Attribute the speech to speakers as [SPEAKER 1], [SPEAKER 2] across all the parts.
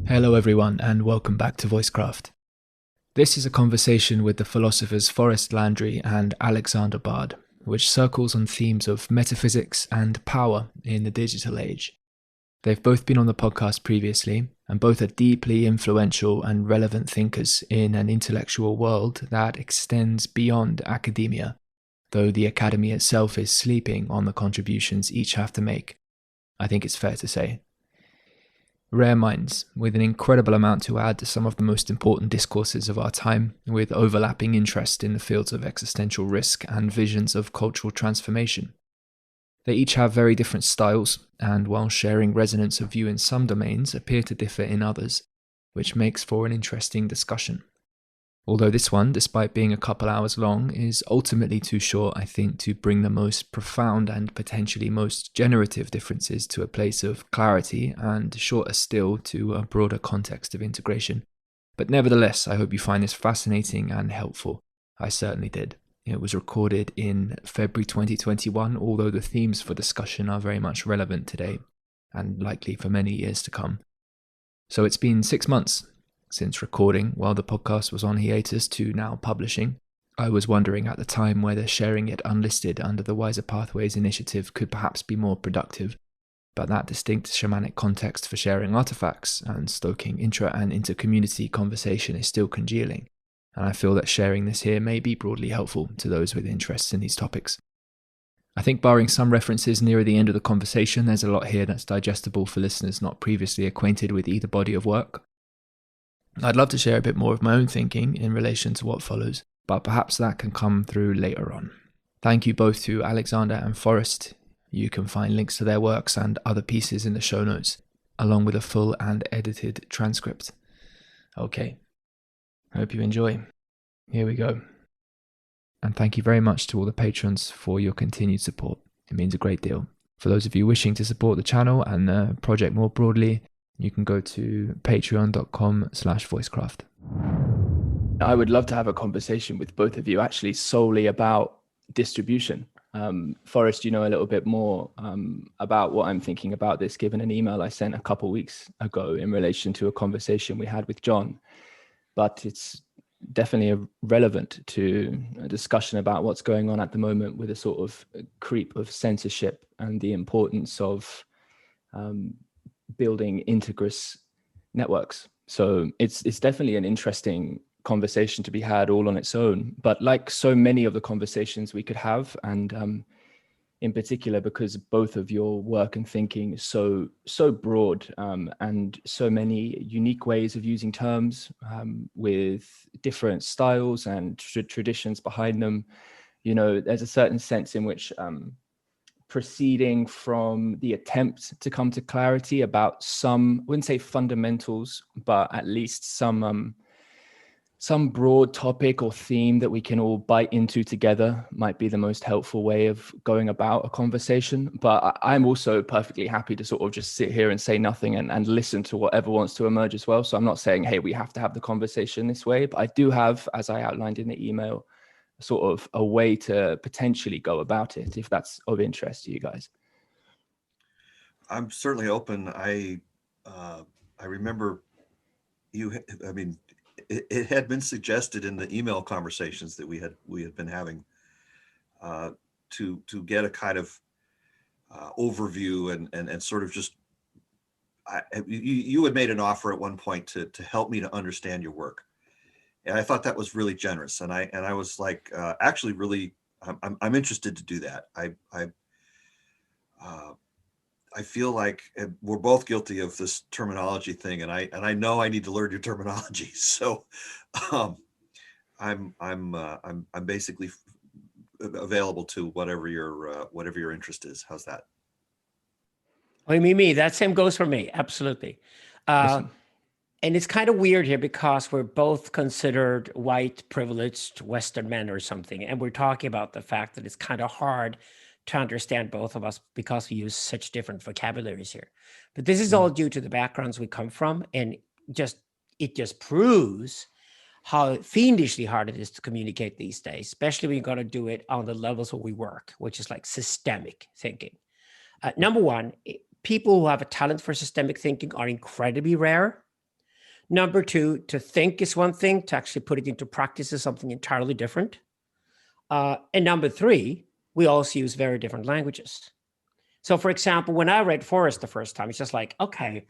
[SPEAKER 1] Hello everyone and welcome back to Voicecraft. This is a conversation with the philosophers Forrest Landry and Alexander Bard, which circles on themes of metaphysics and power in the digital age. They've both been on the podcast previously, and both are deeply influential and relevant thinkers in an intellectual world that extends beyond academia, though the academy itself is sleeping on the contributions each have to make, I think it's fair to say. Rare minds, with an incredible amount to add to some of the most important discourses of our time, with overlapping interest in the fields of existential risk and visions of cultural transformation. They each have very different styles, and while sharing resonance of view in some domains, appear to differ in others, which makes for an interesting discussion. Although this one, despite being a couple hours long, is ultimately too short, I think, to bring the most profound and potentially most generative differences to a place of clarity, and shorter still to a broader context of integration. But nevertheless, I hope you find this fascinating and helpful. I certainly did. It was recorded in February 2021, although the themes for discussion are very much relevant today, and likely for many years to come. So it's been 6 months since recording, while the podcast was on hiatus, to now publishing. I was wondering at the time whether sharing it unlisted under the Wiser Pathways initiative could perhaps be more productive, but that distinct shamanic context for sharing artifacts and stoking intra and inter-community conversation is still congealing, and I feel that sharing this here may be broadly helpful to those with interests in these topics. I think barring some references nearer the end of the conversation, there's a lot here that's digestible for listeners not previously acquainted with either body of work. I'd love to share a bit more of my own thinking in relation to what follows, but perhaps that can come through later on. Thank you both to Alexander and Forrest. You can find links to their works and other pieces in the show notes, along with a full and edited transcript. Okay, I hope you enjoy. Here we go. And thank you very much to all the patrons for your continued support. It means a great deal. For those of you wishing to support the channel and the project more broadly, you can go to patreon.com/voicecraft. I would love to have a conversation with both of you actually solely about distribution. Forrest, you know a little bit more about what I'm thinking about this, given an email I sent a couple weeks ago in relation to a conversation we had with John. But it's definitely relevant to a discussion about what's going on at the moment with a sort of creep of censorship and the importance of building integrous networks. So it's definitely an interesting conversation to be had all on its own. But like so many of the conversations we could have, and in particular because both of your work and thinking is so broad, and so many unique ways of using terms with different styles and traditions behind them, you know, there's a certain sense in which proceeding from the attempt to come to clarity about some, I wouldn't say fundamentals, but at least some broad topic or theme that we can all bite into together might be the most helpful way of going about a conversation. But I'm also perfectly happy to sort of just sit here and say nothing and listen to whatever wants to emerge as well. So I'm not saying, hey, we have to have the conversation this way, but I do have, as I outlined in the email, sort of a way to potentially go about it, if that's of interest to you guys.
[SPEAKER 2] I'm certainly open. I remember it had been suggested in the email conversations that we had been having to get a kind of overview and sort of just you had made an offer at one point to help me to understand your work. And I thought that was really generous, and I was like, actually, really, I'm interested to do that. I feel like we're both guilty of this terminology thing, and I know I need to learn your terminology. So, I'm basically available to whatever your interest is. How's that?
[SPEAKER 3] Oh, you mean me? That same goes for me. Absolutely.
[SPEAKER 2] Awesome.
[SPEAKER 3] And it's kind of weird here because we're both considered white, privileged Western men or something. And we're talking about the fact that it's kind of hard to understand both of us because we use such different vocabularies here. But this is all due to the backgrounds we come from. And it just proves how fiendishly hard it is to communicate these days, especially when you got to do it on the levels where we work, which is like systemic thinking. Number one, people who have a talent for systemic thinking are incredibly rare. Number two, to think is one thing, to actually put it into practice is something entirely different. And number three, we also use very different languages. So for example, when I read Forrest the first time, it's just like, okay,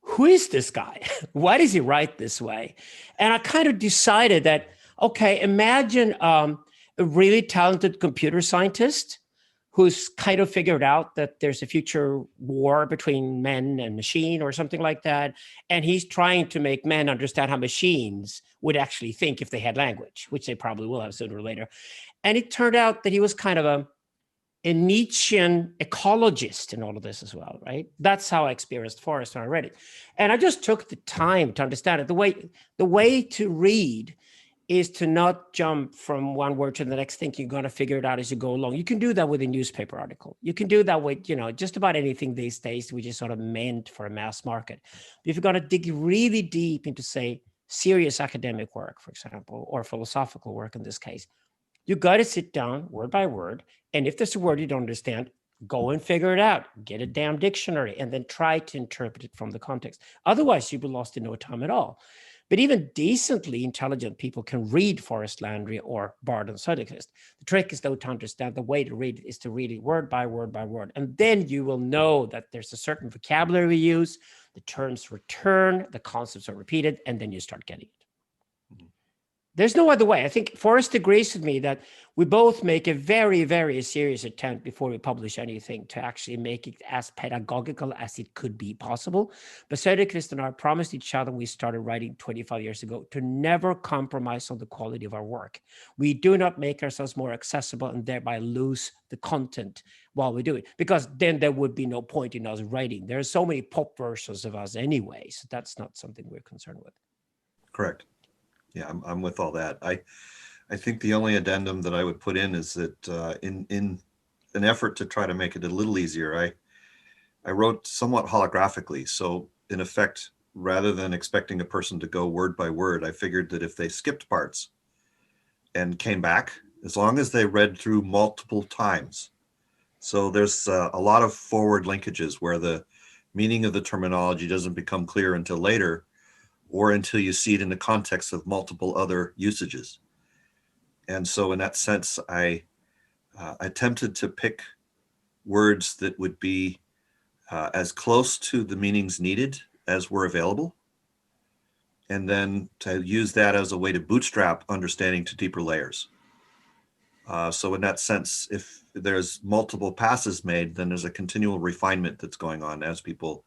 [SPEAKER 3] who is this guy? Why does he write this way? And I kind of decided that, okay, imagine a really talented computer scientist who's kind of figured out that there's a future war between men and machine or something like that. And he's trying to make men understand how machines would actually think if they had language, which they probably will have sooner or later. And it turned out that he was kind of a Nietzschean ecologist in all of this as well, right? That's how I experienced Forrest when I read it. And I just took the time to understand it. The way to read is to not jump from one word to the next, thinking you're going to figure it out as you go along. You can do that with a newspaper article. You can do that with, just about anything these days, which is sort of meant for a mass market. But if you're going to dig really deep into, say, serious academic work, for example, or philosophical work in this case, you got to sit down word by word. And if there's a word you don't understand, go and figure it out. Get a damn dictionary and then try to interpret it from the context. Otherwise, you'll be lost in no time at all. But even decently intelligent people can read Forrest Landry or Bard and Söderqvist. The trick is, though, to understand the way to read it is to read it word by word by word. And then you will know that there's a certain vocabulary we use, the terms return, the concepts are repeated, and then you start getting it. There's no other way. I think Forrest agrees with me that we both make a very, very serious attempt before we publish anything to actually make it as pedagogical as it could be possible. But Söderqvist and I promised each other when we started writing 25 years ago to never compromise on the quality of our work. We do not make ourselves more accessible and thereby lose the content while we do it, because then there would be no point in us writing. There are so many pop versions of us anyway, so that's not something we're concerned with.
[SPEAKER 2] Correct. Yeah, I'm with all that. I think the only addendum that I would put in is that in an effort to try to make it a little easier, I wrote somewhat holographically. So in effect, rather than expecting a person to go word by word, I figured that if they skipped parts and came back, as long as they read through multiple times. So there's a lot of forward linkages where the meaning of the terminology doesn't become clear until later, or until you see it in the context of multiple other usages. And so in that sense, I attempted to pick words that would be as close to the meanings needed as were available, and then to use that as a way to bootstrap understanding to deeper layers. So in that sense, if there's multiple passes made, then there's a continual refinement that's going on as people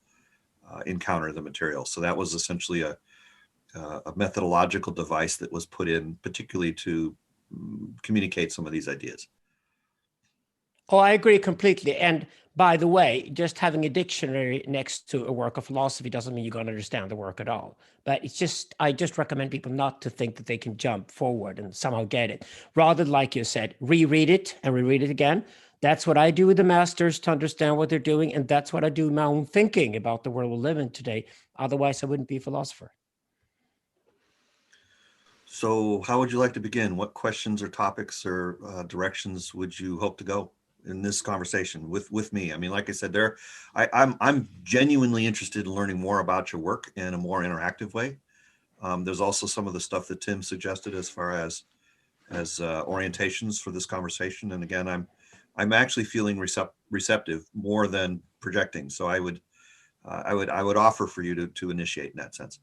[SPEAKER 2] encounter the material. So that was essentially a methodological device that was put in particularly to communicate some of these ideas.
[SPEAKER 3] Oh, I agree completely. And by the way, just having a dictionary next to a work of philosophy doesn't mean you're going to understand the work at all. But I just recommend people not to think that they can jump forward and somehow get it. Rather, like you said, reread it and reread it again. That's what I do with the masters to understand what they're doing. And that's what I do in my own thinking about the world we live in today. Otherwise, I wouldn't be a philosopher.
[SPEAKER 2] So how would you like to begin? What questions or topics or directions would you hope to go in this conversation with me? I mean, like I said, I'm genuinely interested in learning more about your work in a more interactive way. There's also some of the stuff that Tim suggested as far as orientations for this conversation. And again, I'm actually feeling receptive more than projecting. So I would offer for you to initiate in that sense.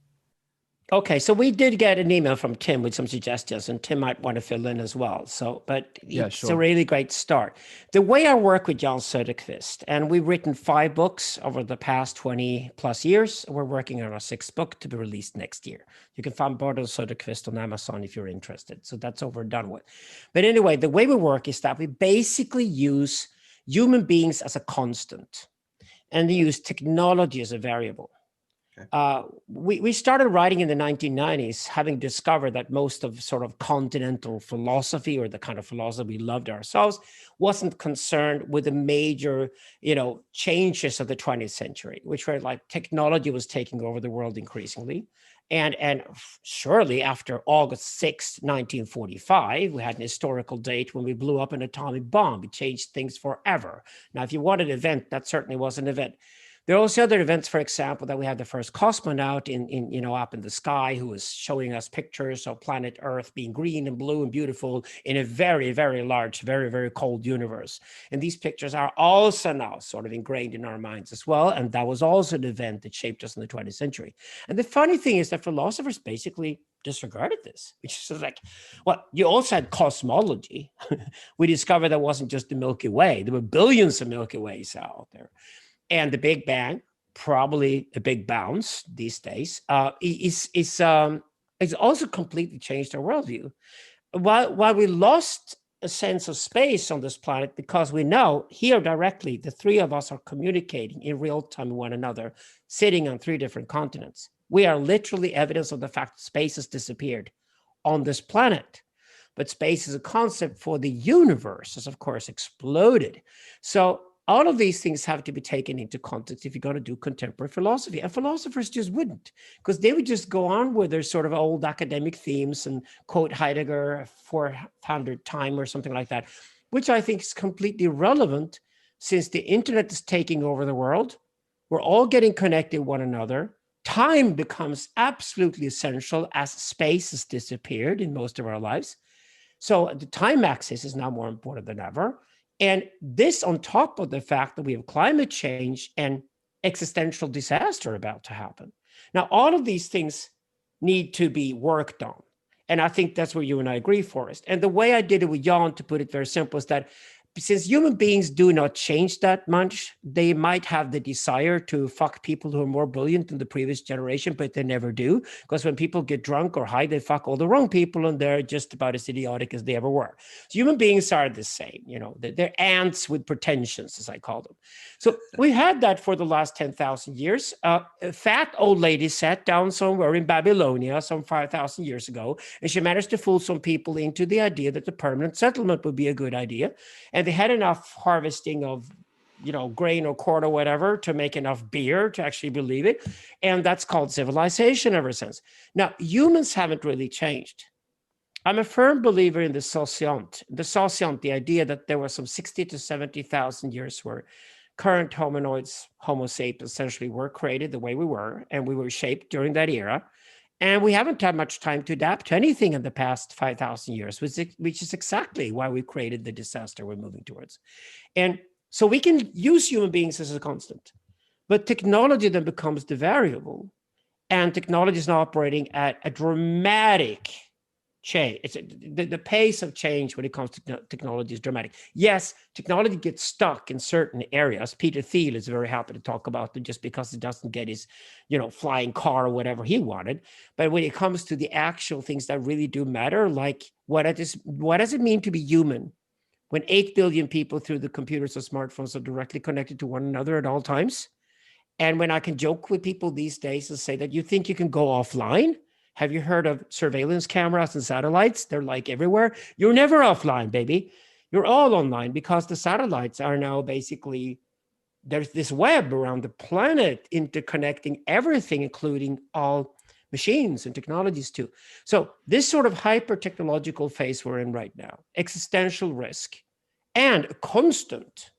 [SPEAKER 3] Okay, so we did get an email from Tim with some suggestions, and Tim might want to fill in as well. So, but
[SPEAKER 1] Yeah,
[SPEAKER 3] it's
[SPEAKER 1] sure.
[SPEAKER 3] a really great start. The way I work with Jan Söderqvist, and we've written 5 books over the past 20 plus years. We're working on our 6th book to be released next year. You can find Bard and Söderqvist on Amazon if you're interested. So that's over and done with. But anyway, the way we work is that we basically use human beings as a constant, and we use technology as a variable. We started writing in the 1990s, having discovered that most of sort of continental philosophy, or the kind of philosophy we loved ourselves, wasn't concerned with the major, changes of the 20th century, which were like technology was taking over the world increasingly. And surely after August 6th, 1945, we had an historical date when we blew up an atomic bomb. It changed things forever. Now, if you want an event, that certainly was an event. There are also other events, for example, that we had the first cosmonaut in up in the sky who was showing us pictures of planet Earth being green and blue and beautiful in a very, very large, very, very cold universe. And these pictures are also now sort of ingrained in our minds as well. And that was also an event that shaped us in the 20th century. And the funny thing is that philosophers basically disregarded this, which is like, well, you also had cosmology. We discovered that wasn't just the Milky Way. There were billions of Milky Ways out there. And the Big Bang, probably a big bounce these days, it's also completely changed our worldview. While we lost a sense of space on this planet, because we know here directly, the three of us are communicating in real time with one another, sitting on 3 different continents. We are literally evidence of the fact that space has disappeared on this planet. But space as a concept for the universe has, of course, exploded. So all of these things have to be taken into context if you're going to do contemporary philosophy. And philosophers just wouldn't, because they would just go on with their sort of old academic themes and quote Heidegger 400 times or something like that, which I think is completely irrelevant since the internet is taking over the world. We're all getting connected with one another. Time becomes absolutely essential as space has disappeared in most of our lives. So the time axis is now more important than ever. And this on top of the fact that we have climate change and existential disaster about to happen. Now, all of these things need to be worked on. And I think that's where you and I agree, Forrest. And the way I did it with Jan, to put it very simple, is that since human beings do not change that much, they might have the desire to fuck people who are more brilliant than the previous generation, but they never do. Because when people get drunk or high, they fuck all the wrong people and they're just about as idiotic as they ever were. So human beings are the same, they're ants with pretensions, as I call them. So we had that for the last 10,000 years. A fat old lady sat down somewhere in Babylonia some 5,000 years ago, and she managed to fool some people into the idea that the permanent settlement would be a good idea. And they had enough harvesting of, grain or corn or whatever to make enough beer to actually believe it. And that's called civilization ever since. Now, humans haven't really changed. I'm a firm believer in the sociant, the idea that there was some 60 to 70,000 years where current hominoids, Homo sapiens, essentially were created the way we were, and we were shaped during that era. And we haven't had much time to adapt to anything in the past 5,000 years, which is exactly why we created the disaster we're moving towards. And so we can use human beings as a constant, but technology then becomes the variable. And technology is now operating at a dramatic change. The pace of change when it comes to technology is dramatic. Yes, technology gets stuck in certain areas. Peter Thiel is very happy to talk about it just because he doesn't get his, flying car or whatever he wanted. But when it comes to the actual things that really do matter, like what does it mean to be human when 8 billion people through the computers or smartphones are directly connected to one another at all times? And when I can joke with people these days and say that you think you can go offline? Have you heard of surveillance cameras and satellites? They're like everywhere. You're never offline, baby. You're all online because the satellites are now basically, there's this web around the planet interconnecting everything, including all machines and technologies too. So this sort of hyper-technological phase we're in right now, existential risk and a constant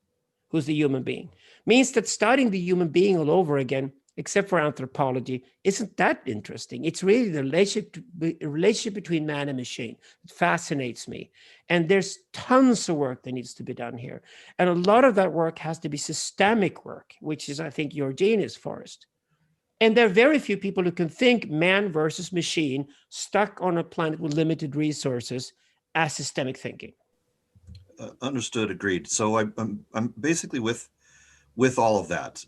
[SPEAKER 3] who's the human being, means that studying the human being all over again, except for anthropology, isn't that interesting. It's really the relationship between man and machine that fascinates me. And there's tons of work that needs to be done here. And a lot of that work has to be systemic work, which is, I think, your genius, Forrest. And there are very few people who can think man versus machine stuck on a planet with limited resources as systemic thinking.
[SPEAKER 2] Understood, agreed. So I'm basically with all of that.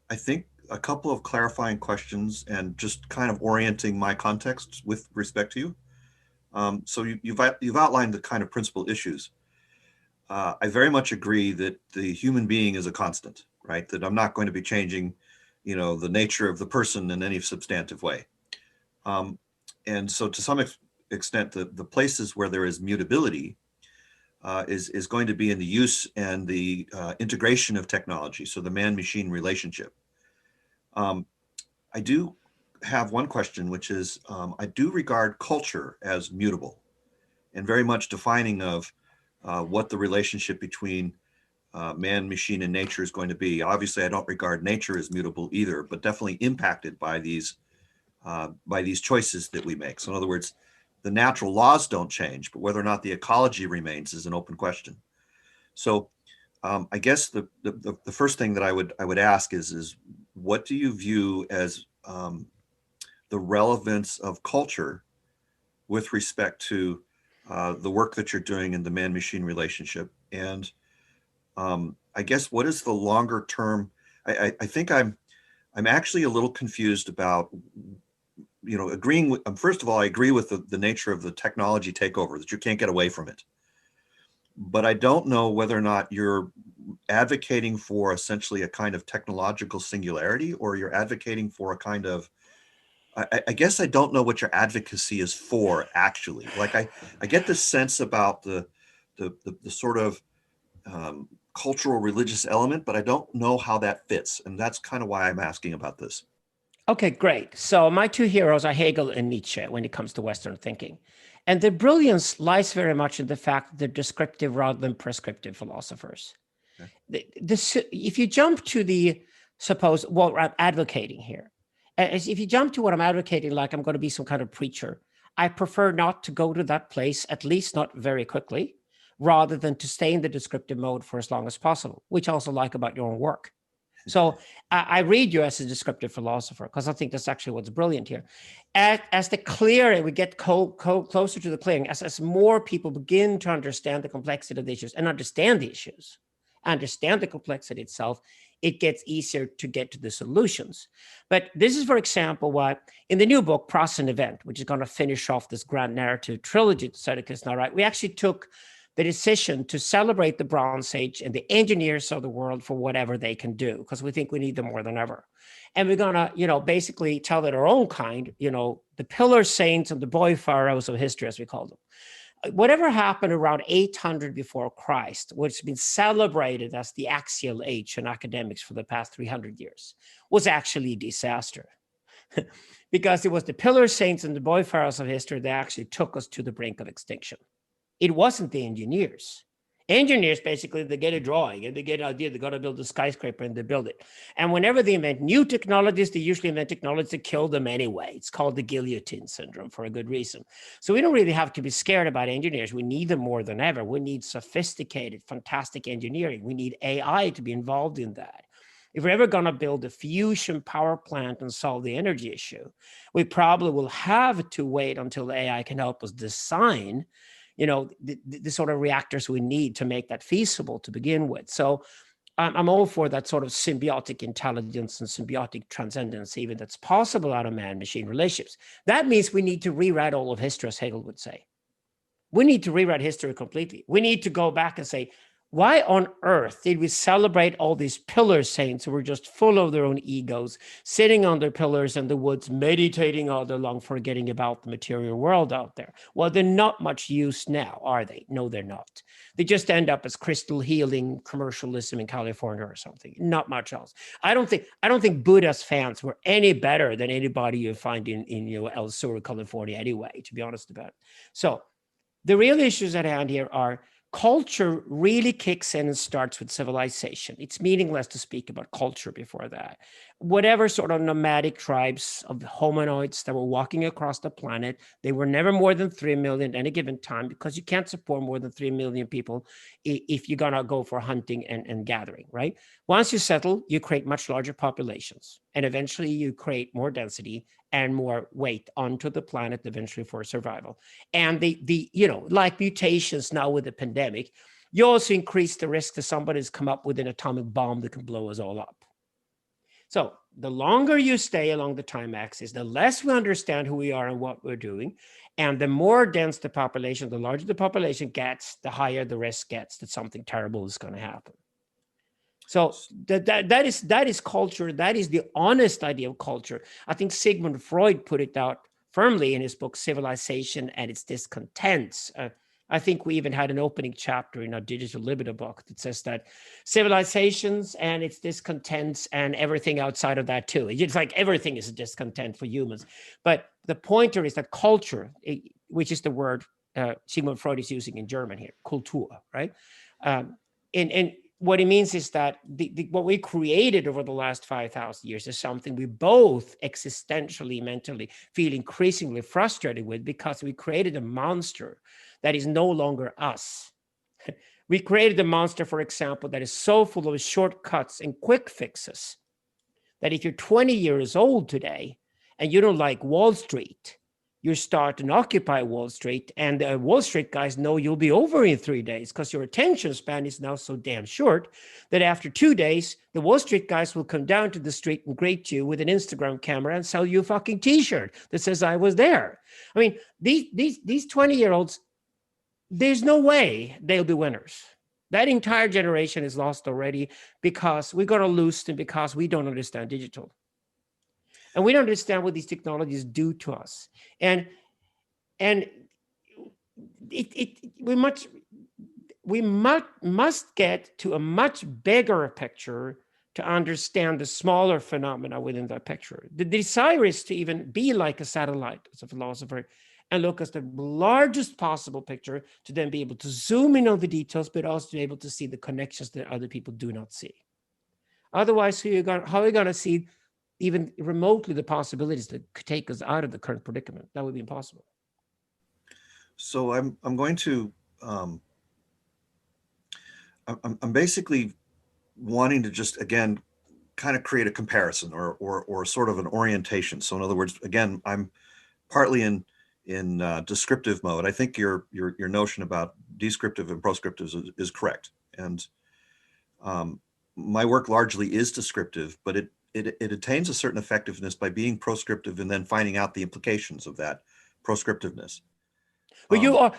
[SPEAKER 2] I think a couple of clarifying questions and just kind of orienting my context with respect to you. So you've outlined the kind of principal issues. I very much agree that the human being is a constant, right? That I'm not going to be changing, the nature of the person in any substantive way. And so to some extent, the places where there is mutability is going to be in the use and the integration of technology, so the man-machine relationship. I do have one question, which is I do regard culture as mutable and very much defining of what the relationship between man, machine, and nature is going to be. Obviously, I don't regard nature as mutable either, but definitely impacted by these choices that we make. So in other words, the natural laws don't change, but whether or not the ecology remains is an open question. So I guess the first thing that I would ask is what do you view as the relevance of culture with respect to the work that you're doing in the man-machine relationship? And I guess what is the longer term? I think I'm actually a little confused about, agreeing with, first of all, I agree with the nature of the technology takeover, that you can't get away from it. But I don't know whether or not you're advocating for essentially a kind of technological singularity, or you're advocating for a kind of, I guess I don't know what your advocacy is for, actually. Like I get this sense about the sort of cultural religious element, but I don't know how that fits. And that's kind of why I'm asking about this.
[SPEAKER 3] Okay, great. So my two heroes are Hegel and Nietzsche when it comes to Western thinking. And the brilliance lies very much in the fact that they're descriptive rather than prescriptive philosophers. Okay. If you jump to suppose what I'm advocating here, if you jump to what I'm advocating, like I'm going to be some kind of preacher, I prefer not to go to that place, at least not very quickly, rather than to stay in the descriptive mode for as long as possible, which I also like about your own work. So I read you as a descriptive philosopher because I think that's actually what's brilliant here. As the clearer we get closer to the clearing, as more people begin to understand the complexity of the issues and understand the issues, understand the complexity itself, it gets easier to get to the solutions. But this is, for example, why in the new book, Process and Event, which is going to finish off this grand narrative trilogy that Seneca now write, we actually took the decision to celebrate the Bronze Age and the engineers of the world for whatever they can do, because we think we need them more than ever. And we're gonna, basically tell that our own kind, the pillar saints and the boy pharaohs of history, as we call them. Whatever happened around 800 before Christ, which has been celebrated as the axial age in academics for the past 300 years, was actually a disaster. Because it was the pillar saints and the boy pharaohs of history that actually took us to the brink of extinction. It wasn't the engineers. Engineers, basically, they get a drawing and they get an idea. They got to build a skyscraper and they build it. And whenever they invent new technologies, they usually invent technologies that kill them anyway. It's called the guillotine syndrome for a good reason. So we don't really have to be scared about engineers. We need them more than ever. We need sophisticated, fantastic engineering. We need AI to be involved in that. If we're ever going to build a fusion power plant and solve the energy issue, we probably will have to wait until AI can help us design the sort of reactors we need to make that feasible to begin with. So I'm all for that sort of symbiotic intelligence and symbiotic transcendence, even that's possible out of man-machine relationships. That means we need to rewrite all of history, as Hegel would say. We need to rewrite history completely. We need to go back and say, why on earth did we celebrate all these pillar saints who were just full of their own egos, sitting on their pillars in the woods, meditating all day long, forgetting about the material world out there? Well, they're not much use now, are they? No, they're not. They just end up as crystal healing commercialism in California or something. Not much else. I don't think Buddha's fans were any better than anybody you find in El Sur, California, anyway, to be honest about it. So the real issues at hand here are culture really kicks in and starts with civilization. It's meaningless to speak about culture before that. Whatever sort of nomadic tribes of hominoids that were walking across the planet, they were never more than 3 million at any given time, because you can't support more than 3 million people if you're going to go for hunting and gathering, right? Once you settle, you create much larger populations, and eventually you create more density and more weight onto the planet eventually for survival. And like mutations now with the pandemic, you also increase the risk that somebody's come up with an atomic bomb that can blow us all up. So the longer you stay along the time axis, the less we understand who we are and what we're doing. And the more dense the population, the larger the population gets, the higher the risk gets that something terrible is going to happen. So that is culture. That is the honest idea of culture. I think Sigmund Freud put it out firmly in his book, Civilization and Its Discontents. I think we even had an opening chapter in our Digital Libido book that says that civilizations and its discontents and everything outside of that too. It's like everything is a discontent for humans. But the pointer is that culture, which is the word Sigmund Freud is using in German here, Kultur, right? And what it means is that what we created over the last 5,000 years is something we both existentially, mentally feel increasingly frustrated with, because we created a monster that is no longer us. We created a monster, for example, that is so full of shortcuts and quick fixes that if you're 20 years old today and you don't like Wall Street, you start and occupy Wall Street, and the Wall Street guys know you'll be over in 3 days because your attention span is now so damn short that after 2 days, the Wall Street guys will come down to the street and greet you with an Instagram camera and sell you a fucking t-shirt that says I was there. I mean, these 20-year-olds, there's no way they'll be winners. That entire generation is lost already because we're going to lose them because we don't understand digital. And we don't understand what these technologies do to us. And we must get to a much bigger picture to understand the smaller phenomena within that picture. The desire is to even be like a satellite, as a philosopher, and look at the largest possible picture, to then be able to zoom in on the details, but also to be able to see the connections that other people do not see. Otherwise, how are you going to see even remotely the possibilities that could take us out of the current predicament? That would be impossible.
[SPEAKER 2] So I'm going to I'm basically wanting to just, again, kind of create a comparison or sort of an orientation. So in other words, again, I'm partly in descriptive mode. I think your notion about descriptive and proscriptive is correct, and my work largely is descriptive, but it attains a certain effectiveness by being proscriptive and then finding out the implications of that proscriptiveness.
[SPEAKER 3] Well,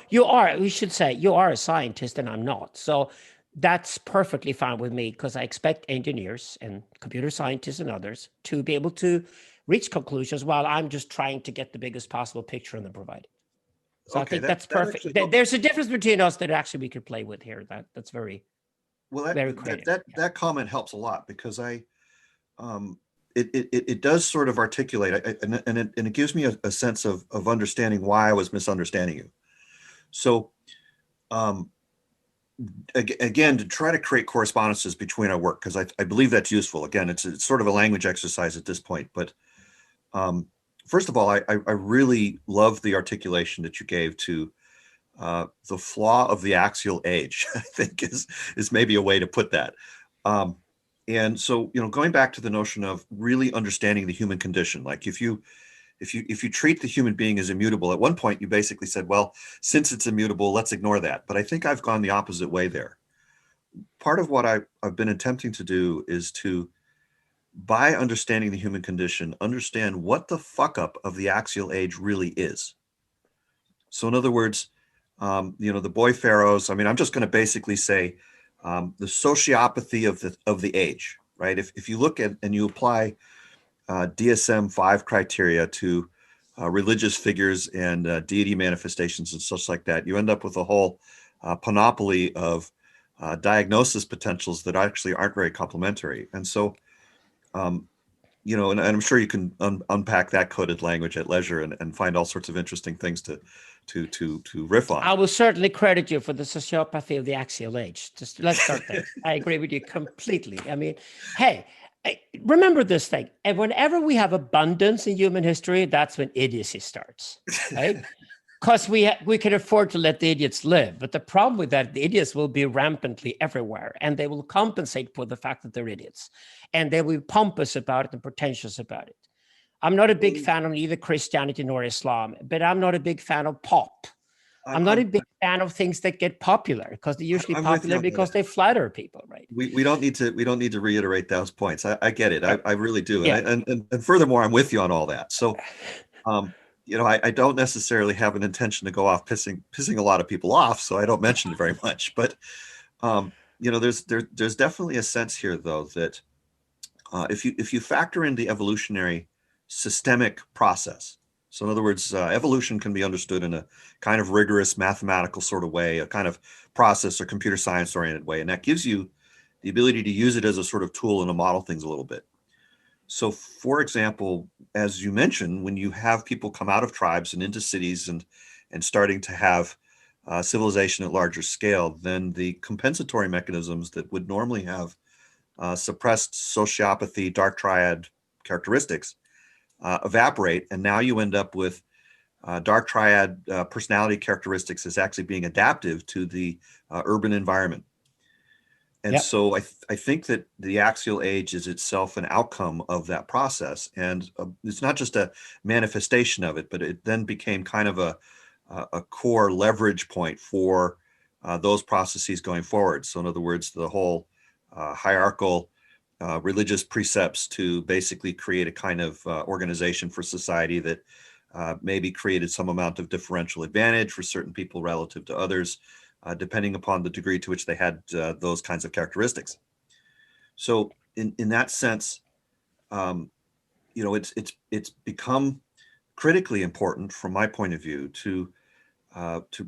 [SPEAKER 3] we should say you are a scientist and I'm not. So that's perfectly fine with me, because I expect engineers and computer scientists and others to be able to reach conclusions while I'm just trying to get the biggest possible picture and then provide it. So okay, I think that's perfect. There's a difference between us that actually we could play with here. That's very, very creative.
[SPEAKER 2] That comment helps a lot, because it does sort of articulate, and it gives me a sense of understanding why I was misunderstanding you. So again, to try to create correspondences between our work, because I believe that's useful. Again, it's sort of a language exercise at this point. But first of all, I really love the articulation that you gave to the flaw of the axial age, I think is maybe a way to put that. And so, going back to the notion of really understanding the human condition, like if you treat the human being as immutable, at one point you basically said, well, since it's immutable, let's ignore that. But I think I've gone the opposite way there. Part of what I've been attempting to do is to, by understanding the human condition, understand what the fuck up of the axial age really is. So in other words, the boy pharaohs, I'm just going to basically say the sociopathy of the age, right? If you look at and you apply DSM-5 criteria to religious figures and deity manifestations and such like that, you end up with a whole panoply of diagnosis potentials that actually aren't very complementary. And so, and I'm sure you can unpack that coded language at leisure and find all sorts of interesting things to riff on.
[SPEAKER 3] I will certainly credit you for the sociopathy of the axial age. Just let's start there. I agree with you completely. Hey, remember this thing. And whenever we have abundance in human history, that's when idiocy starts, right? Because we can afford to let the idiots live. But the problem with that, the idiots will be rampantly everywhere, and they will compensate for the fact that they're idiots. And they will be pompous about it and pretentious about it. I'm not a big fan of either Christianity nor Islam, but I'm not a big fan of pop. I'm not a big fan of things that get popular, because they're usually popular because they flatter people, right?
[SPEAKER 2] We don't need to reiterate those points. I get it. I really do. Yeah. And furthermore, I'm with you on all that. So, I don't necessarily have an intention to go off pissing a lot of people off, so I don't mention it very much. But there's definitely a sense here, though, that if you factor in the evolutionary systemic process. So in other words, evolution can be understood in a kind of rigorous mathematical sort of way, a kind of process or computer science oriented way. And that gives you the ability to use it as a sort of tool and to model things a little bit. So for example, as you mentioned, when you have people come out of tribes and into cities and starting to have civilization at larger scale, then the compensatory mechanisms that would normally have suppressed sociopathy, dark triad characteristics evaporate, and now you end up with dark triad personality characteristics as actually being adaptive to the urban environment. And
[SPEAKER 3] Yep.
[SPEAKER 2] so I think that the axial age is itself an outcome of that process. And it's not just a manifestation of it, but it then became kind of a core leverage point for those processes going forward. So in other words, the whole hierarchical religious precepts to basically create a kind of organization for society that maybe created some amount of differential advantage for certain people relative to others, depending upon the degree to which they had those kinds of characteristics. So in that sense, it's become critically important from my point of view to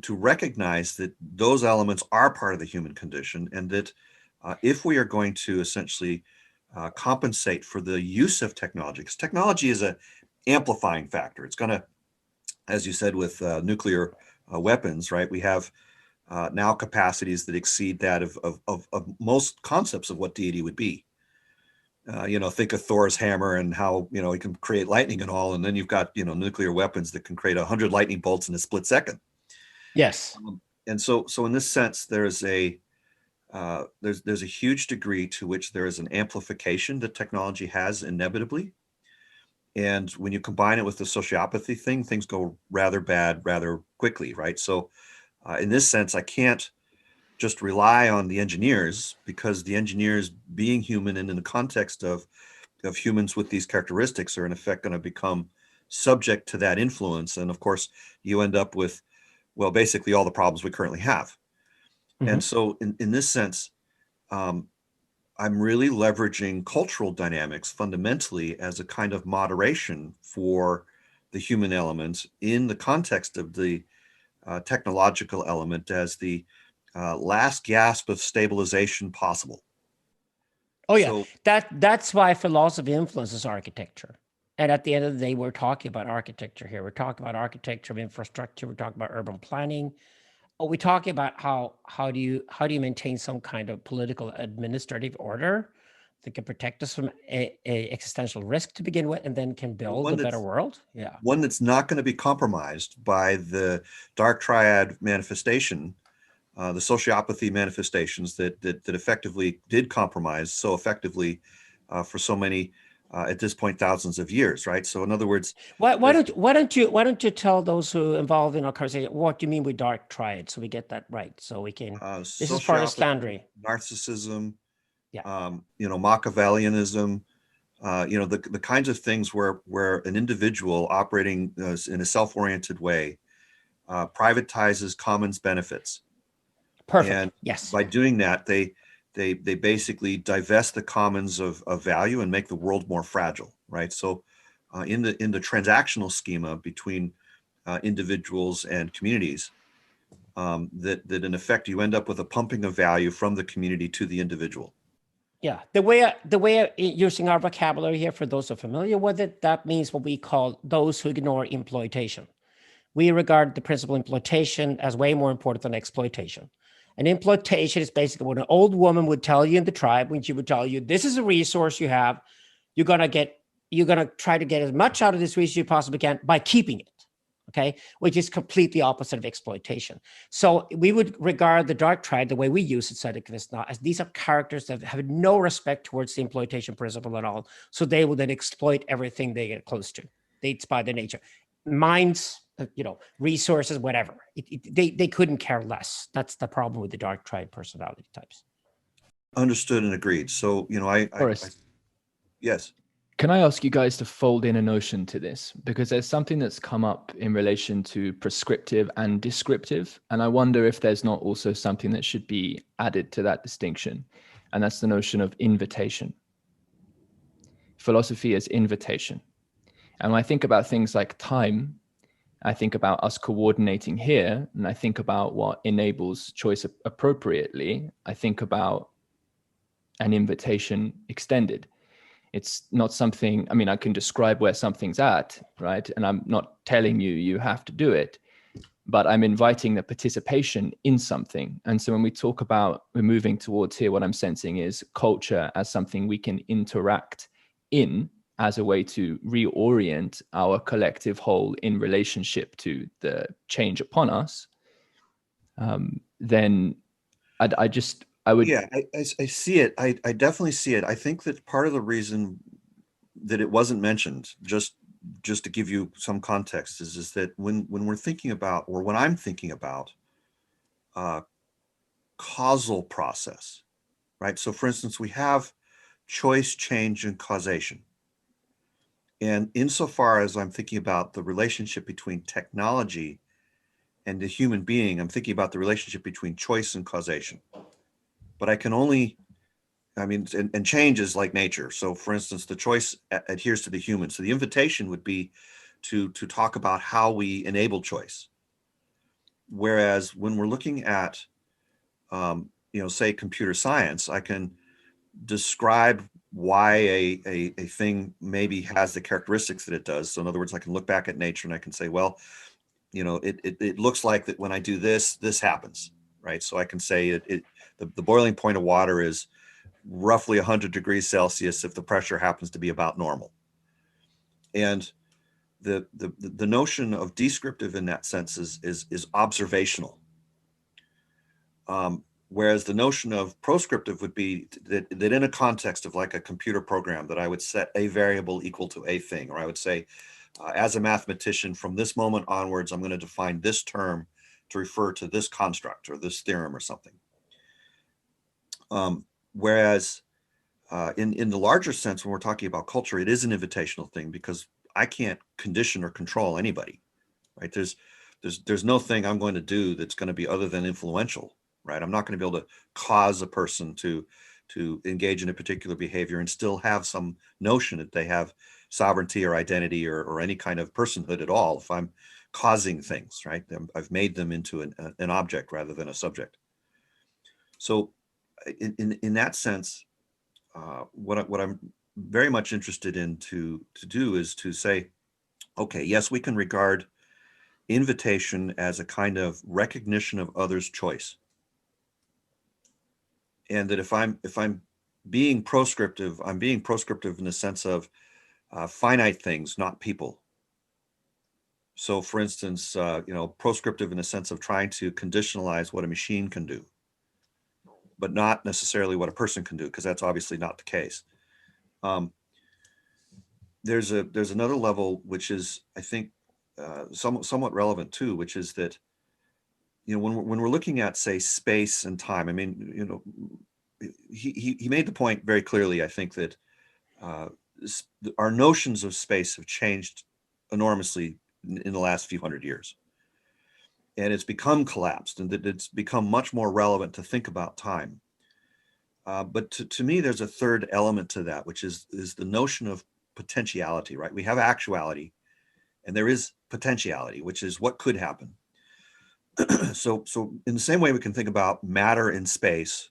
[SPEAKER 2] recognize that those elements are part of the human condition, and that if we are going to essentially compensate for the use of technology, because technology is an amplifying factor. It's going to, as you said, with nuclear weapons, right? We have now capacities that exceed that of most concepts of what deity would be. Think of Thor's hammer and how, he can create lightning and all. And then you've got, nuclear weapons that can create 100 lightning bolts in a split second.
[SPEAKER 3] Yes.
[SPEAKER 2] And so in this sense, there's a huge degree to which there is an amplification that technology has inevitably. And when you combine it with the sociopathy thing, things go rather bad rather quickly, right? So in this sense, I can't just rely on the engineers, because the engineers, being human and in the context of humans with these characteristics, are in effect going to become subject to that influence. And of course, you end up with, well, basically all the problems we currently have. Mm-hmm. And so in this sense, I'm really leveraging cultural dynamics fundamentally as a kind of moderation for the human element in the context of the technological element as the last gasp of stabilization possible.
[SPEAKER 3] Oh yeah, so, that's why philosophy influences architecture. And at the end of the day, we're talking about architecture here. We're talking about architecture of infrastructure. We're talking about urban planning. We're talking about how do you maintain some kind of political administrative order that can protect us from a existential risk to begin with, and then can build a better world. Yeah,
[SPEAKER 2] one that's not going to be compromised by the dark triad manifestation, the sociopathy manifestations that effectively did compromise so effectively for so many at this point thousands of years, right? So in other words,
[SPEAKER 3] why don't you tell those who are involved in our conversation what do you mean with dark triad, so we get that right, so we can. This is Forrest Landry.
[SPEAKER 2] Narcissism,
[SPEAKER 3] yeah,
[SPEAKER 2] Machiavellianism, the kinds of things where an individual operating in a self-oriented way privatizes commons benefits.
[SPEAKER 3] Perfect.
[SPEAKER 2] And
[SPEAKER 3] yes,
[SPEAKER 2] by doing that, they basically divest the commons of value and make the world more fragile, right? So in the transactional schema between individuals and communities, that in effect you end up with a pumping of value from the community to the individual.
[SPEAKER 3] Yeah, the way using our vocabulary here, for those who are familiar with it, that means what we call those who ignore exploitation. We regard the principle of exploitation as way more important than exploitation. And exploitation is basically what an old woman would tell you in the tribe, when she would tell you, this is a resource you have. You're going to try to get as much out of this resource you possibly can by keeping it. Okay, which is completely opposite of exploitation. So we would regard the dark triad, the way we use it now, as these are characters that have no respect towards the exploitation principle at all. So they will then exploit everything they get close to. It's by their nature. Minds, resources, whatever. They couldn't care less. That's the problem with the dark triad personality types.
[SPEAKER 2] Understood and agreed. So, yes.
[SPEAKER 1] Can I ask you guys to fold in a notion to this? Because there's something that's come up in relation to prescriptive and descriptive. And I wonder if there's not also something that should be added to that distinction. And that's the notion of invitation. Philosophy is invitation. And when I think about things like time, I think about us coordinating here, and I think about what enables choice appropriately. I think about an invitation extended. It's not something, I can describe where something's at, right? And I'm not telling you have to do it, but I'm inviting the participation in something. And so when we talk about, we're moving towards here, what I'm sensing is culture as something we can interact in, as a way to reorient our collective whole in relationship to the change upon us, then I would.
[SPEAKER 2] Yeah, I see it. I definitely see it. I think that part of the reason that it wasn't mentioned, just to give you some context, is that when we're thinking about, or when I'm thinking about causal process, right? So for instance, we have choice, change, and causation. And insofar as I'm thinking about the relationship between technology and the human being, I'm thinking about the relationship between choice and causation. But I can only, I mean, and change is like nature. So for instance, the choice adheres to the human. So the invitation would be to talk about how we enable choice. Whereas when we're looking at, say computer science, I can describe why a thing maybe has the characteristics that it does. So in other words, I can look back at nature and I can say, well, it looks like that when I do this, this happens, right? So I can say the boiling point of water is roughly 100 degrees Celsius if the pressure happens to be about normal. And the notion of descriptive in that sense is observational. Whereas the notion of proscriptive would be that in a context of like a computer program, that I would set a variable equal to a thing, or I would say, as a mathematician, from this moment onwards, I'm going to define this term to refer to this construct or this theorem or something. Whereas in the larger sense, when we're talking about culture, it is an invitational thing, because I can't condition or control anybody, right? There's no thing I'm going to do that's going to be other than influential, right? I'm not going to be able to cause a person to engage in a particular behavior and still have some notion that they have sovereignty or identity or any kind of personhood at all if I'm causing things, right? I've made them into an object rather than a subject. So in that sense, what I'm very much interested in to do is to say, okay, yes, we can regard invitation as a kind of recognition of others' choice. And that if I'm being proscriptive, I'm being proscriptive in the sense of finite things, not people. So for instance, proscriptive in the sense of trying to conditionalize what a machine can do, but not necessarily what a person can do, because that's obviously not the case. There's another level, which is, I think, somewhat relevant too, which is that, when we're looking at, say, space and time, I mean, he made the point very clearly, I think, that our notions of space have changed enormously in the last few hundred years. And it's become collapsed, and that it's become much more relevant to think about time. But to me, there's a third element to that, which is the notion of potentiality, right? We have actuality, and there is potentiality, which is what could happen. So in the same way, we can think about matter in space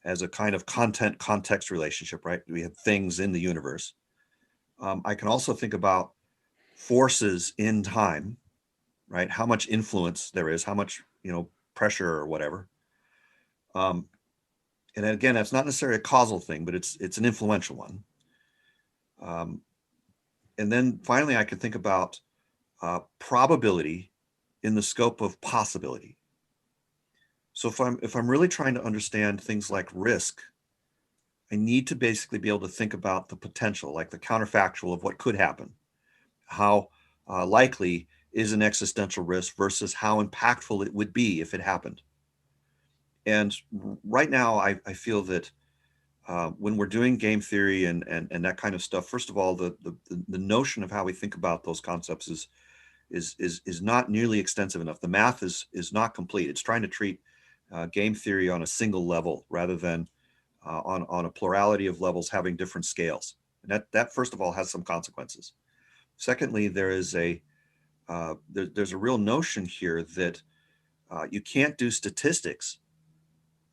[SPEAKER 2] as a kind of content-context relationship, right? We have things in the universe. I can also think about forces in time, right? How much influence there is, how much, pressure or whatever. And again, that's not necessarily a causal thing, but it's an influential one. And then finally, I can think about probability in the scope of possibility. So if I'm really trying to understand things like risk, I need to basically be able to think about the potential, like the counterfactual of what could happen. How likely is an existential risk versus how impactful it would be if it happened. And right now, I feel that when we're doing game theory and that kind of stuff, first of all, the notion of how we think about those concepts is not nearly extensive enough. The math is not complete. It's trying to treat game theory on a single level rather than on a plurality of levels having different scales. And that first of all has some consequences. Secondly, there's a real notion here that you can't do statistics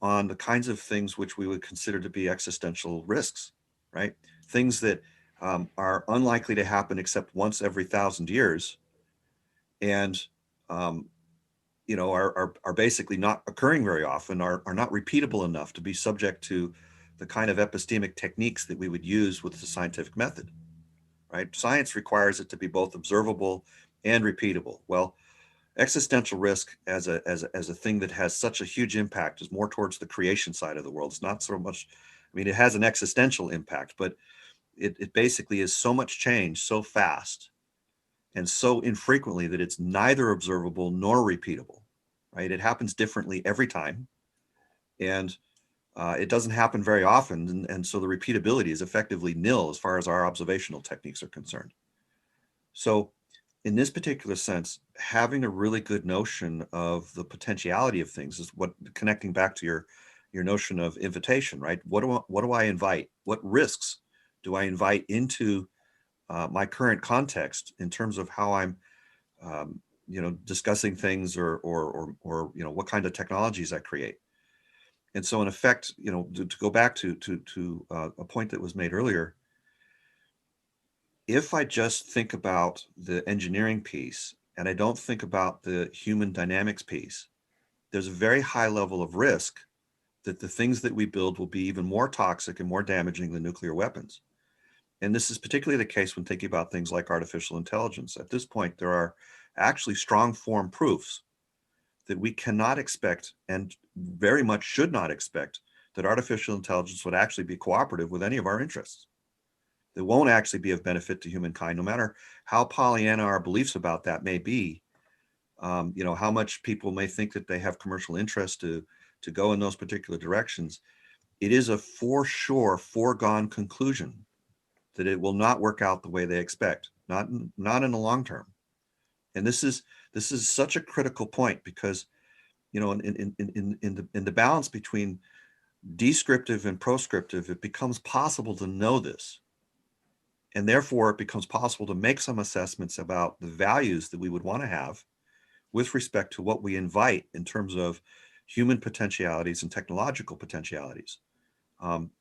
[SPEAKER 2] on the kinds of things which we would consider to be existential risks, right? Things that are unlikely to happen except once every 1,000 years. And are basically not occurring very often, are not repeatable enough to be subject to the kind of epistemic techniques that we would use with the scientific method, right? Science requires it to be both observable and repeatable. Well, existential risk as a thing that has such a huge impact is more towards the creation side of the world. It's not so much, I mean, it has an existential impact, but it basically is so much change so fast and so infrequently that it's neither observable nor repeatable, right? It happens differently every time. And it doesn't happen very often. And so the repeatability is effectively nil as far as our observational techniques are concerned. So in this particular sense, having a really good notion of the potentiality of things is what, connecting back to your notion of invitation, right? What do I invite? What risks do I invite into my current context in terms of how I'm, discussing things or what kind of technologies I create? And so in effect, to go back to a point that was made earlier, if I just think about the engineering piece and I don't think about the human dynamics piece, there's a very high level of risk that the things that we build will be even more toxic and more damaging than nuclear weapons. And this is particularly the case when thinking about things like artificial intelligence. At this point, there are actually strong form proofs that we cannot expect and very much should not expect that artificial intelligence would actually be cooperative with any of our interests. That won't actually be of benefit to humankind, no matter how Pollyanna our beliefs about that may be. How much people may think that they have commercial interest to go in those particular directions. It is a for sure foregone conclusion that it will not work out the way they expect, not in the long term. And this is such a critical point because, in the balance between descriptive and proscriptive, it becomes possible to know this. And therefore, it becomes possible to make some assessments about the values that we would want to have with respect to what we invite in terms of human potentialities and technological potentialities.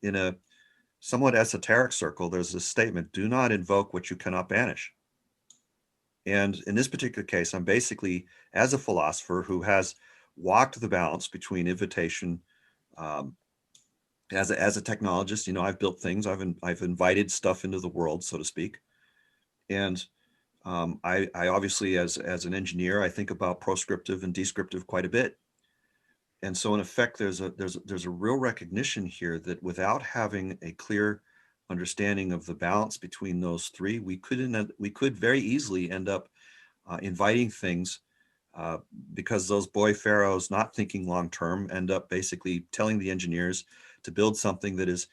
[SPEAKER 2] In a somewhat esoteric circle, there's this statement, do not invoke what you cannot banish. And in this particular case, I'm basically, as a philosopher who has walked the balance between invitation, as a technologist, I've built things, I've invited stuff into the world, so to speak. And I obviously, as an engineer, I think about proscriptive and descriptive quite a bit. And so in effect, there's a real recognition here that without having a clear understanding of the balance between those three, we could very easily end up inviting things because those boy pharaohs not thinking long term end up basically telling the engineers to build something that is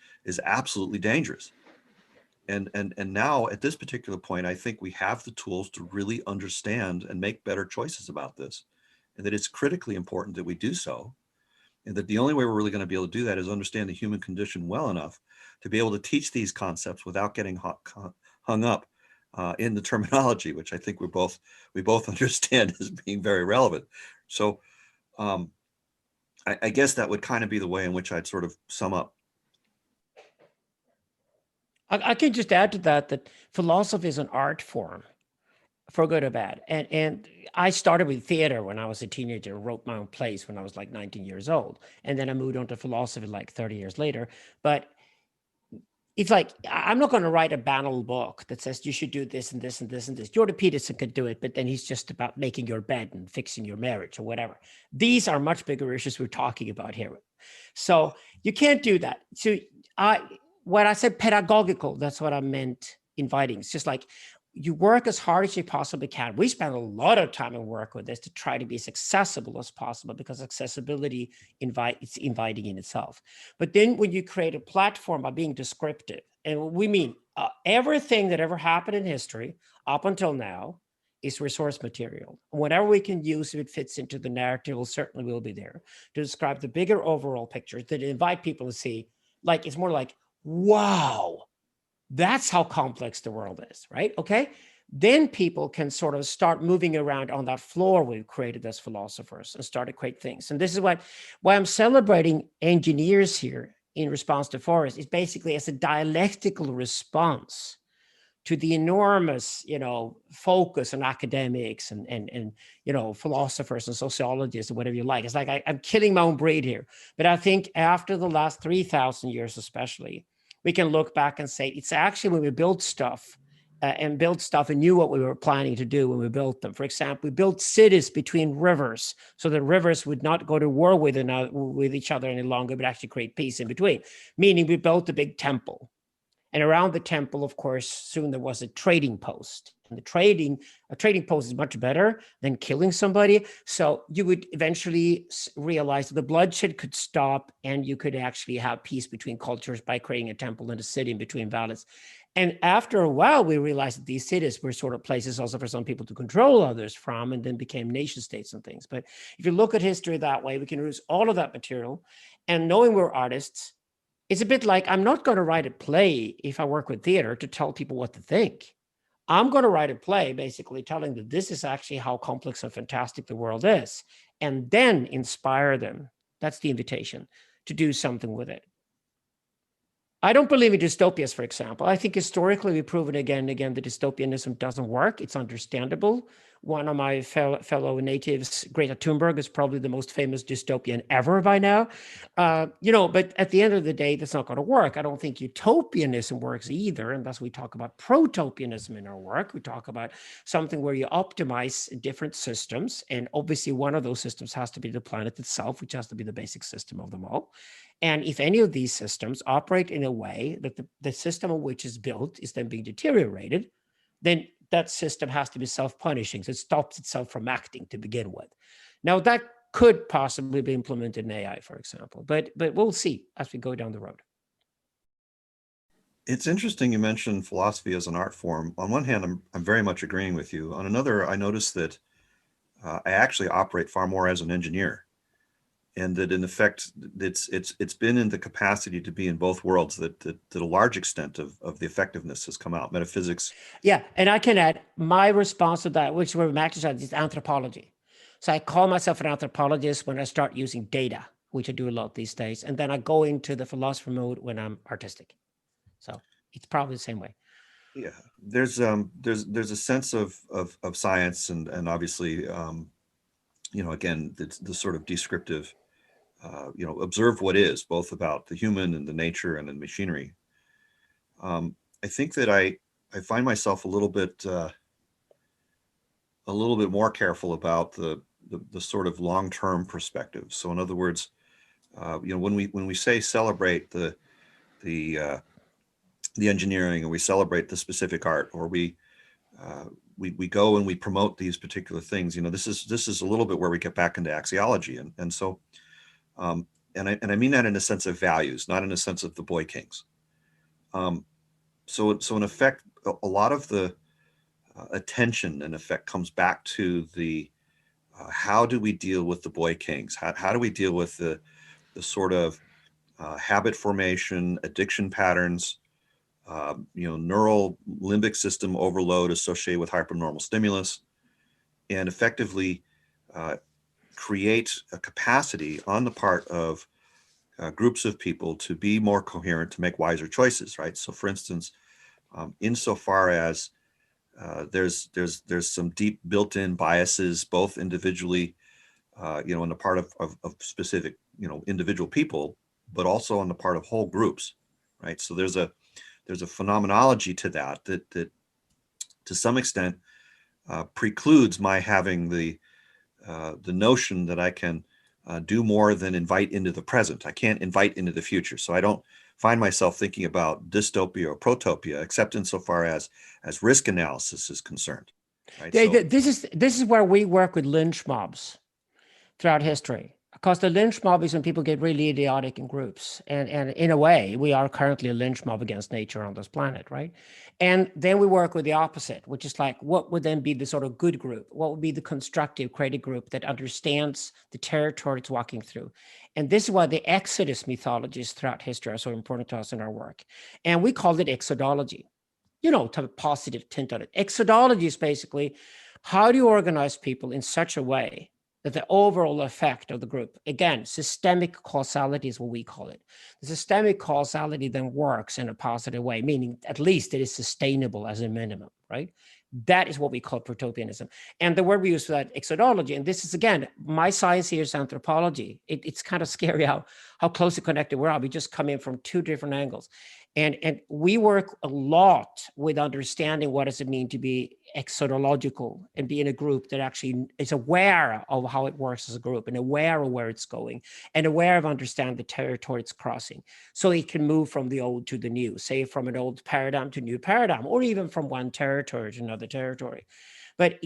[SPEAKER 2] absolutely dangerous. And now at this particular point, I think we have the tools to really understand and make better choices about this, and that it's critically important that we do so. And that the only way we're really going to be able to do that is understand the human condition well enough to be able to teach these concepts without getting hung up in the terminology, which I think we both understand as being very relevant. So I guess that would kind of be the way in which I'd sort of sum up.
[SPEAKER 3] I can just add to that philosophy is an art form, for good or bad. And I started with theater when I was a teenager, wrote my own plays when I was like 19 years old. And then I moved on to philosophy like 30 years later. But it's like, I'm not going to write a banal book that says you should do this and this and this and this. Jordan Peterson could do it, but then he's just about making your bed and fixing your marriage or whatever. These are much bigger issues we're talking about here. So you can't do that. So when I said pedagogical, that's what I meant inviting. It's just like you work as hard as you possibly can. We spend a lot of time and work with this to try to be as accessible as possible because accessibility it's inviting in itself. But then when you create a platform by being descriptive, and we mean everything that ever happened in history up until now is resource material. Whatever we can use, if it fits into the narrative, certainly will be there to describe the bigger overall picture, that invite people to see, like, it's more like, wow, that's how complex the world is, right? Okay. Then people can sort of start moving around on that floor we've created as philosophers and start to create things. And this is why I'm celebrating engineers here in response to Forrest is basically as a dialectical response to the enormous, focus on academics and philosophers and sociologists and whatever you like. It's like I'm killing my own breed here. But I think after the last 3,000 years especially, we can look back and say it's actually when we built stuff and knew what we were planning to do when we built them. For example, we built cities between rivers so that rivers would not go to war with each other any longer, but actually create peace in between. Meaning we built a big temple. And around the temple, of course, soon there was a trading post. And a trading post is much better than killing somebody. So you would eventually realize that the bloodshed could stop and you could actually have peace between cultures by creating a temple and a city in between valleys. And after a while, we realized that these cities were sort of places also for some people to control others from, and then became nation states and things. But if you look at history that way, we can use all of that material. And knowing we're artists, it's a bit like I'm not going to write a play if I work with theater to tell people what to think. I'm going to write a play basically telling that this is actually how complex and fantastic the world is, and then inspire them. That's the invitation to do something with it. I don't believe in dystopias, for example. I think historically we've proven again and again that dystopianism doesn't work. It's understandable. One of my fellow natives, Greta Thunberg, is probably the most famous dystopian ever by now. But at the end of the day, that's not going to work. I don't think utopianism works either. And thus we talk about protopianism in our work. We talk about something where you optimize different systems. And obviously one of those systems has to be the planet itself, which has to be the basic system of them all. And if any of these systems operate in a way that the system on which is built is then being deteriorated, then that system has to be self-punishing. So it stops itself from acting to begin with. Now, that could possibly be implemented in AI, for example, but we'll see as we go down the road.
[SPEAKER 2] It's interesting you mentioned philosophy as an art form. On one hand, I'm very much agreeing with you. On another, I noticed that I actually operate far more as an engineer. And that in effect, it's been in the capacity to be in both worlds that a large extent of the effectiveness has come out. Metaphysics.
[SPEAKER 3] Yeah, and I can add my response to that, which we're actually is anthropology. So I call myself an anthropologist when I start using data, which I do a lot these days, and then I go into the philosopher mode when I'm artistic. So it's probably the same way.
[SPEAKER 2] Yeah, there's a sense of science and obviously again the sort of descriptive. Observe what is, both about the human and the nature and the machinery. I think that I find myself a little bit more careful about the sort of long-term perspective. So in other words, when we say celebrate the engineering, or we celebrate the specific art, or we go and we promote these particular things, this is a little bit where we get back into axiology, and so. And I mean that in a sense of values, not in a sense of the boy kings. So in effect, a lot of the attention in effect comes back to the how do we deal with the boy kings? How do we deal with the sort of habit formation, addiction patterns, neural limbic system overload associated with hypernormal stimulus, and effectively create a capacity on the part of groups of people to be more coherent, to make wiser choices, right? So for instance, insofar as there's some deep built-in biases, both individually, on the part of specific, individual people, but also on the part of whole groups, right? So there's a phenomenology to that to some extent precludes my having the notion that I can do more than invite into the present. I can't invite into the future. So I don't find myself thinking about dystopia or protopia, except insofar as risk analysis is concerned. Right?
[SPEAKER 3] This is where we work with lynch mobs throughout history. Because the lynch mob is when people get really idiotic in groups. And in a way, we are currently a lynch mob against nature on this planet, right? And then we work with the opposite, which is like, what would then be the sort of good group? What would be the constructive, creative group that understands the territory it's walking through? And this is why the Exodus mythologies throughout history are so important to us in our work. And we called it exodology, to have a positive tint on it. Exodology is basically, how do you organize people in such a way that the overall effect of the group, again, systemic causality is what we call it. The systemic causality then works in a positive way, meaning at least it is sustainable as a minimum, right? That is what we call protopianism. And the word we use for that, exodology, and this is, again, my science here is anthropology. It's kind of scary how closely connected we are. We just come in from two different angles. And we work a lot with understanding what does it mean to be exodological and be in a group that actually is aware of how it works as a group and aware of where it's going and aware of understanding the territory it's crossing. So it can move from the old to the new, say from an old paradigm to new paradigm, or even from one territory to another territory. But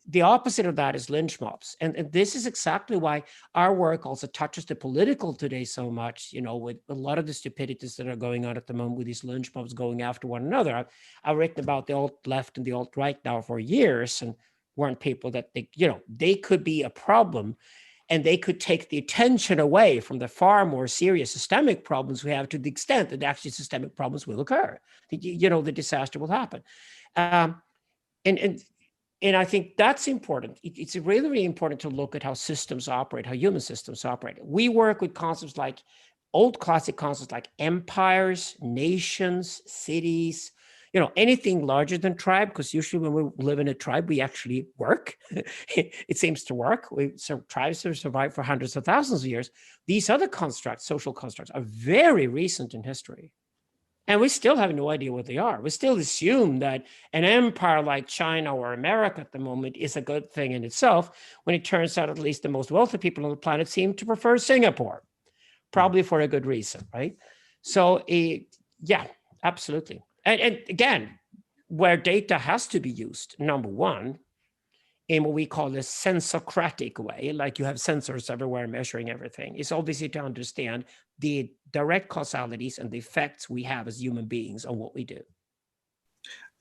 [SPEAKER 3] the opposite of that is lynch mobs. And this is exactly why our work also touches the political today so much, with a lot of the stupidities that are going on at the moment with these lynch mobs going after one another. I've written about the alt-left and the alt-right now for years, and warned people that they could be a problem, and they could take the attention away from the far more serious systemic problems we have, to the extent that actually systemic problems will occur. The disaster will happen. And I think that's important. It's really, really important to look at how systems operate, how human systems operate. We work with concepts like old classic concepts like empires, nations, cities, anything larger than tribe, because usually when we live in a tribe, we actually work. It seems to work. Tribes have survived for hundreds of thousands of years. These other constructs, social constructs, are very recent in history. And we still have no idea what they are. We still assume that an empire like China or America at the moment is a good thing in itself, when it turns out at least the most wealthy people on the planet seem to prefer Singapore, probably for a good reason, right? So, yeah, absolutely. And again, where data has to be used, number one, in what we call the sensocratic way, like you have sensors everywhere measuring everything, is obviously to understand the direct causalities and the effects we have as human beings on what we do.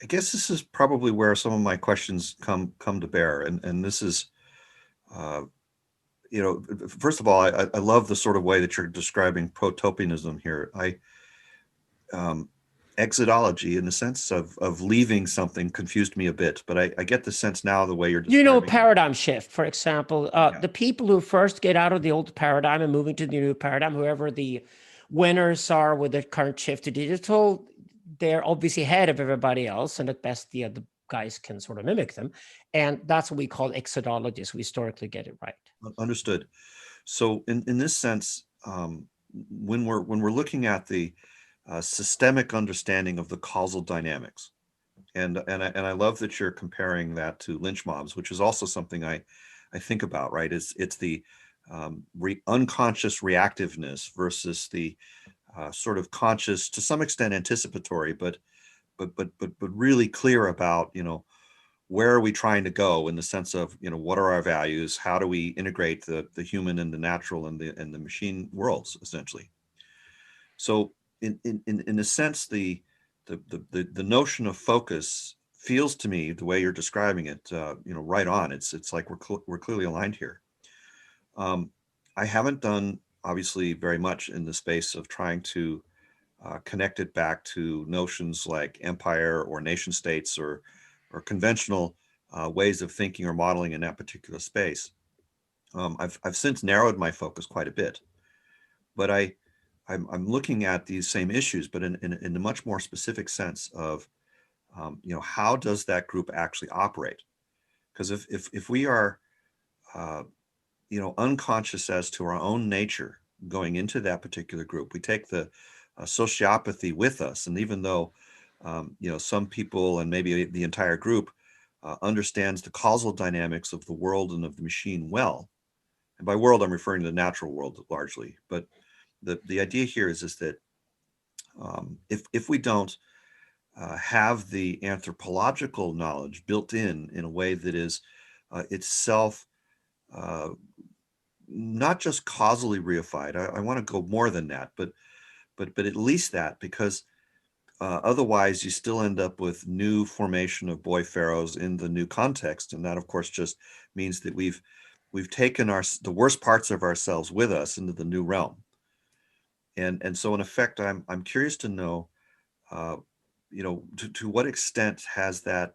[SPEAKER 2] I guess this is probably where some of my questions come to bear, and this is, first of all, I love the sort of way that you're describing protopianism here. Exodology, in the sense of leaving something, confused me a bit, but I get the sense now the way you're describing.
[SPEAKER 3] Paradigm shift, for example, the people who first get out of the old paradigm and moving to the new paradigm, whoever the winners are with the current shift to digital, they're obviously ahead of everybody else, and at best the other guys can sort of mimic them, and that's what we call exodologists. We historically get it right.
[SPEAKER 2] Understood. So in this sense, when we're looking at the systemic understanding of the causal dynamics, and I love that you're comparing that to lynch mobs, which is also something I think about, right? It's the unconscious reactiveness versus the sort of conscious, to some extent anticipatory, but really clear about, where are we trying to go, in the sense of, what are our values? How do we integrate the human and the natural and the machine worlds, essentially? So in a sense, the notion of focus feels to me, the way you're describing it, right on. It's like we're clearly aligned here. I haven't done, obviously, very much in the space of trying to connect it back to notions like empire or nation states or conventional ways of thinking or modeling in that particular space. I've since narrowed my focus quite a bit, but I'm looking at these same issues, but in a much more specific sense of, how does that group actually operate? Because if we are, unconscious as to our own nature going into that particular group, we take the sociopathy with us, and even though, some people and maybe the entire group understands the causal dynamics of the world and of the machine well, and by world I'm referring to the natural world largely, but the idea here is that if we don't have the anthropological knowledge built in a way that is itself not just causally reified, I want to go more than that, but at least that, because otherwise you still end up with new formation of boy pharaohs in the new context, and that of course just means that we've taken the worst parts of ourselves with us into the new realm. And so in effect, I'm curious to know, to what extent has that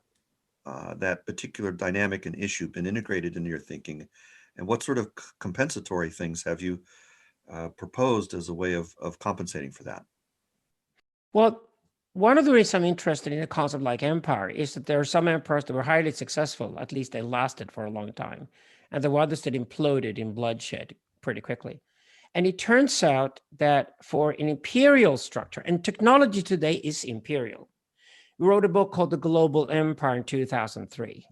[SPEAKER 2] particular dynamic and issue been integrated into your thinking, And what sort of compensatory things have you proposed as a way of compensating for that?
[SPEAKER 3] Well, one of the reasons I'm interested in a concept like empire is that there are some empires that were highly successful, at least they lasted for a long time, and there were others that imploded in bloodshed pretty quickly. And it turns out that for an imperial structure, and technology today is imperial. We wrote a book called The Global Empire in 2003.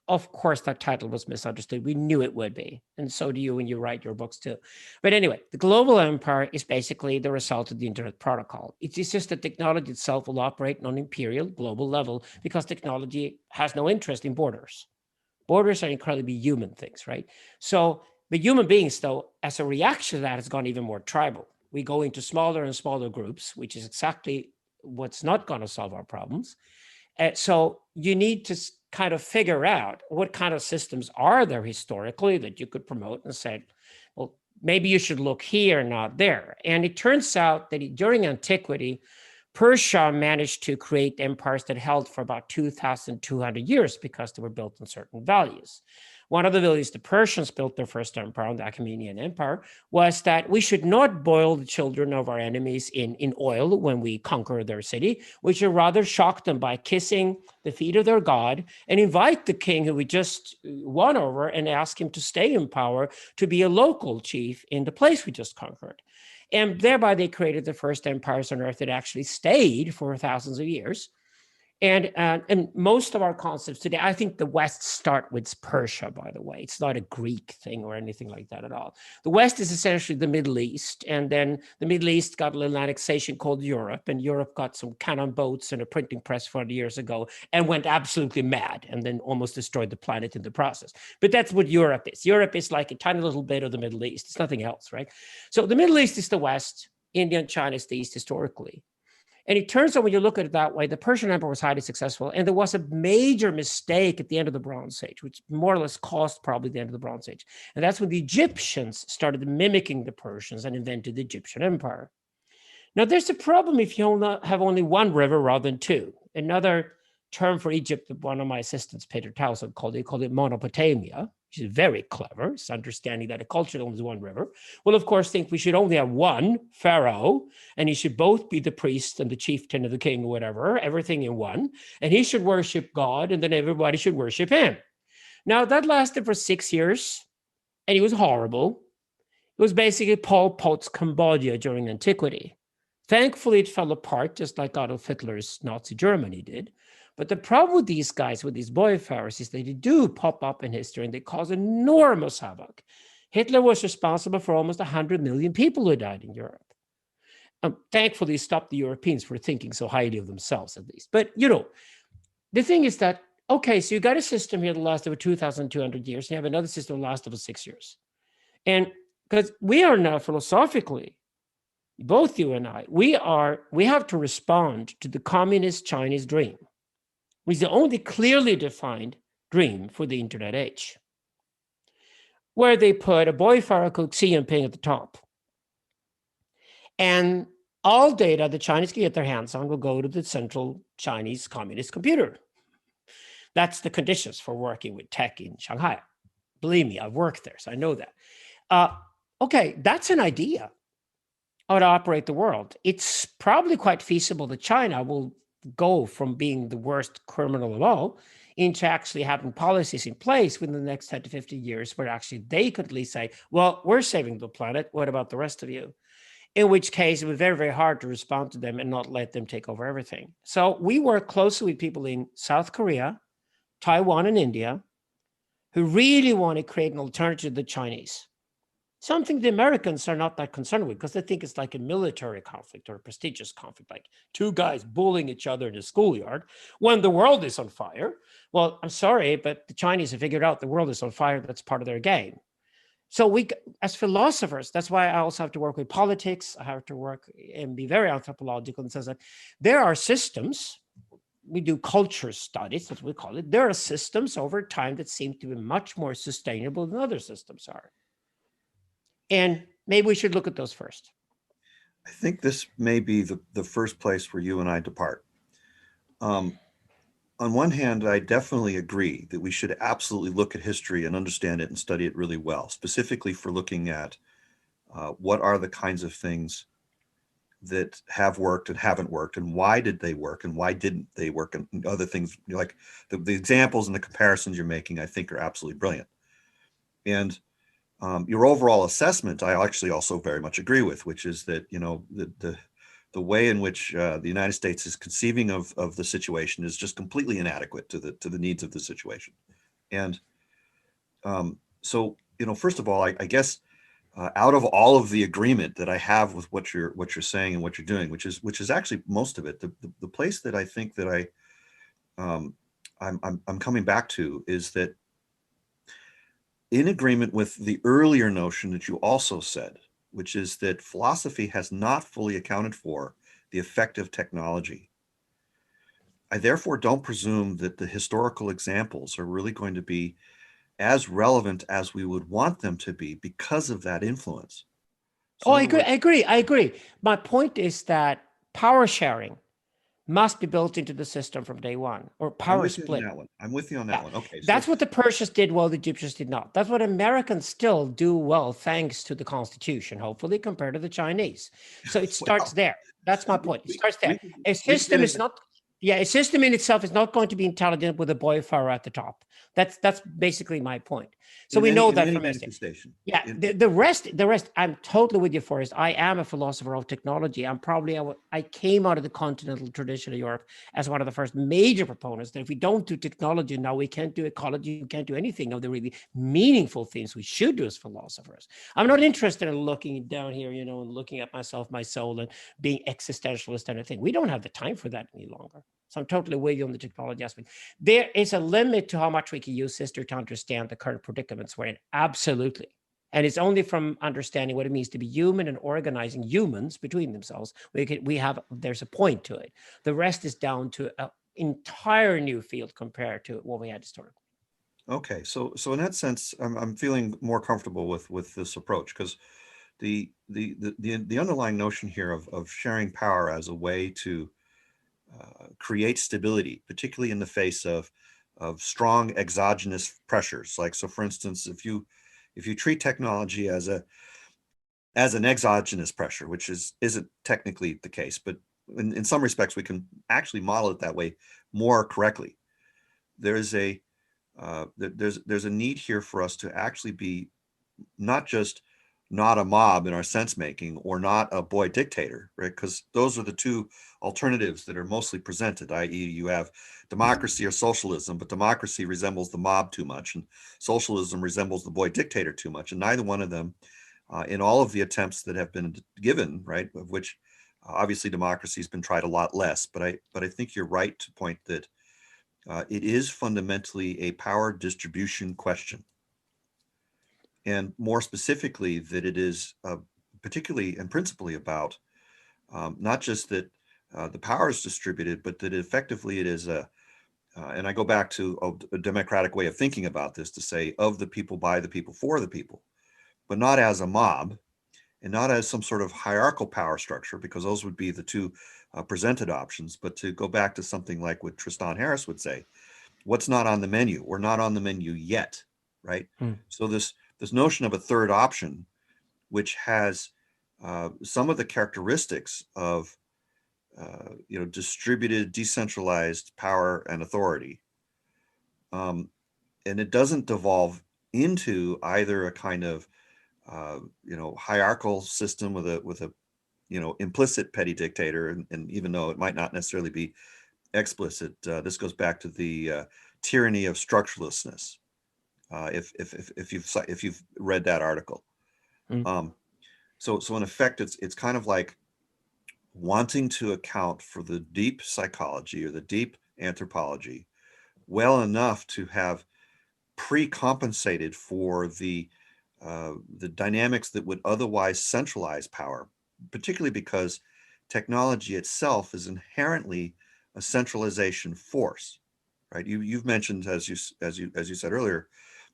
[SPEAKER 3] Of course, that title was misunderstood. We knew it would be. And so do you when you write your books too. But anyway, the global empire is basically the result of the internet protocol. It's just that technology itself will operate on an imperial global level because technology has no interest in borders. Borders are incredibly human things, right? So, but human beings, though, as a reaction to that, has gone even more tribal. We go into smaller and smaller groups, which is exactly what's not going to solve our problems. So you need to kind of figure out what kind of systems are there historically that you could promote and say, well, maybe you should look here, not there. And it turns out that during antiquity, Persia managed to create empires that held for about 2,200 years because they were built on certain values. One of the values the Persians built their first empire, the Achaemenid Empire, was that we should not boil the children of our enemies in oil when we conquer their city. We should rather shock them by kissing the feet of their god and invite the king who we just won over and ask him to stay in power to be a local chief in the place we just conquered. And thereby they created the first empires on earth that actually stayed for thousands of years. And most of our concepts today, I think the West start with Persia, by the way. It's not a Greek thing or anything like that at all. The West is essentially the Middle East. And then the Middle East got a little annexation called Europe. And Europe got some cannon boats and a printing press 40 years ago and went absolutely mad and then almost destroyed the planet in the process. But that's what Europe is. Europe is like a tiny little bit of the Middle East. It's nothing else, right? So the Middle East is the West. India and China is the East historically. And it turns out when you look at it that way, the Persian Empire was highly successful. And there was a major mistake at the end of the Bronze Age, which more or less caused probably the end of the Bronze Age. And that's when the Egyptians started mimicking the Persians and invented the Egyptian Empire. Now, there's a problem if you have only one river rather than two. Another term for Egypt that one of my assistants, Peter Towson, called it Monopotamia, which is very clever. It's understanding that a culture owns one river. Well, of course, think we should only have one pharaoh, and he should both be the priest and the chieftain of the king or whatever, everything in one. And he should worship God, and then everybody should worship him. Now, that lasted for 6 years, and it was horrible. It was basically Pol Pot's Cambodia during antiquity. Thankfully, it fell apart, just like Adolf Hitler's Nazi Germany did. But the problem with these guys, with these boy pharaohs, is that they do pop up in history and they cause enormous havoc. Hitler was responsible for almost 100 million people who died in Europe. Thankfully, he stopped the Europeans from thinking so highly of themselves, at least. But, the thing is that, okay, so you got a system here that lasts over 2,200 years, and you have another system that lasts over 6 years. And because we are now philosophically, both you and I, we have to respond to the communist Chinese dream, which is the only clearly defined dream for the internet age, where they put a boy pharaoh called Xi Jinping at the top. And all data the Chinese can get their hands on will go to the central Chinese communist computer. That's the conditions for working with tech in Shanghai. Believe me, I've worked there, so I know that. Okay, that's an idea how to operate the world. It's probably quite feasible that China will go from being the worst criminal of all into actually having policies in place within the next 10 to 50 years where actually they could at least say, well, we're saving the planet. What about the rest of you? In which case it would be very, very hard to respond to them and not let them take over everything. So we work closely with people in South Korea, Taiwan, and India who really want to create an alternative to the Chinese. Something the Americans are not that concerned with because they think it's like a military conflict or a prestigious conflict, like two guys bullying each other in a schoolyard when the world is on fire. Well, I'm sorry, but the Chinese have figured out the world is on fire. That's part of their game. So we, as philosophers, that's why I also have to work with politics. I have to work and be very anthropological in the sense that there are systems. We do culture studies, as we call it. There are systems over time that seem to be much more sustainable than other systems are. And maybe we should look at those first.
[SPEAKER 2] I think this may be the first place where you and I depart. On on one hand, I definitely agree that we should absolutely look at history and understand it and study it really well, specifically for looking at what are the kinds of things that have worked and haven't worked, and why did they work and why didn't they work, and other things, like the examples and the comparisons you're making, I think are absolutely brilliant. And your overall assessment, I actually also very much agree with, which is that, you know, the way in which the United States is conceiving of the situation is just completely inadequate to the needs of the situation. And so, you know, first of all, I guess out of all of the agreement that I have with what you're saying and what you're doing, which is actually most of it, the place that I think that I'm coming back to is that, in agreement with the earlier notion that you also said, which is that philosophy has not fully accounted for the effect of technology. I therefore don't presume that the historical examples are really going to be as relevant as we would want them to be because of that influence. So
[SPEAKER 3] Oh,
[SPEAKER 2] in
[SPEAKER 3] I
[SPEAKER 2] other
[SPEAKER 3] agree.
[SPEAKER 2] words,
[SPEAKER 3] I agree. I agree. My point is that power sharing must be built into the system from day one, or
[SPEAKER 2] I'm
[SPEAKER 3] power
[SPEAKER 2] with you on
[SPEAKER 3] split.
[SPEAKER 2] that one. I'm with you on that
[SPEAKER 3] Yeah,
[SPEAKER 2] one. Okay,
[SPEAKER 3] that's
[SPEAKER 2] so
[SPEAKER 3] what the Persians did well, the Egyptians did not. That's what Americans still do well, thanks to the Constitution, hopefully, compared to the Chinese. So it starts
[SPEAKER 2] well,
[SPEAKER 3] there. That's my point. It starts there. A
[SPEAKER 2] we could get
[SPEAKER 3] system is
[SPEAKER 2] into,
[SPEAKER 3] not, yeah, a system in itself is not going to be intelligent with a boy pharaoh at the top. That's basically my point. So we know
[SPEAKER 2] in
[SPEAKER 3] that
[SPEAKER 2] any
[SPEAKER 3] from history.
[SPEAKER 2] manifestation.
[SPEAKER 3] Yeah,
[SPEAKER 2] In,
[SPEAKER 3] the rest, I'm totally with you, Forrest. I am a philosopher of technology. I came out of the continental tradition of Europe as one of the first major proponents that if we don't do technology now, we can't do ecology, we can't do anything of the really meaningful things we should do as philosophers. I'm not interested in looking down here, you know, and looking at myself, my soul, and being existentialist and anything. We don't have the time for that any longer. So I'm totally with you on the technology aspect. There is a limit to how much we can use history to understand the current predicaments we're in. Absolutely. And it's only from understanding what it means to be human and organizing humans between themselves. There's a point to it. The rest is down to an entire new field compared to what we had historically.
[SPEAKER 2] okay, so in that sense, I'm feeling more comfortable with this approach, because the underlying notion here of sharing power as a way to create stability, particularly in the face of strong exogenous pressures. Like, so for instance, if you treat technology as an exogenous pressure, which isn't technically the case, but in some respects we can actually model it that way more correctly. There's a need here for us to actually be not just not a mob in our sense making, or not a boy dictator, right? Because those are the two alternatives that are mostly presented, i.e., you have democracy or socialism, but democracy resembles the mob too much, and socialism resembles the boy dictator too much. And neither one of them, in all of the attempts that have been given, right, of which obviously democracy has been tried a lot less, but I think you're right to point that it is fundamentally a power distribution question. And more specifically, that it is particularly and principally about not just that the power is distributed, but that effectively it is and I go back to a democratic way of thinking about this, to say of the people, by the people, for the people, but not as a mob and not as some sort of hierarchical power structure, because those would be the two presented options. But to go back to something like what Tristan Harris would say, what's not on the menu? We're not on the menu yet, right? So this notion of a third option, which has some of the characteristics of distributed, decentralized power and authority, and it doesn't devolve into either a kind of hierarchical system with a implicit petty dictator, and even though it might not necessarily be explicit, this goes back to the tyranny of structurelessness. If you've read that article, so in effect, it's kind of like wanting to account for the deep psychology or the deep anthropology well enough to have pre-compensated for the dynamics that would otherwise centralize power, particularly because technology itself is inherently a centralization force, right? You've mentioned, as you said earlier,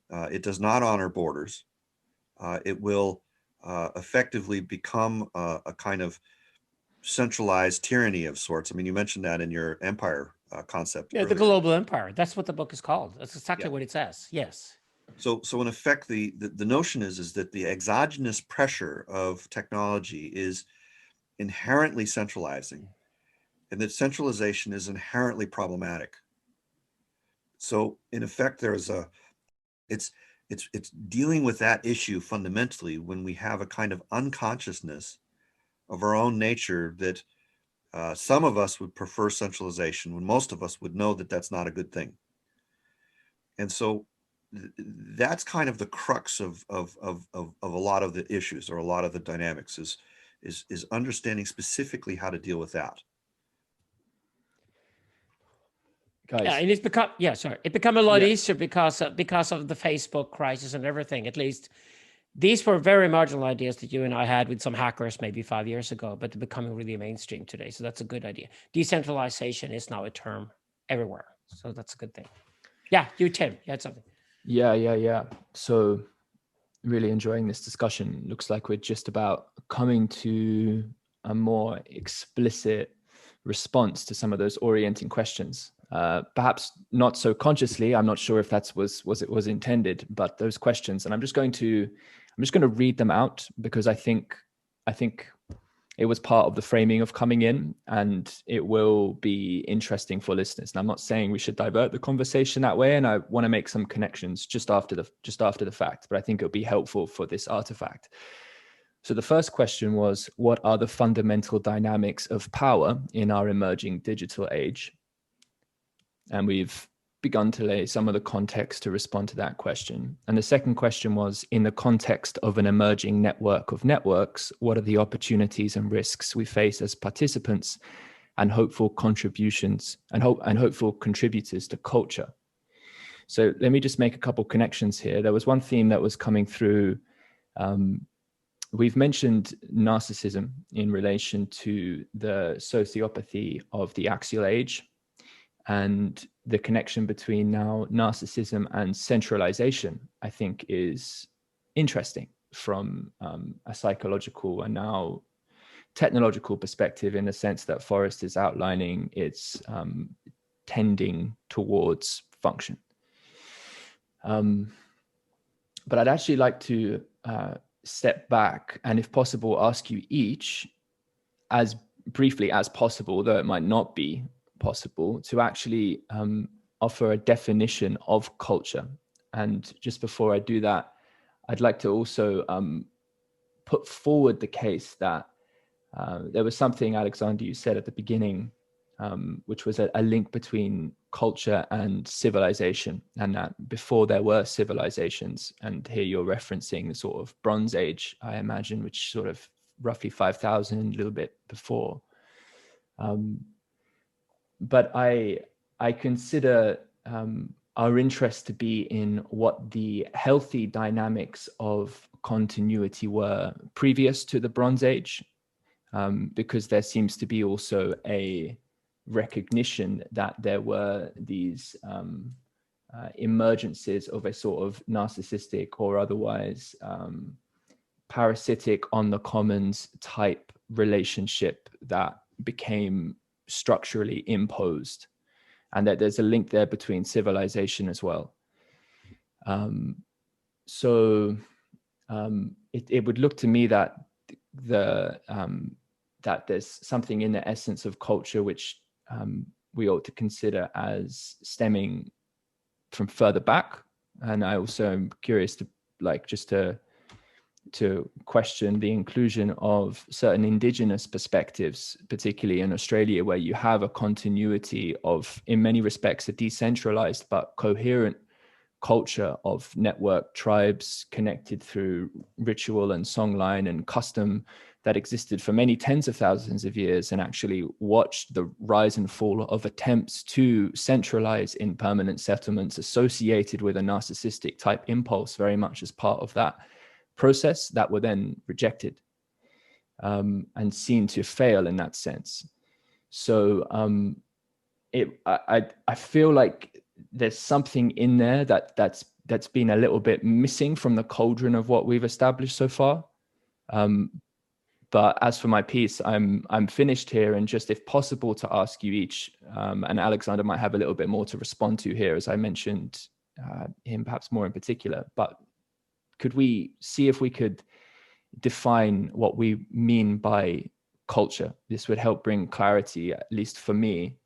[SPEAKER 2] it does not honor borders. It will effectively become a kind of centralized tyranny of sorts. I mean, you mentioned that in your empire concept.
[SPEAKER 3] Yeah, the
[SPEAKER 2] earlier.
[SPEAKER 3] global empire. That's what the book is called. That's exactly what it says. Yes.
[SPEAKER 2] So in effect, the notion is that the exogenous pressure of technology is inherently centralizing, and that centralization is inherently problematic. So in effect, it's dealing with that issue fundamentally when we have a kind of unconsciousness of our own nature that some of us would prefer centralization, when most of us would know that that's not a good thing. And so that's kind of the crux of a lot of the issues, or a lot of the dynamics, is understanding specifically how to deal with that.
[SPEAKER 1] Guys.
[SPEAKER 3] Yeah, and it's become it become a lot easier because of the Facebook crisis and everything. At least these were very marginal ideas that you and I had with some hackers maybe 5 years ago, but they're becoming really mainstream today. So that's a good idea. Decentralization is now a term everywhere. So that's a good thing. Yeah, you, Tim, you had something.
[SPEAKER 1] Yeah. So really enjoying this discussion. Looks like we're just about coming to a more explicit response to some of those orienting questions. Perhaps not so consciously. I'm not sure if that was intended, but those questions, and I'm just going to read them out because I think it was part of the framing of coming in, and it will be interesting for listeners. And I'm not saying we should divert the conversation that way, and I want to make some connections just after the fact, but I think it'll be helpful for this artifact. So the first question was, what are the fundamental dynamics of power in our emerging digital age? And we've begun to lay some of the context to respond to that question. And the second question was, in the context of an emerging network of networks, what are the opportunities and risks we face as participants and hopeful contributions and hopeful contributors to culture? So let me just make a couple connections here. There was one theme that was coming through. We've mentioned narcissism in relation to the sociopathy of the axial age, and the connection between now narcissism and centralization, I think, is interesting from a psychological and now technological perspective, in the sense that Forrest is outlining its tending towards function. But I'd actually like to step back and, if possible, ask you each, as briefly as possible, though it might not be possible, to actually offer a definition of culture. And just before I do that, I'd like to also put forward the case that there was something, Alexander, you said at the beginning, which was a link between culture and civilization, and that before there were civilizations, and here you're referencing the sort of Bronze Age, I imagine, which sort of roughly 5,000, a little bit before. But I consider our interest to be in what the healthy dynamics of continuity were previous to the Bronze Age, because there seems to be also a recognition that there were these emergences of a sort of narcissistic or otherwise parasitic on the commons type relationship that became structurally imposed, and that there's a link there between civilization as well. It would look to me that that there's something in the essence of culture which we ought to consider as stemming from further back. And I also am curious to question the inclusion of certain indigenous perspectives, particularly in Australia, where you have a continuity of, in many respects, a decentralized but coherent culture of network tribes connected through ritual and songline and custom that existed for many tens of thousands of years, and actually watched the rise and fall of attempts to centralize in permanent settlements associated with a narcissistic type impulse, very much as part of that process, that were then rejected and seen to fail in that sense. So I feel like there's something in there that's been a little bit missing from the cauldron of what we've established so far. But as for my piece, I'm finished here, and just if possible to ask you each, and Alexander might have a little bit more to respond to here, as I mentioned him perhaps more in particular. But could we see if we could define what we mean by culture? This would help bring clarity, at least for me,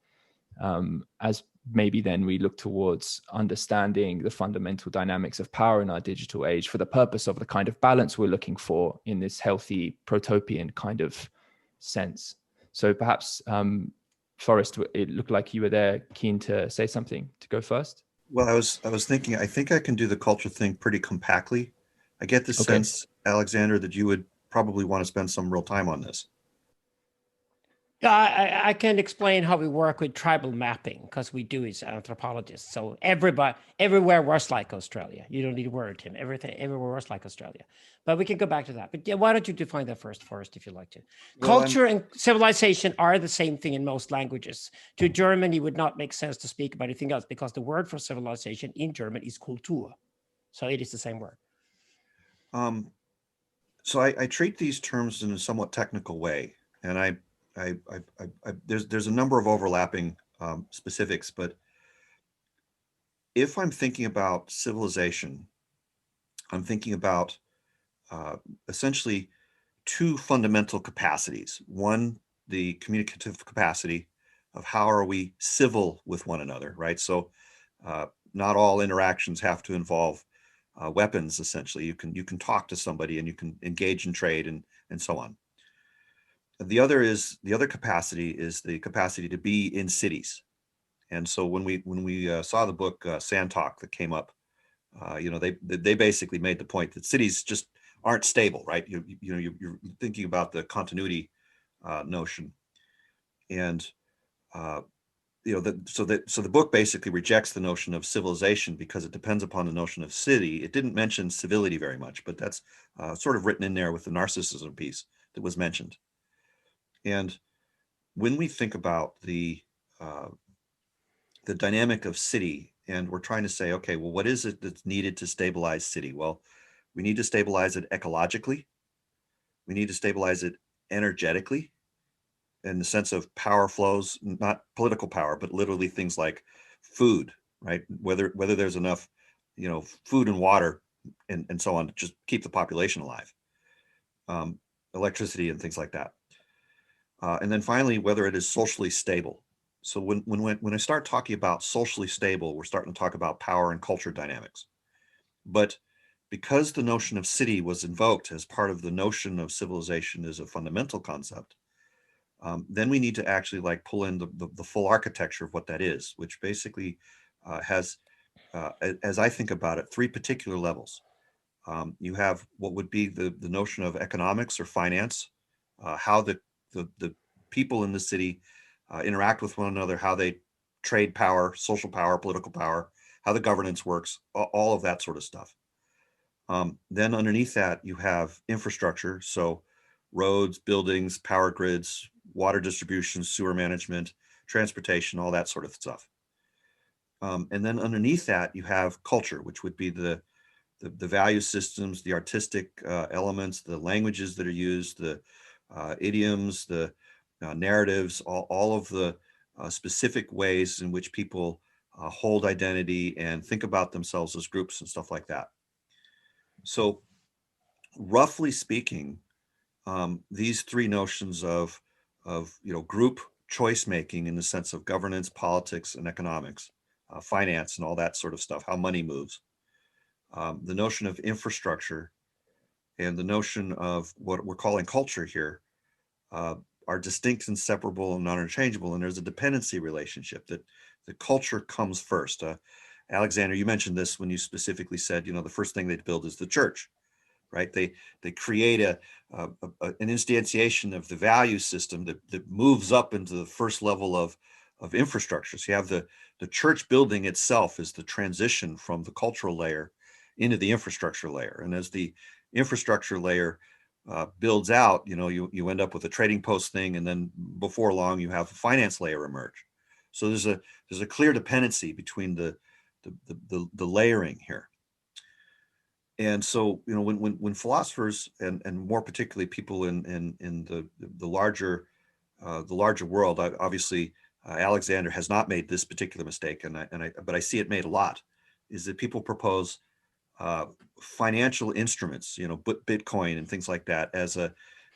[SPEAKER 1] as maybe then we look towards understanding the fundamental dynamics of power in our digital age for the purpose of the kind of balance we're looking for in this healthy protopian kind of sense. So perhaps, Forrest, it looked like you were there keen to say something. To go first?
[SPEAKER 2] Well, I was thinking, I think I can do the culture thing pretty compactly. I get the sense, Alexander, that you would probably want to spend some real time on this.
[SPEAKER 3] Yeah, I can explain how we work with tribal mapping, because we do as anthropologists. So everywhere works like Australia. You don't need to worry, Tim. Everywhere works like Australia. But we can go back to that. But yeah, why don't you define that first, if you'd like to?
[SPEAKER 2] Well,
[SPEAKER 3] Culture and civilization are the same thing in most languages. To German, it would not make sense to speak about anything else, because the word for civilization in German is Kultur. So it is the same word.
[SPEAKER 2] So I treat these terms in a somewhat technical way, and there's a number of overlapping specifics, but if I'm thinking about civilization, I'm thinking about essentially two fundamental capacities. One, the communicative capacity of how are we civil with one another, right? So not all interactions have to involve weapons. Essentially, you can talk to somebody and you can engage in trade and so on. The other capacity is the capacity to be in cities. And so when we saw the book Sand Talk that came up, they basically made the point that cities just aren't stable, right? You're thinking about the continuity notion, and so the book basically rejects the notion of civilization because it depends upon the notion of city. It didn't mention civility very much, but that's sort of written in there with the narcissism piece that was mentioned. And when we think about the dynamic of city, and we're trying to say, okay, well, what is it that's needed to stabilize city? Well, we need to stabilize it ecologically. We need to stabilize it energetically, in the sense of power flows, not political power, but literally things like food, right? Whether there's enough, food and water and so on to just keep the population alive, electricity and things like that. And then finally, whether it is socially stable. So when I start talking about socially stable, we're starting to talk about power and culture dynamics. But because the notion of city was invoked as part of the notion of civilization as a fundamental concept, then we need to actually pull in the full architecture of what that is, which basically has, as I think about it, three particular levels. You have what would be the notion of economics or finance, how the people in the city interact with one another, how they trade power, social power, political power, how the governance works, all of that sort of stuff. Then underneath that, you have infrastructure. So roads, buildings, power grids, water distribution, sewer management, transportation, all that sort of stuff. And then underneath that, you have culture, which would be the value systems, the artistic elements, the languages that are used, the idioms, the narratives, all of the specific ways in which people hold identity and think about themselves as groups and stuff like that. So roughly speaking, these three notions of group choice making in the sense of governance, politics, and economics, finance, and all that sort of stuff, how money moves, the notion of infrastructure, and the notion of what we're calling culture here are distinct and separable and non-interchangeable. And there's a dependency relationship that the culture comes first. Alexander, you mentioned this when you specifically said, the first thing they'd build is the church, right? They create an instantiation of the value system that moves up into the first level of infrastructure. So you have the church building itself is the transition from the cultural layer into the infrastructure layer. And as the infrastructure layer builds out, you end up with a trading post thing, and then before long you have a finance layer emerge. So there's a clear dependency between the layering here. And so, when philosophers and more particularly people in the larger world, obviously Alexander has not made this particular mistake, but I see it made a lot, is that people propose financial instruments, Bitcoin and things like that, as a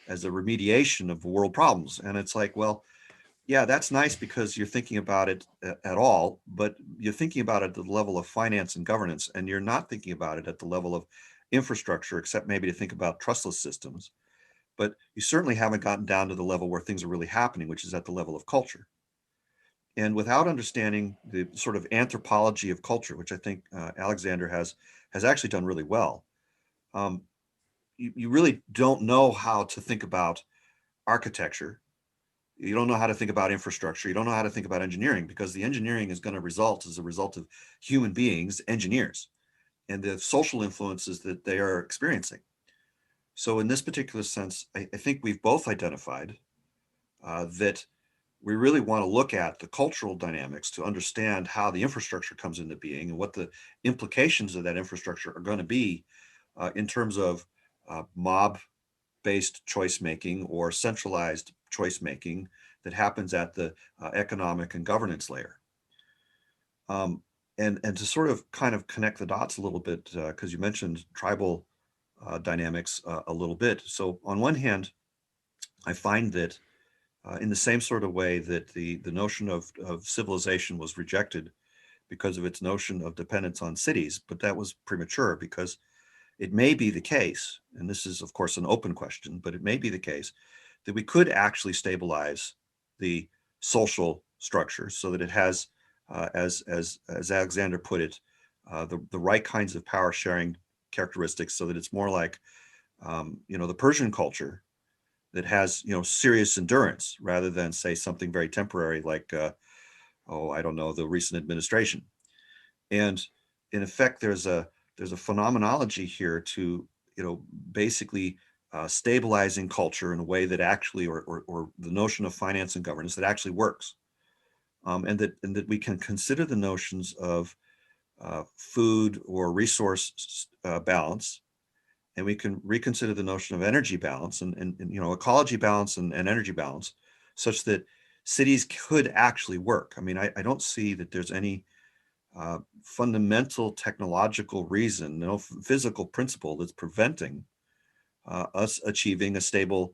[SPEAKER 2] remediation of world problems. And it's like, well, yeah, that's nice because you're thinking about it at all, but you're thinking about it at the level of finance and governance, and you're not thinking about it at the level of infrastructure, except maybe to think about trustless systems. But you certainly haven't gotten down to the level where things are really happening, which is at the level of culture. And without understanding the sort of anthropology of culture, which I think Alexander has actually done really well, you really don't know how to think about architecture. You don't know how to think about infrastructure. You don't know how to think about engineering, because the engineering is going to result as a result of human beings, engineers, and the social influences that they are experiencing. So in this particular sense, I think we've both identified that we really want to look at the cultural dynamics to understand how the infrastructure comes into being and what the implications of that infrastructure are going to be in terms of mob-based choice making or centralized choice making that happens at the economic and governance layer. And to sort of kind of connect the dots a little bit, because you mentioned tribal dynamics a little bit. So on one hand, I find that in the same sort of way that the notion of civilization was rejected because of its notion of dependence on cities, but that was premature, because it may be the case, and this is of course an open question, but it may be the case that we could actually stabilize the social structure so that it has, as Alexander put it, the right kinds of power sharing characteristics, so that it's more like the Persian culture that has serious endurance, rather than say something very temporary like I don't know, the recent administration. And in effect, there's a phenomenology here to basically stabilizing culture in a way that actually, or the notion of finance and governance that actually works, and that we can consider the notions of food or resource balance, and we can reconsider the notion of energy balance and ecology balance and energy balance, such that cities could actually work. I mean, I don't see that there's any fundamental technological reason, no physical principle that's preventing us achieving a stable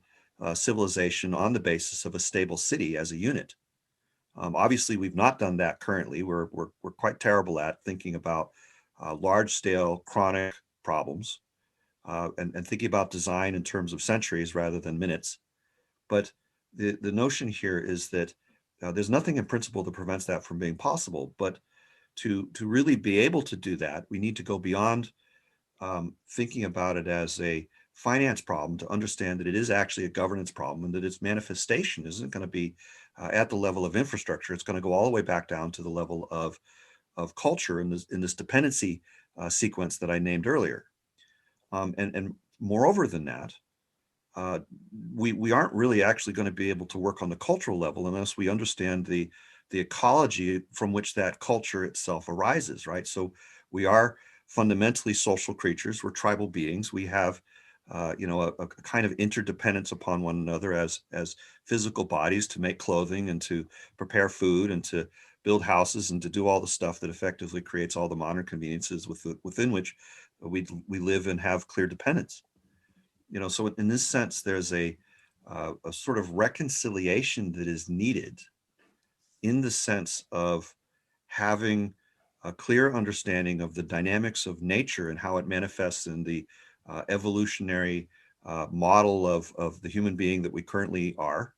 [SPEAKER 2] civilization on the basis of a stable city as a unit. Obviously, we've not done that currently. We're quite terrible at thinking about large-scale chronic problems and thinking about design in terms of centuries rather than minutes. But the notion here is that there's nothing in principle that prevents that from being possible. But to really be able to do that, we need to go beyond thinking about it as a finance problem to understand that it is actually a governance problem, and that its manifestation isn't going to be at the level of infrastructure. It's going to go all the way back down to the level of culture in this dependency sequence that I named earlier. And moreover than that, we aren't really actually going to be able to work on the cultural level unless we understand the ecology from which that culture itself arises, right? So we are fundamentally social creatures. We're tribal beings. We have a kind of interdependence upon one another as physical bodies to make clothing and to prepare food and to build houses and to do all the stuff that effectively creates all the modern conveniences within which we live and have clear dependence. So in this sense, there's a sort of reconciliation that is needed in the sense of having a clear understanding of the dynamics of nature and how it manifests in the evolutionary model of the human being that we currently are.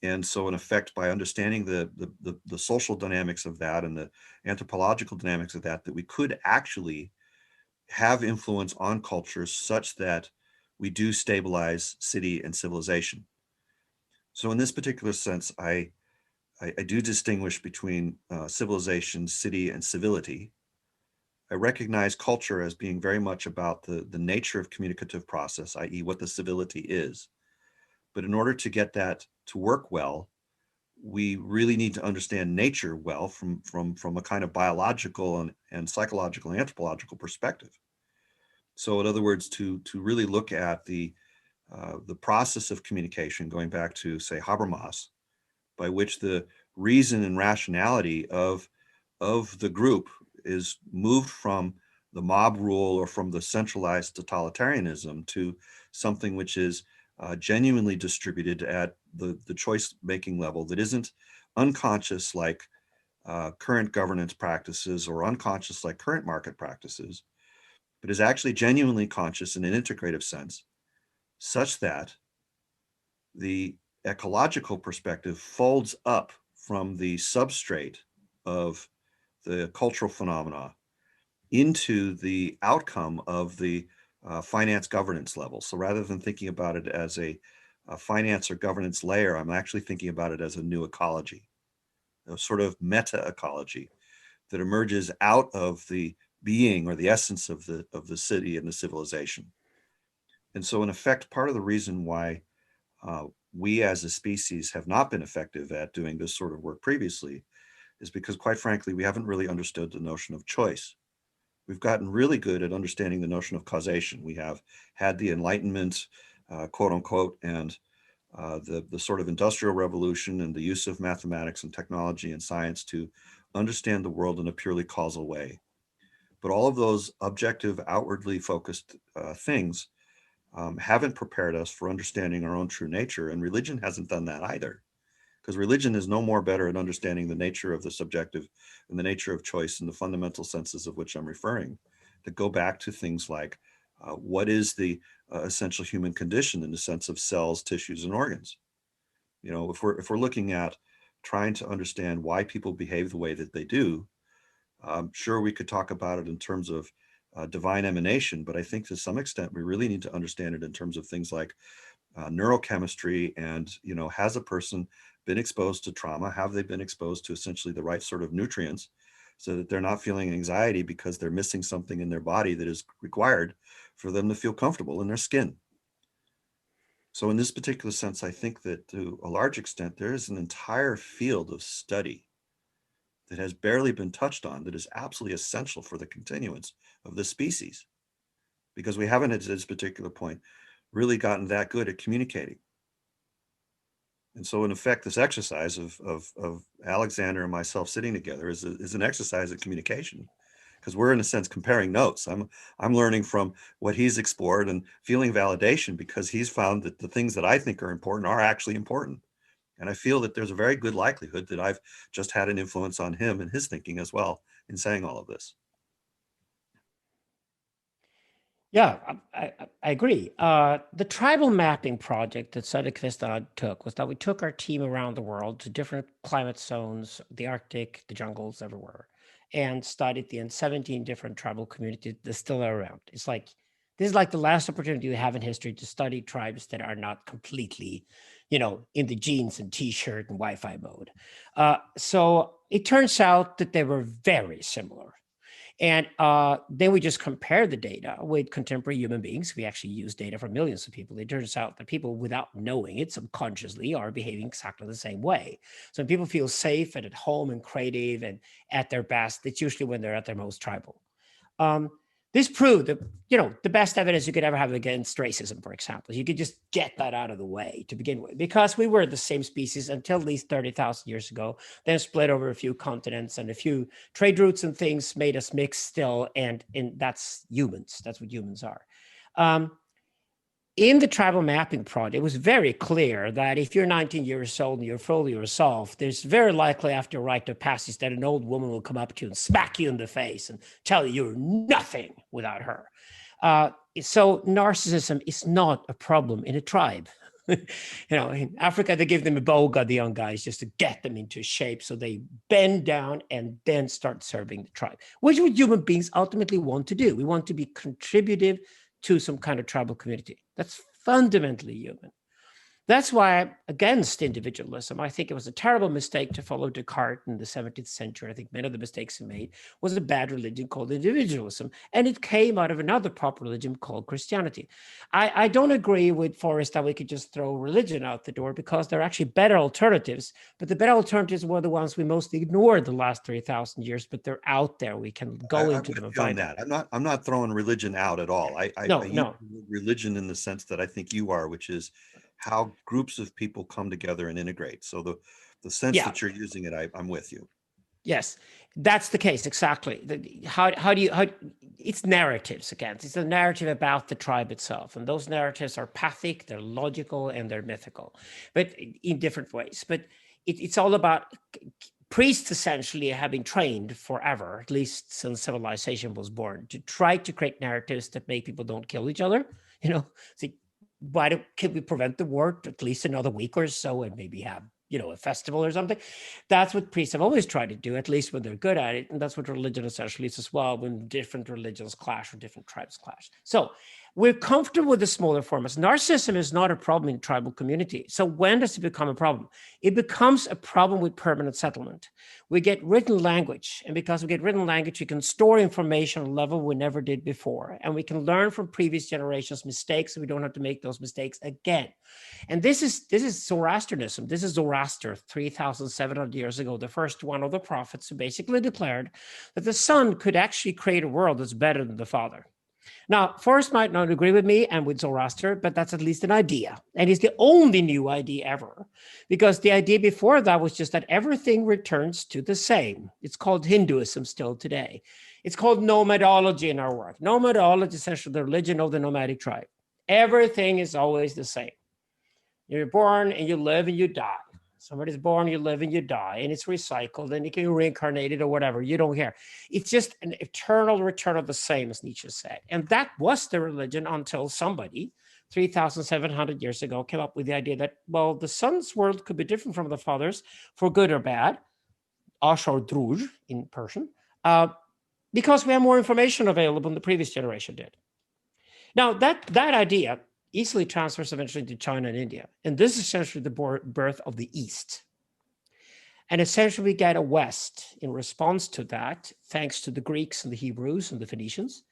[SPEAKER 2] And so in effect, by understanding the social dynamics of that and the anthropological dynamics of that, we could actually have influence on culture such that we do stabilize city and civilization. So in this particular sense, I do distinguish between civilization, city, and civility. I recognize culture as being very much about the nature of communicative process, i.e. what the civility is. But in order to get that to work well, we really need to understand nature well from a kind of biological and psychological and anthropological perspective. So in other words, to really look at the process of communication, going back to, say, Habermas, by which the reason and rationality of the group is moved from the mob rule or from the centralized totalitarianism to something which is genuinely distributed at the choice-making level that isn't unconscious like current governance practices or unconscious like current market practices, but is actually genuinely conscious in an integrative sense, such that the ecological perspective folds up from the substrate of the cultural phenomena into the outcome of the finance governance level. So rather than thinking about it as a finance or governance layer, I'm actually thinking about it as a new ecology, a sort of meta ecology that emerges out of the being or the essence of the city and the civilization. And so in effect, part of the reason why we as a species have not been effective at doing this sort of work previously is because, quite frankly, we haven't really understood the notion of choice. We've gotten really good at understanding the notion of causation. We have had the Enlightenment, quote unquote, and the sort of industrial revolution and the use of mathematics and technology and science to understand the world in a purely causal way. But all of those objective, outwardly focused things haven't prepared us for understanding our own true nature. And religion hasn't done that either, because religion is no more better at understanding the nature of the subjective and the nature of choice and the fundamental senses of which I'm referring, that go back to things like what is the essential human condition in the sense of cells, tissues, and organs. You know, if we're looking at trying to understand why people behave the way that they do, sure, we could talk about it in terms of divine emanation, but I think to some extent we really need to understand it in terms of things like neurochemistry and, you know, has a person been exposed to trauma? Have they been exposed to essentially the right sort of nutrients so that they're not feeling anxiety because they're missing something in their body that is required for them to feel comfortable in their skin? So in this particular sense, I think that to a large extent, there is an entire field of study that has barely been touched on that is absolutely essential for the continuance of the species, because we haven't at this particular point really gotten that good at communicating. And so in effect, this exercise of Alexander and myself sitting together is an exercise in communication, because we're in a sense comparing notes. I'm learning from what he's explored and feeling validation because he's found that the things that I think are important are actually important. And I feel that there's a very good likelihood that I've just had an influence on him and his thinking as well in saying all of this.
[SPEAKER 3] Yeah, I agree. The tribal mapping project that Söderqvist and I took was that we took our team around the world to different climate zones, the Arctic, the jungles, everywhere, and studied the 17 different tribal communities that still are around. It's like, this is like the last opportunity we have in history to study tribes that are not completely, you know, in the jeans and t-shirt and Wi-Fi mode. So it turns out that they were very similar. And then we just compare the data with contemporary human beings. We actually use data from millions of people. It turns out that people, without knowing it subconsciously, are behaving exactly the same way. So when people feel safe and at home and creative and at their best, it's usually when they're at their most tribal. This proved that, you know, the best evidence you could ever have against racism, for example. You could just get that out of the way to begin with, because we were the same species until at least 30,000 years ago, then split over a few continents, and a few trade routes and things made us mix still. And that's humans. That's what humans are. In the tribal mapping project, it was very clear that if you're 19 years old and you're fully yourself, there's very likely after a rite of passage that an old woman will come up to you and smack you in the face and tell you you're nothing without her. So narcissism is not a problem in a tribe. You know, in Africa, they give them a boga, the young guys, just to get them into shape. So they bend down and then start serving the tribe, which is what human beings ultimately want to do. We want to be contributive to some kind of tribal community. That's fundamentally human. That's why I'm against individualism. I think it was a terrible mistake to follow Descartes in the 17th century. I think many of the mistakes he made was a bad religion called individualism, and it came out of another pop religion called Christianity. I don't agree with Forrest that we could just throw religion out the door, because there are actually better alternatives, but the better alternatives were the ones we mostly ignored the last 3,000 years, but they're out there. We can go into them and find
[SPEAKER 2] that. I'm not throwing religion out at all. I
[SPEAKER 3] no.
[SPEAKER 2] use religion in the sense that I think you are, which is how groups of people come together and integrate. So the sense that you're using it, I'm with you.
[SPEAKER 3] Yes, that's the case, exactly. How it's narratives again. It's a narrative about the tribe itself, and those narratives are pathic, they're logical, and they're mythical, but in different ways. But it's all about priests essentially have been trained forever, at least since civilization was born, to try to create narratives that make people don't kill each other. See, can we prevent the war at least another week or so, and maybe have a festival or something? That's what priests have always tried to do, at least when they're good at it. And that's what religion essentially is as well, when different religions clash or different tribes clash. So we're comfortable with the smaller formats. Narcissism is not a problem in tribal community. So when does it become a problem? It becomes a problem with permanent settlement. We get written language, and because we get written language, we can store information on a level we never did before, and we can learn from previous generations' mistakes, so we don't have to make those mistakes again. And this is Zoroastrianism. This is Zoroaster 3,700 years ago, the first one of the prophets, who basically declared that the son could actually create a world that's better than the father. Now, Forrest might not agree with me and with Zoroaster, but that's at least an idea. And it's the only new idea ever, because the idea before that was just that everything returns to the same. It's called Hinduism still today. It's called nomadology in our work. Nomadology is essentially the religion of the nomadic tribe. Everything is always the same. You're born and you live and you die. Somebody's born, you live and you die, and it's recycled, and you can reincarnate it or whatever. You don't care. It's just an eternal return of the same, as Nietzsche said. And that was the religion until somebody 3,700 years ago came up with the idea that, well, the son's world could be different from the father's, for good or bad, Ash or Druj in Persian, because we have more information available than the previous generation did. Now, that idea easily transfers eventually to China and India. And this is essentially the birth of the East. And essentially we get a West in response to that, thanks to the Greeks and the Hebrews and the Phoenicians.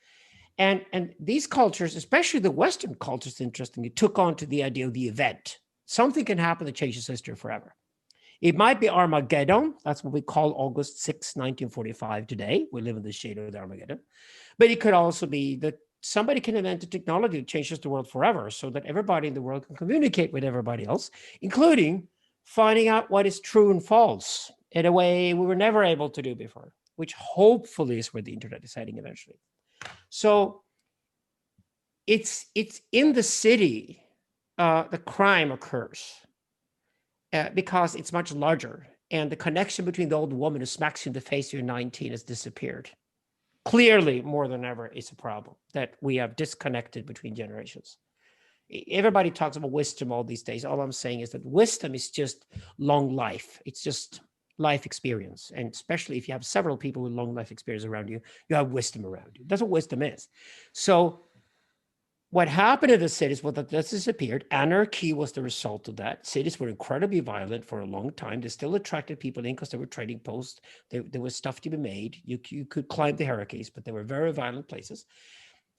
[SPEAKER 3] And these cultures, especially the Western cultures, interestingly, took on to the idea of the event. Something can happen that changes history forever. It might be Armageddon. That's what we call August 6, 1945 today. We live in the shade of the Armageddon. But it could also be that somebody can invent a technology that changes the world forever, so that everybody in the world can communicate with everybody else, including finding out what is true and false in a way we were never able to do before, which hopefully is where the internet is heading eventually. So it's in the city, the crime occurs because it's much larger, and the connection between the old woman who smacks you in the face when you're 19 has disappeared. Clearly, more than ever, it's a problem that we have disconnected between generations. Everybody talks about wisdom all these days. All I'm saying is that wisdom is just long life. It's just life experience. And especially if you have several people with long life experience around you, you have wisdom around you. That's what wisdom is. So what happened in the cities was that this disappeared. Anarchy was the result of that. Cities were incredibly violent for a long time. They still attracted people in because they were trading posts. There was stuff to be made. You could climb the hierarchies, but they were very violent places,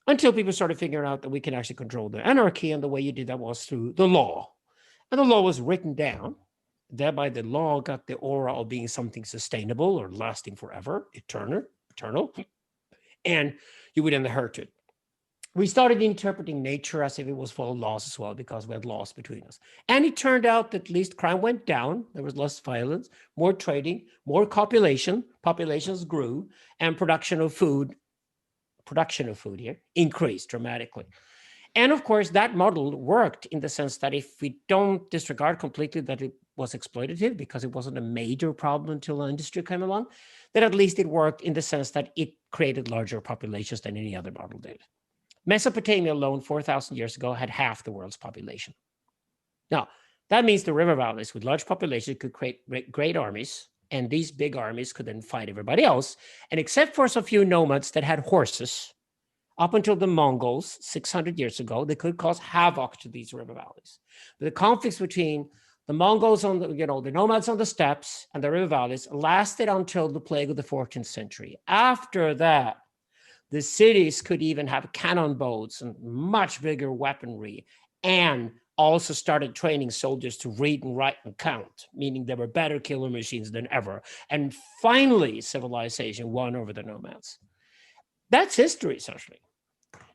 [SPEAKER 3] until people started figuring out that we can actually control the anarchy. And the way you did that was through the law. And the law was written down. Thereby, the law got the aura of being something sustainable or lasting forever, eternal. And you would inherit it. We started interpreting nature as if it was full of laws as well, because we had laws between us. And it turned out that at least crime went down. There was less violence, more trading, more copulation. Populations grew, and production of food here increased dramatically. And of course, that model worked in the sense that if we don't disregard completely that it was exploitative, because it wasn't a major problem until industry came along, then at least it worked in the sense that it created larger populations than any other model did. Mesopotamia alone, 4,000 years ago, had half the world's population. Now, that means the river valleys with large populations could create great armies, and these big armies could then fight everybody else. And except for some few nomads that had horses, up until the Mongols 600 years ago, they could cause havoc to these river valleys. But the conflicts between the Mongols on the, the nomads on the steppes and the river valleys lasted until the plague of the 14th century. After that, the cities could even have cannon boats and much bigger weaponry, and also started training soldiers to read and write and count, meaning they were better killer machines than ever. And finally, civilization won over the nomads. That's history, essentially.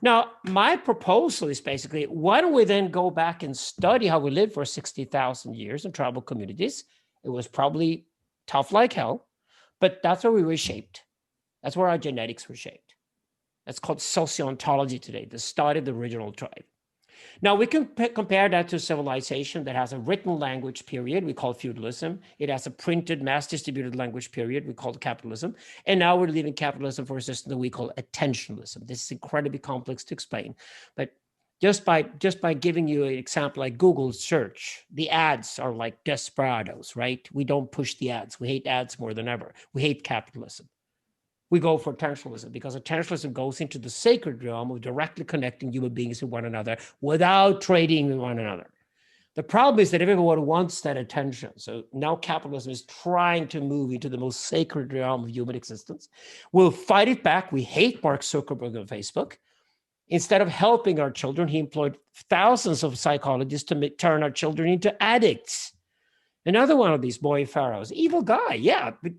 [SPEAKER 3] Now, my proposal is basically, why don't we then go back and study how we lived for 60,000 years in tribal communities? It was probably tough like hell, but that's where we were shaped. That's where our genetics were shaped. That's called sociontology today, the study of the original tribe. Now, we can compare that to civilization that has a written language period we call feudalism. It has a printed, mass-distributed language period we call capitalism. And now we're leaving capitalism for a system that we call attentionalism. This is incredibly complex to explain. But just by giving you an example like Google search, the ads are like desperados, right? We don't push the ads. We hate ads more than ever. We hate capitalism. We go for attentionalism because attentionalism goes into the sacred realm of directly connecting human beings with one another without trading with one another. The problem is that everyone wants that attention. So now capitalism is trying to move into the most sacred realm of human existence. We'll fight it back. We hate Mark Zuckerberg on Facebook. Instead of helping our children, he employed thousands of psychologists to turn our children into addicts. Another one of these boy pharaohs, evil guy, yeah, but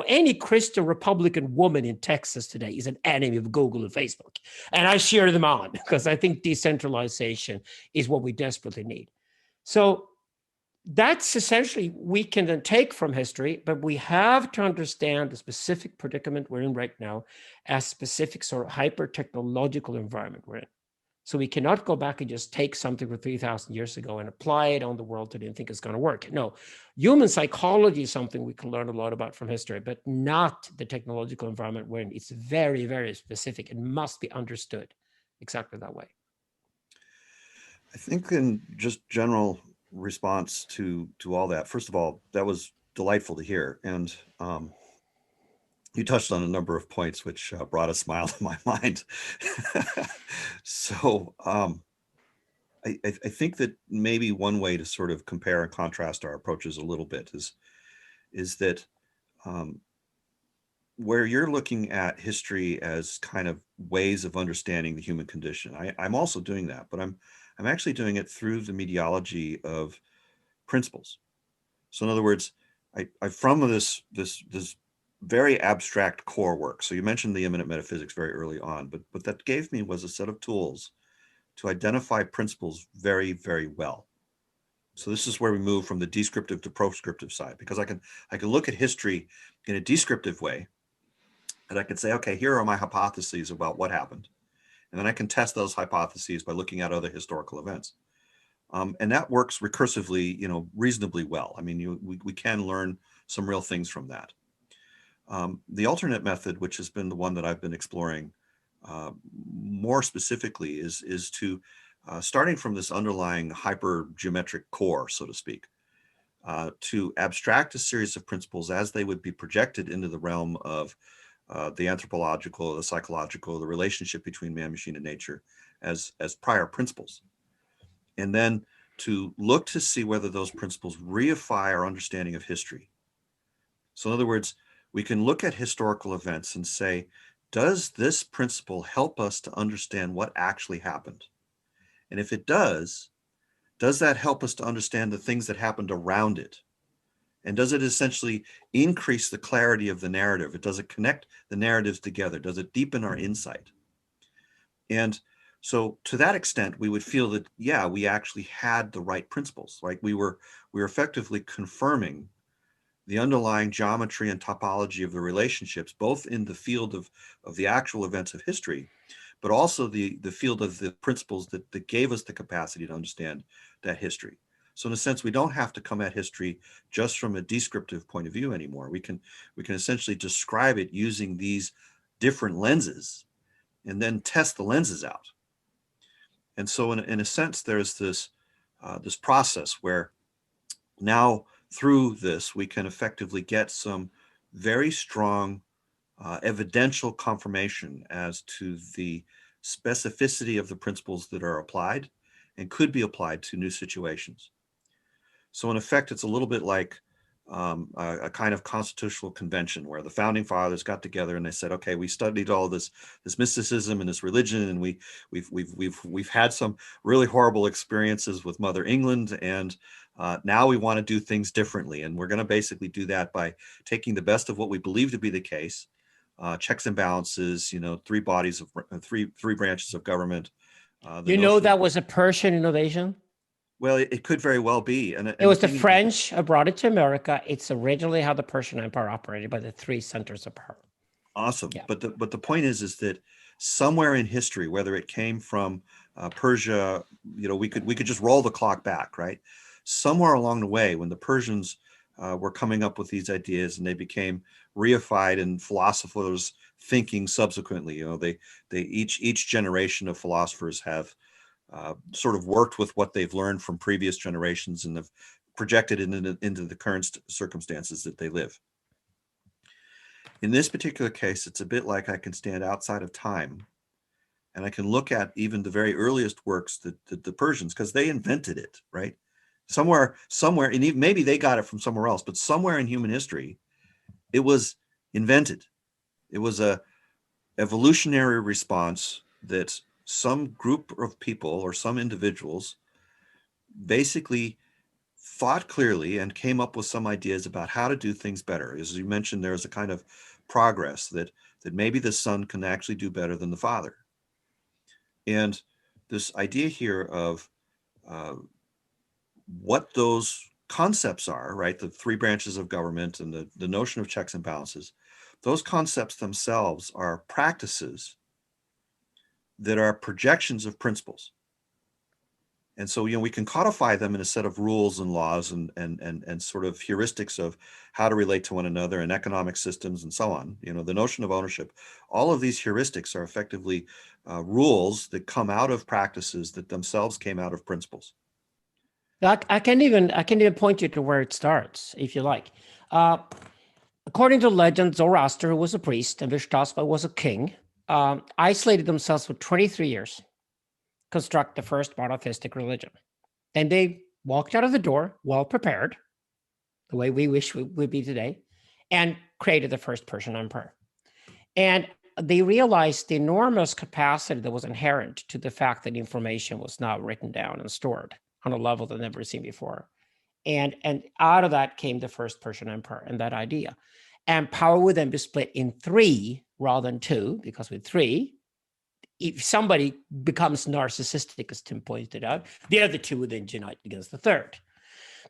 [SPEAKER 3] any Christian Republican woman in Texas today is an enemy of Google and Facebook. And I cheer them on because I think decentralization is what we desperately need. So that's essentially we can then take from history, but we have to understand the specific predicament we're in right now as specific sort of hyper-technological environment we're in. So we cannot go back and just take something from 3,000 years ago and apply it on the world today and think it's going to work. No, human psychology is something we can learn a lot about from history, but not the technological environment we're in. It's very, very specific and must be understood exactly that way.
[SPEAKER 2] I think in just general response to all that, first of all, that was delightful to hear. And you touched on a number of points which brought a smile to my mind. So I think that maybe one way to sort of compare and contrast our approaches a little bit is that where you're looking at history as kind of ways of understanding the human condition, I'm also doing that, but I'm actually doing it through the mediology of principles. So in other words, I from this very abstract core work. So you mentioned the immanent metaphysics very early on, but what that gave me was a set of tools to identify principles very, very well. So this is where we move from the descriptive to proscriptive side, because I can look at history in a descriptive way, and I can say, okay, here are my hypotheses about what happened. And then I can test those hypotheses by looking at other historical events. And that works recursively, reasonably well. I mean, we can learn some real things from that. The alternate method, which has been the one that I've been exploring more specifically, is to starting from this underlying hypergeometric core, so to speak, to abstract a series of principles as they would be projected into the realm of the anthropological, the psychological, the relationship between man, machine, and nature as prior principles. And then to look to see whether those principles reify our understanding of history. So in other words, we can look at historical events and say, does this principle help us to understand what actually happened? And if it does that help us to understand the things that happened around it? And does it essentially increase the clarity of the narrative? Does it connect the narratives together? Does it deepen our insight? And so to that extent, we would feel that, yeah, we actually had the right principles. Like we were effectively confirming the underlying geometry and topology of the relationships, both in the field of the actual events of history, but also the field of the principles that gave us the capacity to understand that history. So in a sense, we don't have to come at history just from a descriptive point of view anymore. We can essentially describe it using these different lenses and then test the lenses out. And so in a sense, there's this process where now through this, we can effectively get some very strong evidential confirmation as to the specificity of the principles that are applied and could be applied to new situations. So in effect, it's a little bit like a kind of constitutional convention where the founding fathers got together and they said, okay, we studied all this mysticism and this religion, and we've had some really horrible experiences with Mother England, and now we want to do things differently, and we're going to basically do that by taking the best of what we believe to be the case, checks and balances, three branches of government.
[SPEAKER 3] That was a Persian innovation.
[SPEAKER 2] Well, it could very well be. And
[SPEAKER 3] it was the French who brought it to America. It's originally how the Persian Empire operated, by the three centers of power.
[SPEAKER 2] Awesome. Yeah. But the point is that somewhere in history, whether it came from Persia, we could just roll the clock back, right? Somewhere along the way, when the Persians were coming up with these ideas and they became reified in philosophers' thinking subsequently, each generation of philosophers have sort of worked with what they've learned from previous generations and have projected it into the current circumstances that they live. In this particular case, it's a bit like I can stand outside of time and I can look at even the very earliest works that the Persians, because they invented it, right? Somewhere, and even maybe they got it from somewhere else, but somewhere in human history, it was invented. It was a evolutionary response that some group of people or some individuals basically thought clearly and came up with some ideas about how to do things better. As you mentioned, there's a kind of progress that maybe the son can actually do better than the father. And this idea here of what those concepts are, right? The three branches of government and the notion of checks and balances, those concepts themselves are practices that are projections of principles. And so, we can codify them in a set of rules and laws and sort of heuristics of how to relate to one another and economic systems and so on. The notion of ownership, all of these heuristics are effectively rules that come out of practices that themselves came out of principles.
[SPEAKER 3] I can even point you to where it starts, if you like. According to legend, Zoroaster, who was a priest, and Vishtaspa was a king, isolated themselves for 23 years, construct the first monotheistic religion. Then they walked out of the door, well prepared, the way we wish we would be today, and created the first Persian Empire. And they realized the enormous capacity that was inherent to the fact that information was now written down and stored on a level they'd never seen before. And out of that came the first Persian Empire and that idea. And power would then be split in three rather than two, because with three, if somebody becomes narcissistic, as Tim pointed out, the other two would then unite against the third.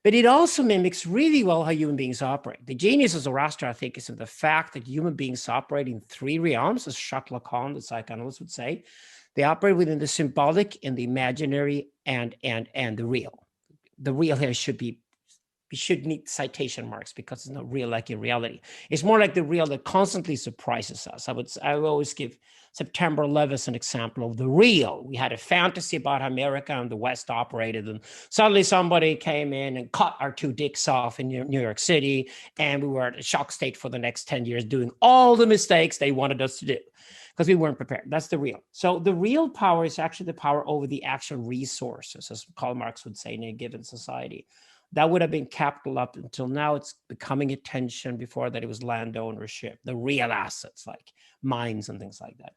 [SPEAKER 3] But it also mimics really well how human beings operate. The genius of Zoroaster, I think, is in the fact that human beings operate in three realms, as Jacques Lacan, the psychoanalyst, would say. They operate within the symbolic and the imaginary and the real. The real here we should need citation marks because it's not real like in reality. It's more like the real that constantly surprises us. I would always give September 11th as an example of the real. We had a fantasy about how America and the West operated, and suddenly somebody came in and cut our two dicks off in New York City, and we were at a shock state for the next 10 years doing all the mistakes they wanted us to do because we weren't prepared. That's the real. So the real power is actually the power over the actual resources, as Karl Marx would say, in a given society. That would have been capital up until now. It's becoming attention. Before that, it was land ownership, the real assets like mines and things like that.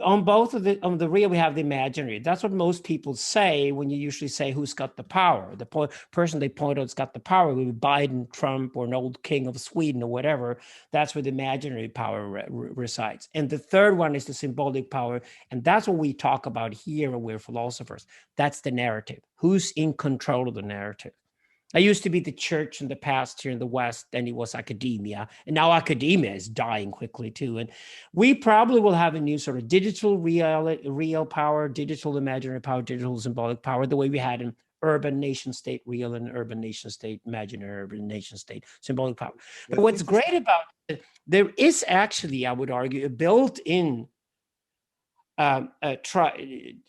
[SPEAKER 3] On both of on the real, we have the imaginary. That's what most people say when you usually say who's got the power. The person they point out's got the power would be Biden, Trump, or an old king of Sweden or whatever. That's where the imaginary power resides. And the third one is the symbolic power. And that's what we talk about here when we're philosophers. That's the narrative. Who's in control of the narrative? I used to be the church in the past here in the West, and it was academia. And now academia is dying quickly too. And we probably will have a new sort of digital real power, digital imaginary power, digital symbolic power, the way we had in urban nation state real and urban nation state imaginary, urban nation state symbolic power. But what's great about it, there is actually, I would argue, a built-in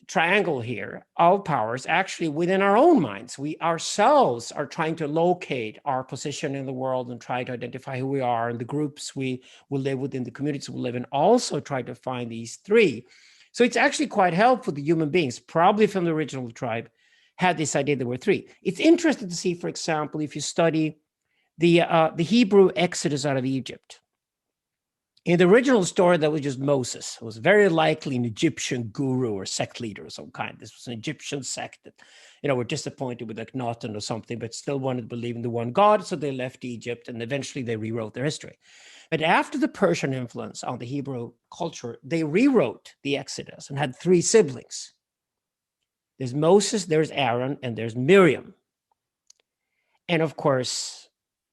[SPEAKER 3] triangle here of powers actually within our own minds. We ourselves are trying to locate our position in the world and try to identify who we are and the groups we will live within, the communities we live in, also try to find these three. So it's actually quite helpful that human beings, probably from the original tribe, had this idea there were three. It's interesting to see, for example, if you study the Hebrew exodus out of Egypt. In the original story, that was just Moses. It was very likely an Egyptian guru or sect leader of some kind. This was an Egyptian sect that, were disappointed with Akhenaten or something, but still wanted to believe in the one God. So they left Egypt and eventually they rewrote their history. But after the Persian influence on the Hebrew culture, they rewrote the Exodus and had three siblings. There's Moses, there's Aaron, and there's Miriam. And of course,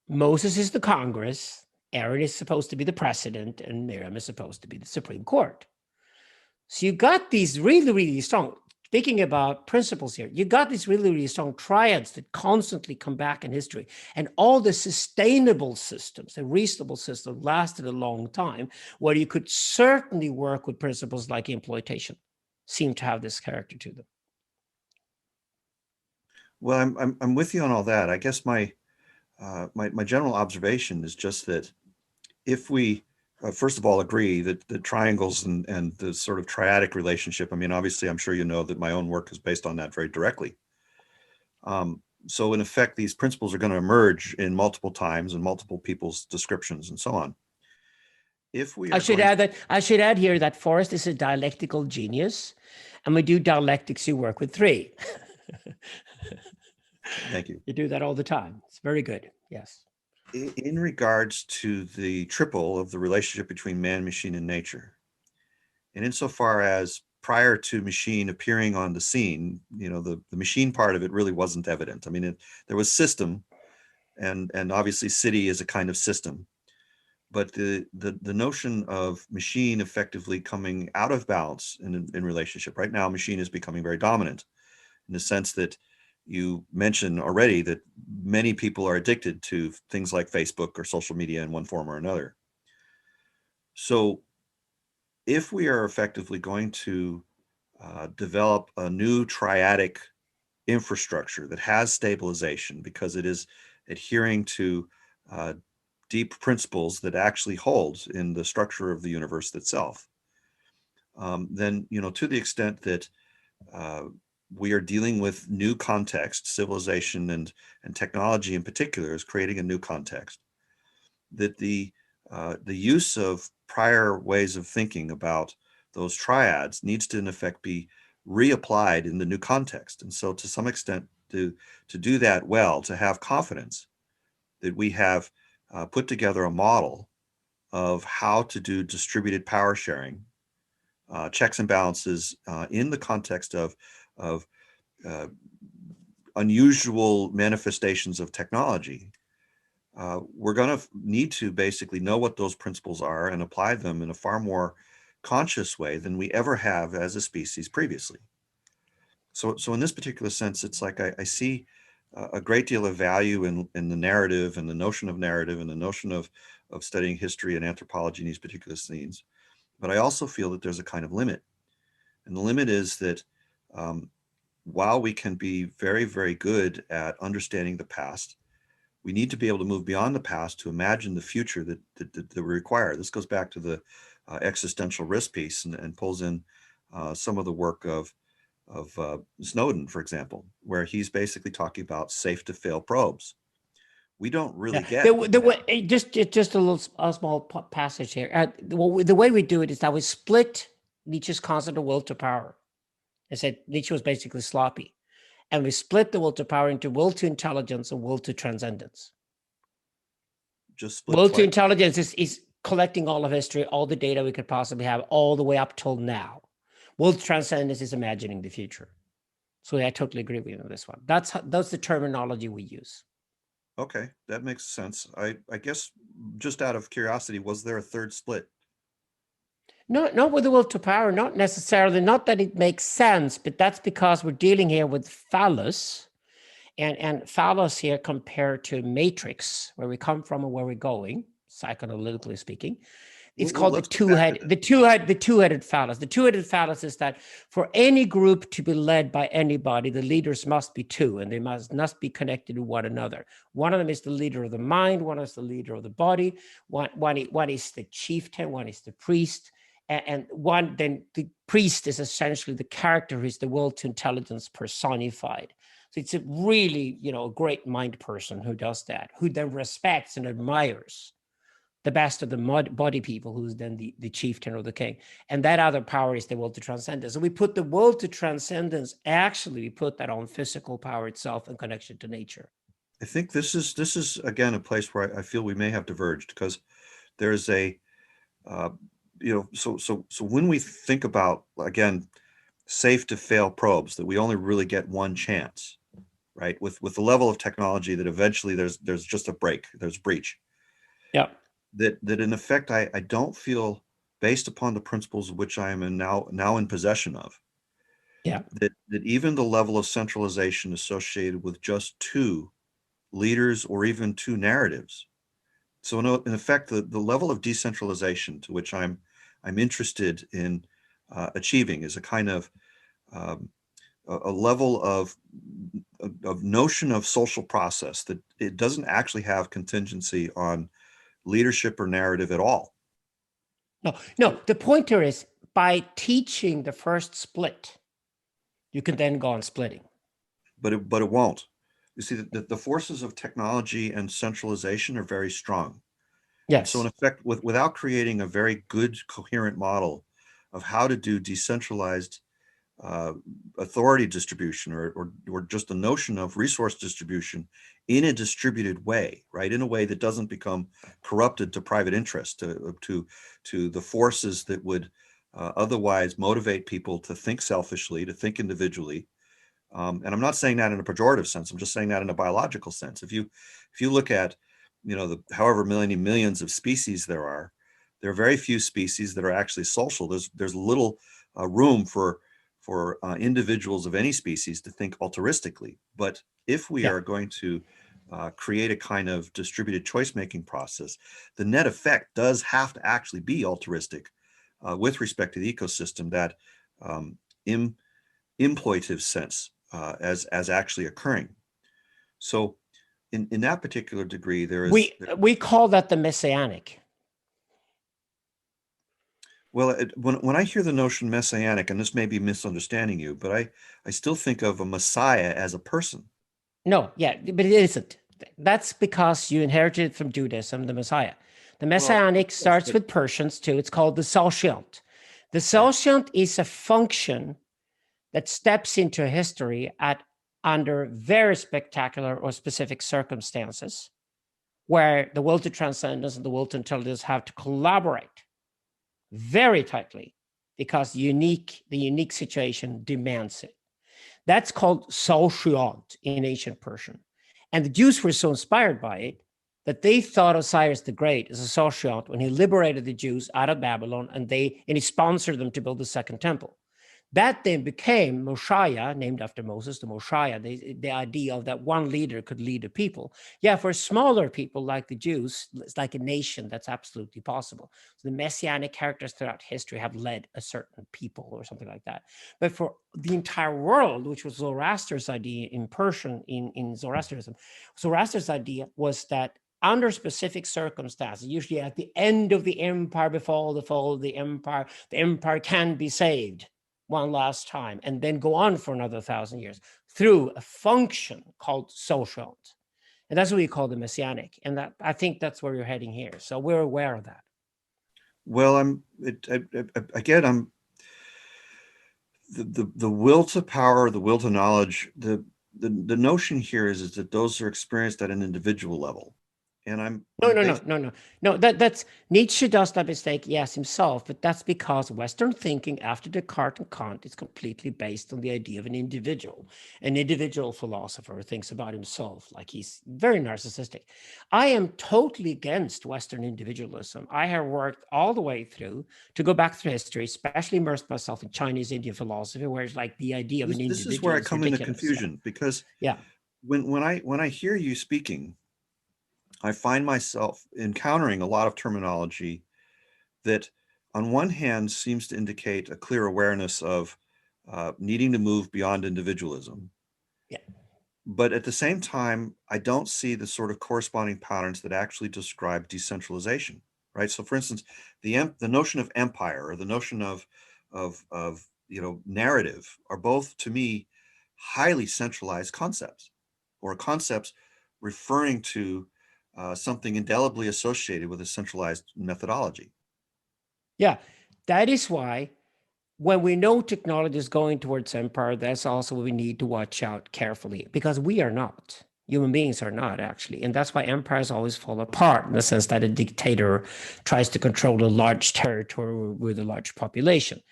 [SPEAKER 3] Moses is the Congress. Aaron is supposed to be the president, and Miriam is supposed to be the Supreme Court. So you got these really, really strong, speaking about principles here, you got these really, really strong triads that constantly come back in history. And all the sustainable systems, the reasonable system, lasted a long time, where you could certainly work with principles like imploitation, seem to have this character to them.
[SPEAKER 2] Well, I'm with you on all that. I guess my general observation is just that if we, first of all, agree that the triangles and the sort of triadic relationship, I mean, obviously, I'm sure you know that my own work is based on that very directly. So in effect, these principles are going to emerge in multiple times and multiple people's descriptions and so on. If we,
[SPEAKER 3] I should add here that Forrest is a dialectical genius, and we do dialectics. You work with three.
[SPEAKER 2] Thank you.
[SPEAKER 3] You do that all the time. It's very good. Yes.
[SPEAKER 2] In regards to the triple of the relationship between man, machine, and nature, and insofar as prior to machine appearing on the scene, the machine part of it really wasn't evident. I mean, there was system, and obviously city is a kind of system, but the notion of machine effectively coming out of balance in relationship. Right now, machine is becoming very dominant in the sense that you mentioned already that many people are addicted to things like Facebook or social media in one form or another. So if we are effectively going to develop a new triadic infrastructure that has stabilization because it is adhering to deep principles that actually hold in the structure of the universe itself, then, to the extent that we are dealing with new context, civilization and technology in particular is creating a new context, that the use of prior ways of thinking about those triads needs to in effect be reapplied in the new context. And so to some extent, to do that well, to have confidence that we have put together a model of how to do distributed power sharing, checks and balances in the context of unusual manifestations of technology, we're going to need to basically know what those principles are and apply them in a far more conscious way than we ever have as a species previously. So in this particular sense, it's like I see a great deal of value in the narrative and the notion of narrative and the notion of studying history and anthropology in these particular scenes. But I also feel that there's a kind of limit. And the limit is that while we can be very, very good at understanding the past, we need to be able to move beyond the past to imagine the future that we require. This goes back to the existential risk piece and pulls in some of the work of Snowden, for example, where he's basically talking about safe to fail probes. We don't really get
[SPEAKER 3] the way. Just a small passage here. The way we do it is that we split Nietzsche's concept of will to power. I said Nietzsche was basically sloppy, and we split the will to power into will to intelligence and will to transcendence.
[SPEAKER 2] Just split
[SPEAKER 3] will to intelligence is collecting all of history, all the data we could possibly have, all the way up till now. Will to transcendence is imagining the future. So I totally agree with you on this one. That's the terminology we use.
[SPEAKER 2] Okay, that makes sense. I guess just out of curiosity, was there a third split?
[SPEAKER 3] No, not with the will to power, not necessarily, not that it makes sense, but that's because we're dealing here with phallus, and phallus here compared to matrix, where we come from and where we're going, psychoanalytically speaking. It's called the two-headed phallus. The two-headed phallus is that for any group to be led by anybody, the leaders must be two, and they must be connected to one another. One of them is the leader of the mind, one is the leader of the body, one is the chieftain, one is the priest, And one, then the priest is essentially the character who is the will to intelligence personified. So it's a really, a great mind person who does that, who then respects and admires the best of the body people, who's then the chieftain or the king. And that other power is the will to transcendence. So we put the will to transcendence, actually, we put that on physical power itself in connection to nature.
[SPEAKER 2] I think this is again a place where I feel we may have diverged, because there's a so when we think about, again, safe to fail probes, that we only really get one chance, right? With the level of technology that eventually there's just a break, there's breach.
[SPEAKER 3] Yeah.
[SPEAKER 2] That in effect I don't feel, based upon the principles of which I am now in possession of,
[SPEAKER 3] Yeah.
[SPEAKER 2] that even the level of centralization associated with just two leaders or even two narratives. So in effect, the level of decentralization to which I'm interested in achieving is a kind of a level of notion of social process that it doesn't actually have contingency on leadership or narrative at all.
[SPEAKER 3] No. The pointer is, by teaching the first split, you can then go on splitting.
[SPEAKER 2] But it won't. You see, the forces of technology and centralization are very strong.
[SPEAKER 3] Yes.
[SPEAKER 2] So in effect, without creating a very good, coherent model of how to do decentralized authority distribution, or just the notion of resource distribution in a distributed way, right? In a way that doesn't become corrupted to private interest, to the forces that would otherwise motivate people to think selfishly, to think individually. And I'm not saying that in a pejorative sense. I'm just saying that in a biological sense. If you look at, the however many millions of species there are very few species that are actually social. There's little room for individuals of any species to think altruistically. But if we are going to create a kind of distributed choice-making process, the net effect does have to actually be altruistic with respect to the ecosystem, that imploitive sense as actually occurring. So in that particular degree,
[SPEAKER 3] we call that the messianic.
[SPEAKER 2] Well, when I hear the notion messianic, and this may be misunderstanding you, but I still think of a Messiah as a person.
[SPEAKER 3] No, yeah, but it isn't. That's because you inherited it from Judaism, the Messiah. The messianic starts with persons too. It's called the Sociant. The Sociant is a function that steps into history under very spectacular or specific circumstances, where the will to transcendence and the will to intelligence have to collaborate very tightly because the unique situation demands it. That's called Sociant in ancient Persian. And the Jews were so inspired by it that they thought of Cyrus the Great as a Sociant when he liberated the Jews out of Babylon, and he sponsored them to build the second temple. That then became Moshiach, named after Moses, the Moshiach, the idea of that one leader could lead a people. Yeah, for smaller people like the Jews, it's like a nation, that's absolutely possible. So the messianic characters throughout history have led a certain people or something like that. But for the entire world, which was Zoroaster's idea in Persian, in Zoroastrianism, Zoroaster's idea was that under specific circumstances, usually at the end of the empire, before the fall of the empire can be saved one last time and then go on for another 1,000 years through a function called social. And that's what we call the messianic. And that, I think that's where you're heading here. So we're aware of that.
[SPEAKER 2] Well, I'm the will to power, the will to knowledge, the notion here is that those are experienced at an individual level. And
[SPEAKER 3] No. That's Nietzsche does that mistake, yes, himself, but that's because Western thinking after Descartes and Kant is completely based on the idea of an individual. An individual philosopher thinks about himself like he's very narcissistic. I am totally against Western individualism. I have worked all the way through to go back through history, especially immersed myself in Chinese Indian philosophy, where it's like the idea of an individual.
[SPEAKER 2] This is where I come into confusion, because when I hear you speaking, I find myself encountering a lot of terminology that on one hand seems to indicate a clear awareness of needing to move beyond individualism.
[SPEAKER 3] Yeah.
[SPEAKER 2] But at the same time, I don't see the sort of corresponding patterns that actually describe decentralization. right? So for instance, the notion of empire or the notion of narrative are both, to me, highly centralized concepts, or concepts referring to something indelibly associated with a centralized methodology.
[SPEAKER 3] Yeah, that is why when we know technology is going towards empire, that's also what we need to watch out carefully, because we are not. Human beings are not, actually. And that's why empires always fall apart, in the sense that a dictator tries to control a large territory with a large population.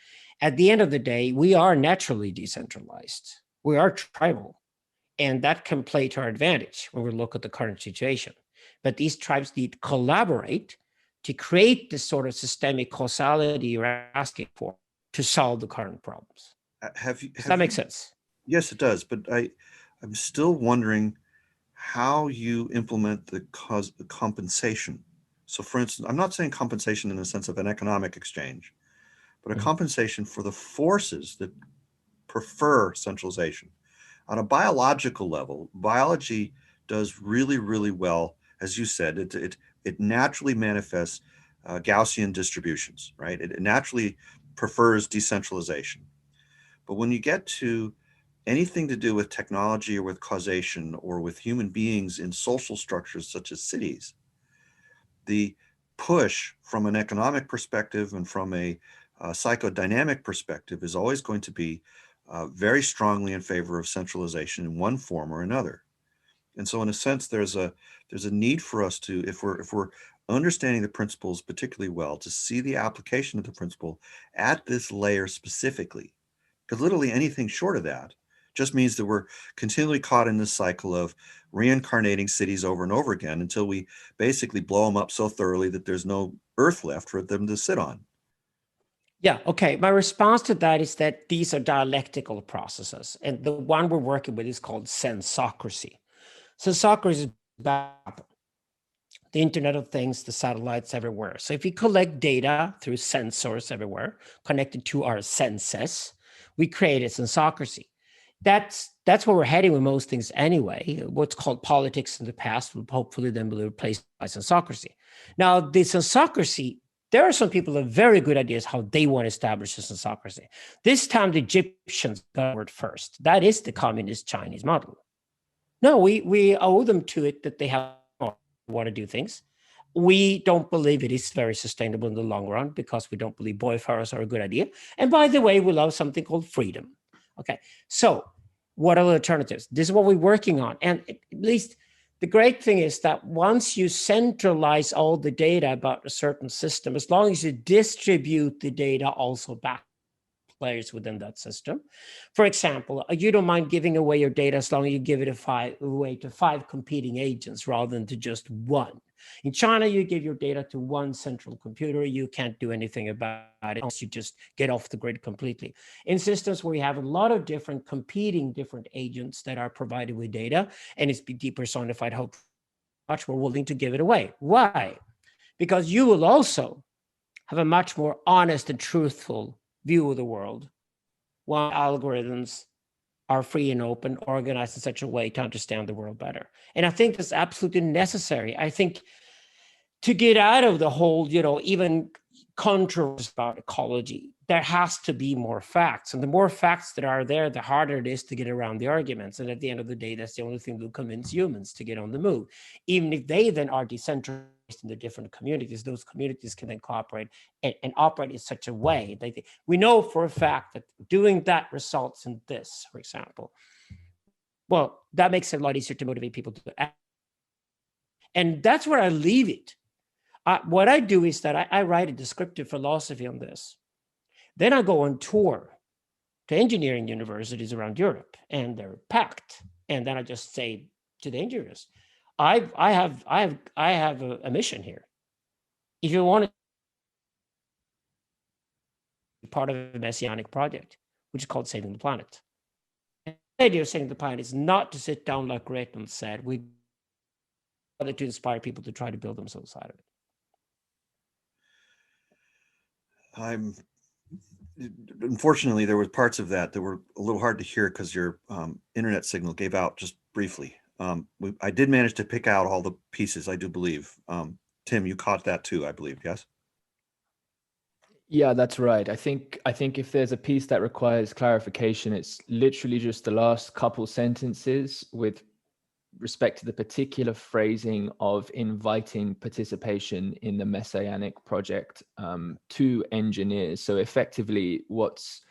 [SPEAKER 3] At the end of the day, we are naturally decentralized. We are tribal. And that can play to our advantage when we look at the current situation. But these tribes need to collaborate to create this sort of systemic causality you're asking for to solve the current problems. Does that make sense?
[SPEAKER 2] Yes, it does. But I'm still wondering how you implement the compensation. So for instance, I'm not saying compensation in the sense of an economic exchange, but a compensation for the forces that prefer centralization. On a biological level, biology does really, really well. As you said, it naturally manifests Gaussian distributions, right? It naturally prefers decentralization. But when you get to anything to do with technology or with causation or with human beings in social structures such as cities, the push from an economic perspective and from a psychodynamic perspective is always going to be very strongly in favor of centralization in one form or another. And so in a sense, there's a need for us to, if we're understanding the principles particularly well, to see the application of the principle at this layer specifically. Because literally anything short of that just means that we're continually caught in this cycle of reincarnating cities over and over again until we basically blow them up so thoroughly that there's no earth left for them to sit on.
[SPEAKER 3] Yeah, okay. My response to that is that these are dialectical processes. And the one we're working with is called sensocracy. Sensocracy is about the Internet of Things, the satellites everywhere. So if we collect data through sensors everywhere, connected to our senses, we create a sensocracy. That's where we're heading with most things anyway. What's called politics in the past will hopefully then be replaced by sensocracy. Now, the sensocracy, there are some people that have very good ideas how they want to establish a sensocracy. This time, the Egyptians got it first. That is the communist Chinese model. No, we owe them to it that they have want to do things. We don't believe it is very sustainable in the long run because we don't believe boy pharaohs are a good idea. And by the way, we love something called freedom. Okay, so what are the alternatives? This is what we're working on. And at least the great thing is that once you centralize all the data about a certain system, as long as you distribute the data also back players within that system. For example, you don't mind giving away your data as long as you give it away to 5 competing agents rather than to just one. In China, you give your data to one central computer. You can't do anything about it unless you just get off the grid completely. In systems where you have a lot of different competing different agents that are provided with data, and it's depersonified, how much we're willing to give it away. Why? Because you will also have a much more honest and truthful view of the world while algorithms are free and open, organized in such a way to understand the world better. And I think that's absolutely necessary. I think to get out of the whole, even controversy about ecology, there has to be more facts. And the more facts that are there, the harder it is to get around the arguments. And at the end of the day, that's the only thing that will convince humans to get on the move. Even if they then are decentralized in the different communities, those communities can then cooperate and operate in such a way that we know for a fact that doing that results in this, for example. Well, that makes it a lot easier to motivate people to act. And that's where I leave it. What I do is that I write a descriptive philosophy on this. Then I go on tour to engineering universities around Europe, and they're packed. And then I just say to the engineers, I have a mission here. If you want to be part of a messianic project, which is called Saving the Planet. And the idea of saving the planet is not to sit down like Grayton said. We wanted to inspire people to try to build themselves out of it.
[SPEAKER 2] Unfortunately, there were parts of that were a little hard to hear because your internet signal gave out just briefly. I did manage to pick out all the pieces, I do believe. Tim, you caught that too, I believe. Yes.
[SPEAKER 1] Yeah, that's right. I think if there's a piece that requires clarification, it's literally just the last couple sentences with respect to the particular phrasing of inviting participation in the messianic project to engineers. So effectively, what's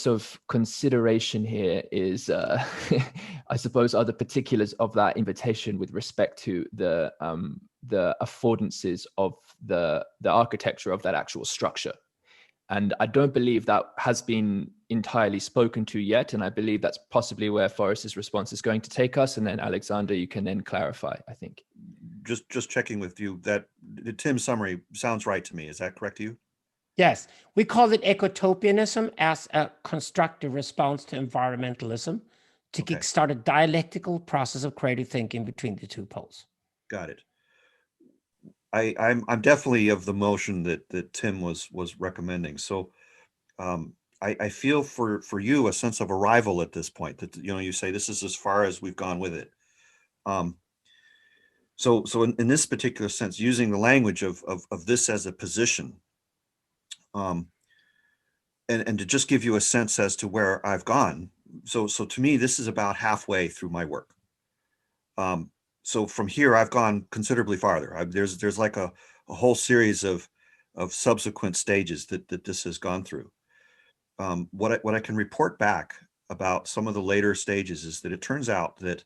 [SPEAKER 1] of consideration here is, I suppose, are the particulars of that invitation with respect to the affordances of the architecture of that actual structure. And I don't believe that has been entirely spoken to yet. And I believe that's possibly where Forrest's response is going to take us. And then Alexander, you can then clarify, I think.
[SPEAKER 2] Just checking with you, that Tim's summary sounds right to me. Is that correct to you?
[SPEAKER 3] Yes, we call it ecotopianism as a constructive response to environmentalism to
[SPEAKER 2] Okay.
[SPEAKER 3] kickstart a dialectical process of creative thinking between the two poles.
[SPEAKER 2] Got it. I'm definitely of the motion that Tim was recommending. So I feel for you a sense of arrival at this point, that you say this is as far as we've gone with it. So in this particular sense, using the language of this as a position, and to just give you a sense as to where I've gone. So to me, this is about halfway through my work. So from here, I've gone considerably farther. There's like a whole series of subsequent stages that this has gone through. What I can report back about some of the later stages is that it turns out that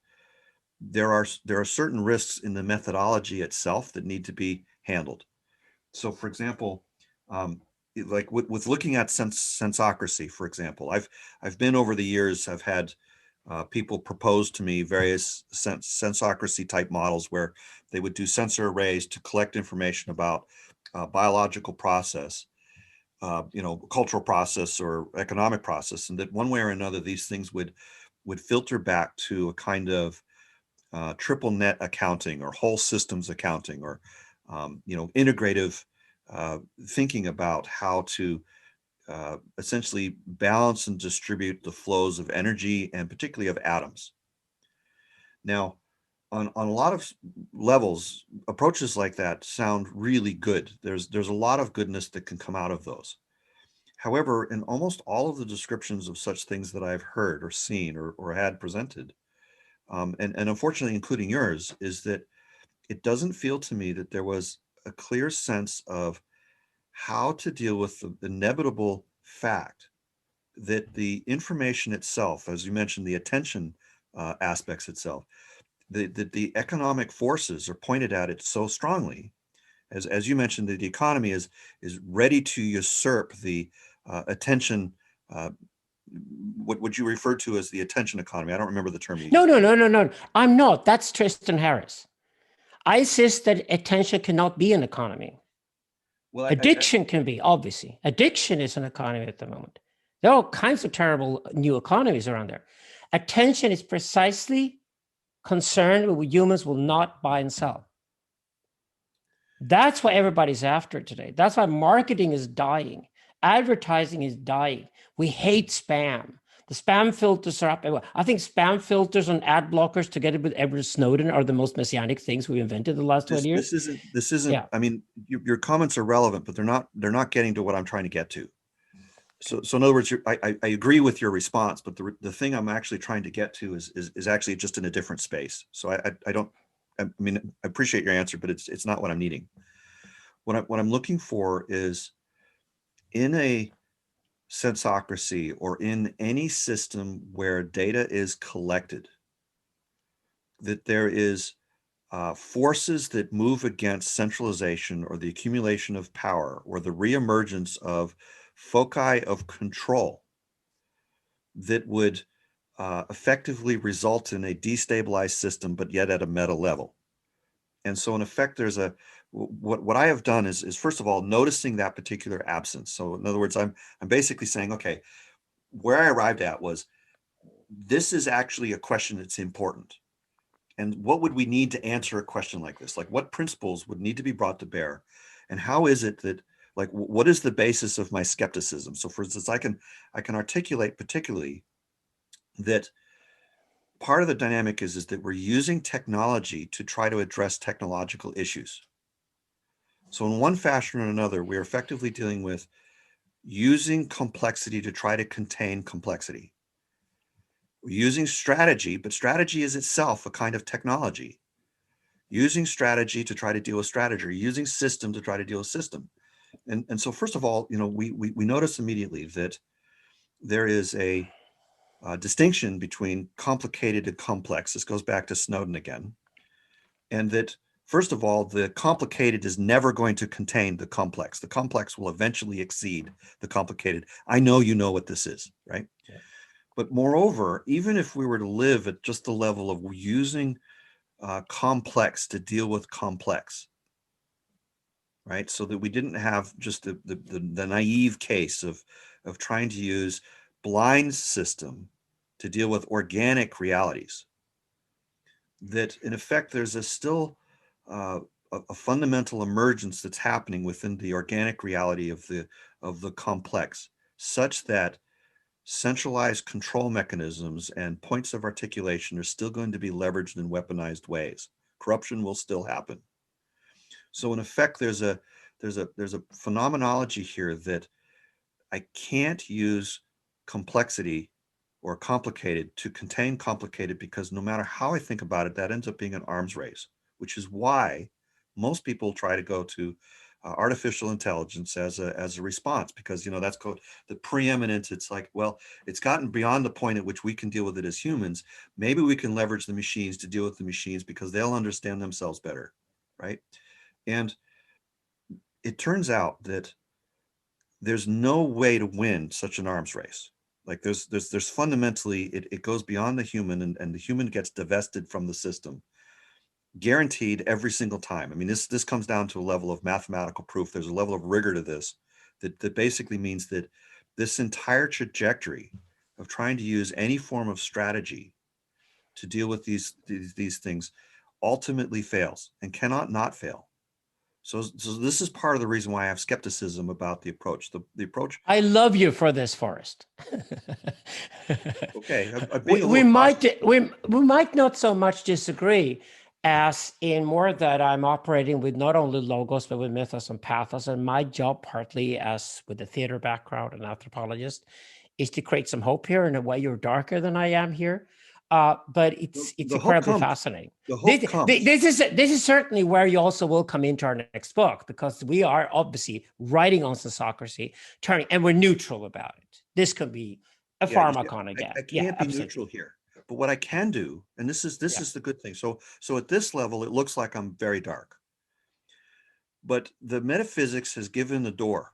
[SPEAKER 2] there are certain risks in the methodology itself that need to be handled. So, for example, like with looking at sensocracy, for example, I've been over the years, I've had people propose to me various sensocracy type models where they would do sensor arrays to collect information about biological process, cultural process or economic process, and that one way or another these things would filter back to a kind of triple net accounting or whole systems accounting, or integrative thinking about how to essentially balance and distribute the flows of energy and particularly of atoms. Now, on a lot of levels, approaches like that sound really good. There's a lot of goodness that can come out of those. However, in almost all of the descriptions of such things that I've heard or seen or had presented, and unfortunately including yours, is that it doesn't feel to me that there was a clear sense of how to deal with the inevitable fact that the information itself, as you mentioned, the attention aspects itself, that the economic forces are pointed at it so strongly, as you mentioned, that the economy is ready to usurp the attention. What you referred to as the attention economy. I don't remember the term you used.
[SPEAKER 3] No. I'm not. That's Tristan Harris. I insist that attention cannot be an economy. Well, addiction can be, obviously. Addiction is an economy at the moment. There are all kinds of terrible new economies around there. Attention is precisely concerned with what humans will not buy and sell. That's what everybody's after today. That's why marketing is dying. Advertising is dying. We hate spam. The spam filters are up. I think spam filters and ad blockers together with Edward Snowden are the most messianic things we've invented in the last 20 years.
[SPEAKER 2] This isn't, yeah. I mean, your comments are relevant, but they're not getting to what I'm trying to get to. So in other words, I agree with your response, but the thing I'm actually trying to get to is actually just in a different space. So I appreciate your answer, but it's not what I'm needing. What I'm looking for is, in a sensocracy or in any system where data is collected, that there is forces that move against centralization or the accumulation of power or the reemergence of foci of control that would effectively result in a destabilized system, but yet at a meta level. And so in effect, there's what I have done is first of all, noticing that particular absence. So in other words, I'm basically saying, okay, where I arrived at was, this is actually a question that's important. And what would we need to answer a question like this? Like, what principles would need to be brought to bear? And how is it that, like, what is the basis of my skepticism? So for instance, I can articulate particularly that part of the dynamic is that we're using technology to try to address technological issues. So in one fashion or another, we're effectively dealing with using complexity to try to contain complexity. We're using strategy, but strategy is itself a kind of technology. Using strategy to try to deal with strategy, using system to try to deal with system. And so first of all, we notice immediately that there is a distinction between complicated and complex. This goes back to Snowden again. And that, first of all, the complicated is never going to contain the complex. The complex will eventually exceed the complicated. I know you know what this is, right?
[SPEAKER 3] Yeah.
[SPEAKER 2] But moreover, even if we were to live at just the level of using complex to deal with complex, right? So that we didn't have just the naive case of trying to use blind system to deal with organic realities. That in effect, there's still a fundamental emergence that's happening within the organic reality of the complex, such that centralized control mechanisms and points of articulation are still going to be leveraged in weaponized ways. Corruption will still happen. So in effect, there's a phenomenology here that I can't use complexity or complicated to contain complicated, because no matter how I think about it, that ends up being an arms race, which is why most people try to go to artificial intelligence as a response, because that's called the preeminent. It's like, well, it's gotten beyond the point at which we can deal with it as humans. Maybe we can leverage the machines to deal with the machines because they'll understand themselves better, right? And it turns out that there's no way to win such an arms race. Like there's fundamentally, it goes beyond the human, and the human gets divested from the system, guaranteed every single time. I mean, this comes down to a level of mathematical proof. There's a level of rigor to this that basically means that this entire trajectory of trying to use any form of strategy to deal with these things ultimately fails and cannot not fail. So this is part of the reason why I have skepticism about the approach. The approach.
[SPEAKER 3] I love you for this, Forrest.
[SPEAKER 2] Okay, I'm
[SPEAKER 3] we
[SPEAKER 2] being a little
[SPEAKER 3] might we might not so much disagree as in more that I'm operating with not only logos but with mythos and pathos, and my job, partly as with a theater background and anthropologist, is to create some hope here. In a way, you're darker than I am here. But it's incredibly fascinating.
[SPEAKER 2] The hope comes.
[SPEAKER 3] This is certainly where you also will come into our next book, because we are obviously writing on sociocracy, and we're neutral about it. This could be a pharmacon again.
[SPEAKER 2] I can't be neutral here, but what I can do, and this is the good thing. So at this level, it looks like I'm very dark, but the metaphysics has given the door.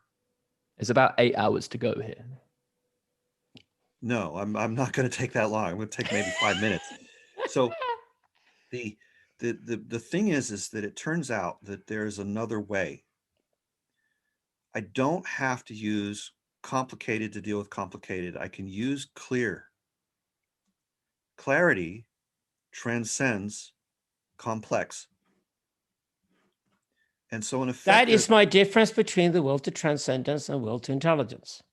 [SPEAKER 1] It's about 8 hours to go here.
[SPEAKER 2] No, I'm not going to take that long. I'm going to take maybe 5 minutes. So the thing is that it turns out that there's another way. I don't have to use complicated to deal with complicated. I can use clear. Clarity transcends complex. And so in effect,
[SPEAKER 3] that is my difference between the will to transcendence and will to intelligence.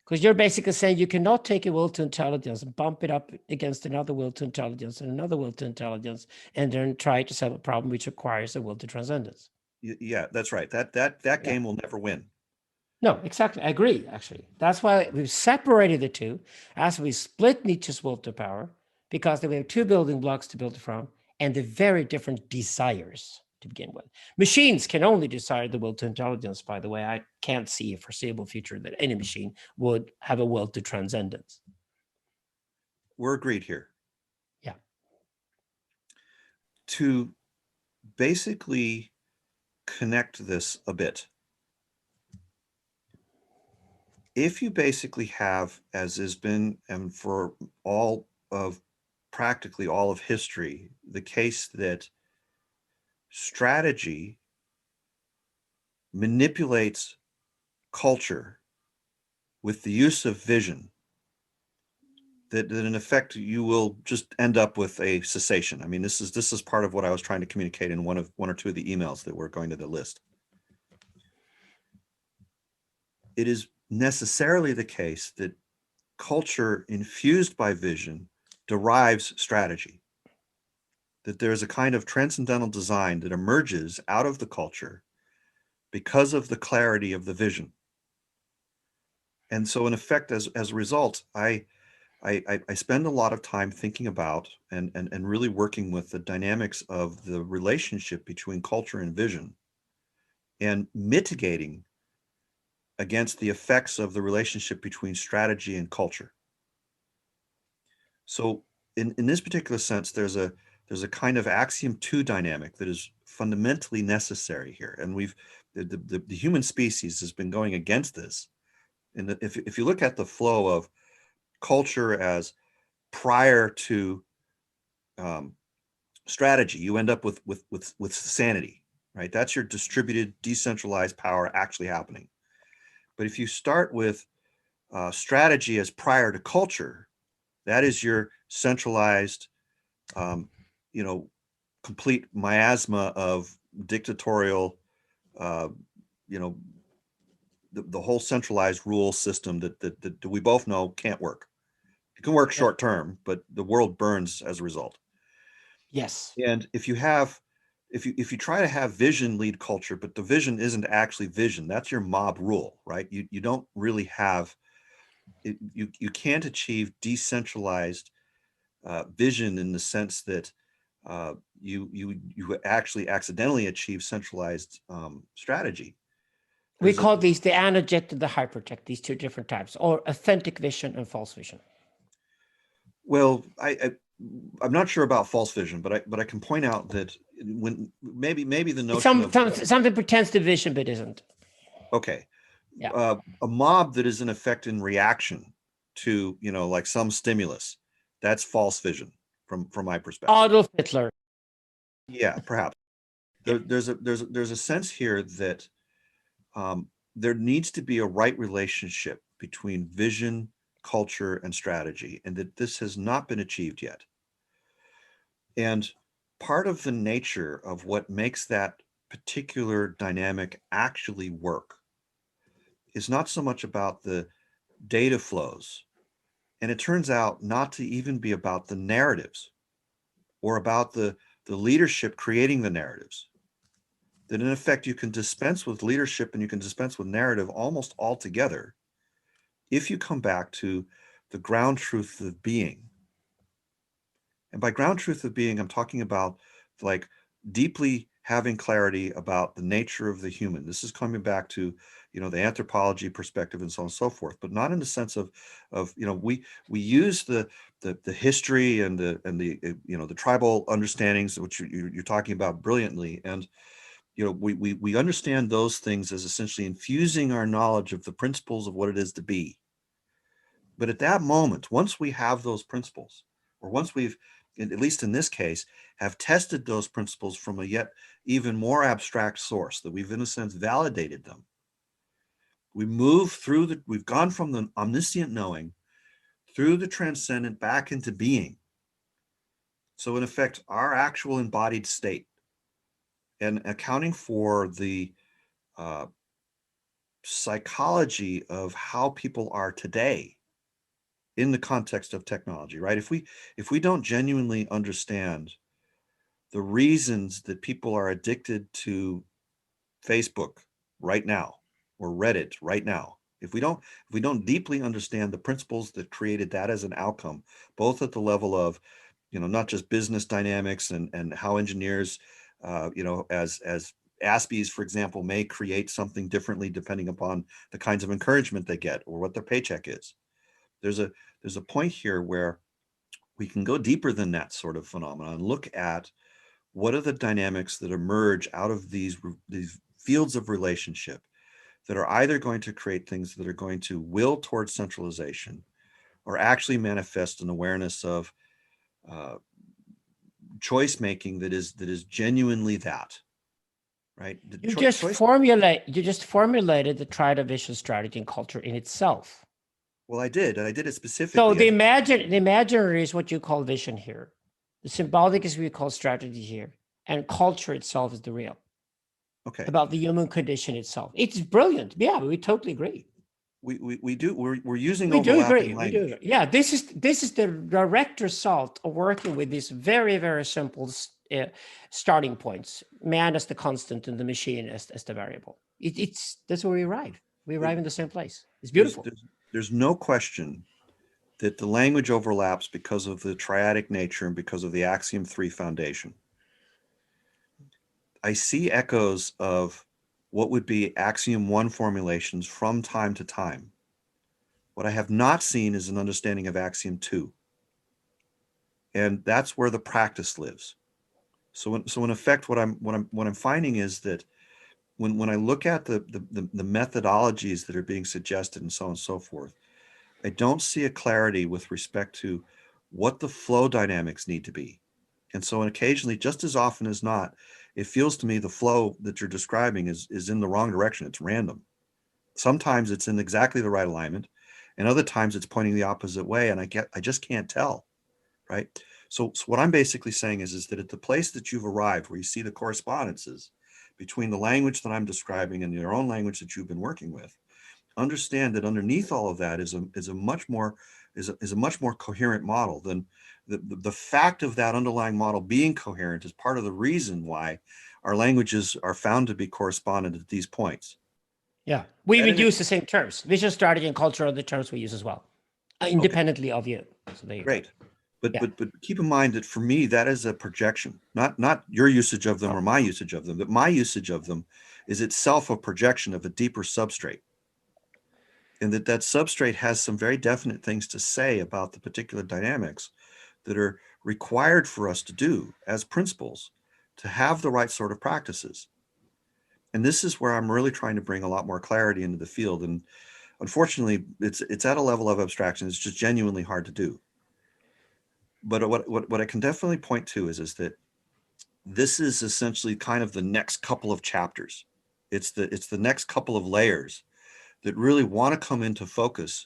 [SPEAKER 3] Because you're basically saying you cannot take a will to intelligence and bump it up against another will to intelligence and another will to intelligence, and then try to solve a problem which requires a will to transcendence.
[SPEAKER 2] Yeah, that's right. That game will never win.
[SPEAKER 3] No, exactly. I agree, actually. That's why we've separated the two, as we split Nietzsche's will to power, because we have two building blocks to build from, and the very different desires to begin with. Machines can only desire the will to intelligence, by the way. I can't see a foreseeable future that any machine would have a will to transcendence.
[SPEAKER 2] We're agreed here.
[SPEAKER 3] Yeah.
[SPEAKER 2] To basically connect this a bit, if you basically have, as has been, and for practically all of history, the case that strategy manipulates culture with the use of vision, that in effect you will just end up with a cessation. I mean, this is part of what I was trying to communicate in one or two of the emails that were going to the list. It is necessarily the case that culture infused by vision derives strategy, that there is a kind of transcendental design that emerges out of the culture because of the clarity of the vision. And so in effect, as a result, I spend a lot of time thinking about and really working with the dynamics of the relationship between culture and vision, and mitigating against the effects of the relationship between strategy and culture. So in this particular sense, there's a kind of axiom 2 dynamic that is fundamentally necessary here. And the human species has been going against this. And if you look at the flow of culture as prior to strategy, you end up with sanity, right? That's your distributed, decentralized power actually happening. But if you start with strategy as prior to culture, that is your centralized, complete miasma of dictatorial, the whole centralized rule system that we both know can't work. It can work short term, but the world burns as a result.
[SPEAKER 3] Yes.
[SPEAKER 2] And if you try to have vision lead culture, but the vision isn't actually vision, that's your mob rule, right? You don't really have it, you can't achieve decentralized vision in the sense that you actually accidentally achieve centralized strategy.
[SPEAKER 3] We call these the anaject and the hyperject, these 2 different types, or authentic vision and false vision.
[SPEAKER 2] Well, I'm not sure about false vision, but I can point out that when maybe the notion of
[SPEAKER 3] something pretends to vision but isn't.
[SPEAKER 2] Okay.
[SPEAKER 3] Yeah.
[SPEAKER 2] A mob that is in effect in reaction to, like some stimulus, that's false vision from my perspective.
[SPEAKER 3] Adolf Hitler.
[SPEAKER 2] Yeah, perhaps. There's a sense here that there needs to be a right relationship between vision, culture, and strategy, and that this has not been achieved yet. And part of the nature of what makes that particular dynamic actually work is not so much about the data flows, and it turns out not to even be about the narratives or about the leadership creating the narratives. That in effect, you can dispense with leadership and you can dispense with narrative almost altogether if you come back to the ground truth of being. And by ground truth of being, I'm talking about like deeply having clarity about the nature of the human. This is coming back to, the anthropology perspective and so on and so forth, but not in the sense of we use the history and the tribal understandings, which you're talking about brilliantly. And, we understand those things as essentially infusing our knowledge of the principles of what it is to be. But at that moment, once we have those principles, or once we've, at least in this case, have tested those principles from a yet even more abstract source, that we've in a sense validated them, we've gone from the omniscient knowing through the transcendent back into being. So in effect, our actual embodied state, and accounting for the psychology of how people are today in the context of technology, right? If we don't genuinely understand the reasons that people are addicted to Facebook right now, or Reddit right now, if we don't deeply understand the principles that created that as an outcome, both at the level of, not just business dynamics and how engineers, as Aspies, for example, may create something differently depending upon the kinds of encouragement they get or what their paycheck is. There's a point here where we can go deeper than that sort of phenomenon and look at what are the dynamics that emerge out of these fields of relationship that are either going to create things that are going to will towards centralization, or actually manifest an awareness of choice making that is genuinely that, right?
[SPEAKER 3] You just formulated the tridivision strategy and culture in itself.
[SPEAKER 2] Well, I did it specifically.
[SPEAKER 3] So the imaginary is what you call vision here. The symbolic is what you call strategy here. And culture itself is the real.
[SPEAKER 2] Okay.
[SPEAKER 3] About the human condition itself. It's brilliant. Yeah, we totally agree.
[SPEAKER 2] We do. We're using
[SPEAKER 3] we do agree.
[SPEAKER 2] language.
[SPEAKER 3] We do. Yeah, this is the direct result of working with these very, very simple starting points. Man as the constant and the machine as the variable. That's where we arrive. We arrive in the same place. It's beautiful.
[SPEAKER 2] There's no question that the language overlaps because of the triadic nature and because of the axiom 3 foundation. I see echoes of what would be axiom 1 formulations from time to time. What I have not seen is an understanding of axiom 2. And that's where the practice lives. So in effect, what I'm finding is that when I look at the methodologies that are being suggested and so on and so forth, I don't see a clarity with respect to what the flow dynamics need to be. And so occasionally, just as often as not, it feels to me the flow that you're describing is in the wrong direction. It's random. Sometimes it's in exactly the right alignment, and other times it's pointing the opposite way, and I just can't tell, right? So what I'm basically saying is that at the place that you've arrived, where you see the correspondences between the language that I'm describing and your own language that you've been working with, understand that underneath all of that is a much more coherent model than the fact of that underlying model being coherent is part of the reason why our languages are found to be correspondent at these points.
[SPEAKER 3] Yeah, we would use the same terms. Vision, strategy, and culture are the terms we use as well, independently of you. So there you
[SPEAKER 2] Great.
[SPEAKER 3] go.
[SPEAKER 2] But keep in mind that for me, that is a projection, not your usage of them or my usage of them, but my usage of them is itself a projection of a deeper substrate. And that substrate has some very definite things to say about the particular dynamics that are required for us to do as principles to have the right sort of practices. And this is where I'm really trying to bring a lot more clarity into the field. And unfortunately, it's at a level of abstraction. It's just genuinely hard to do. But what I can definitely point to is that this is essentially kind of the next couple of chapters. It's the next couple of layers that really want to come into focus,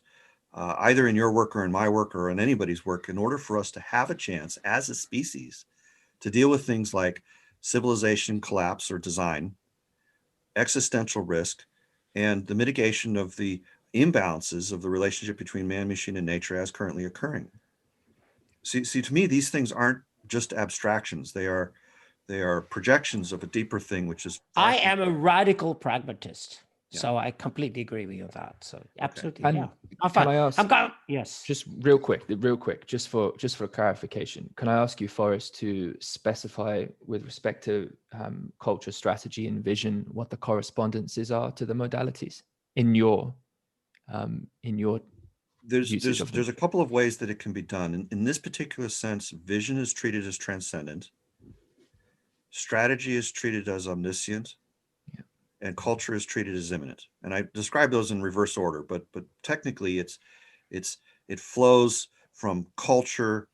[SPEAKER 2] either in your work or in my work or in anybody's work, in order for us to have a chance as a species to deal with things like civilization collapse or design, existential risk, and the mitigation of the imbalances of the relationship between man, machine, and nature as currently occurring. See, to me, these things aren't just abstractions. They are projections of a deeper thing, which is.
[SPEAKER 3] I am a radical pragmatist. Yeah. So I completely agree with you on that. So absolutely,
[SPEAKER 1] okay.
[SPEAKER 3] Yeah.
[SPEAKER 1] Can I ask?
[SPEAKER 3] Yes.
[SPEAKER 1] Just real quick, just for clarification, can I ask you, Forrest, to specify with respect to culture, strategy, and vision what the correspondences are to the modalities in your
[SPEAKER 2] There's a couple of ways that it can be done. In this particular sense, vision is treated as transcendent, strategy is treated as omniscient, and culture is treated as immanent. And I describe those in reverse order, but technically it flows from culture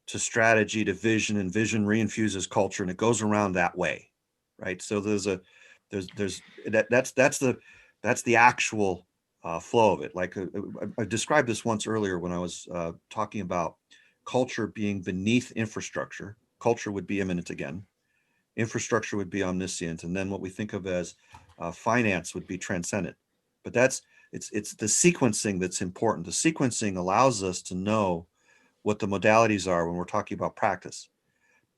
[SPEAKER 2] to strategy to vision, and vision reinfuses culture, and it goes around that way, right? So that's the actual flow of it. Like I described this once earlier when I was talking about culture being beneath infrastructure. Culture would be immanent again. Infrastructure would be omniscient, and then what we think of as finance would be transcendent. But it's the sequencing that's important. The sequencing allows us to know what the modalities are when we're talking about practice.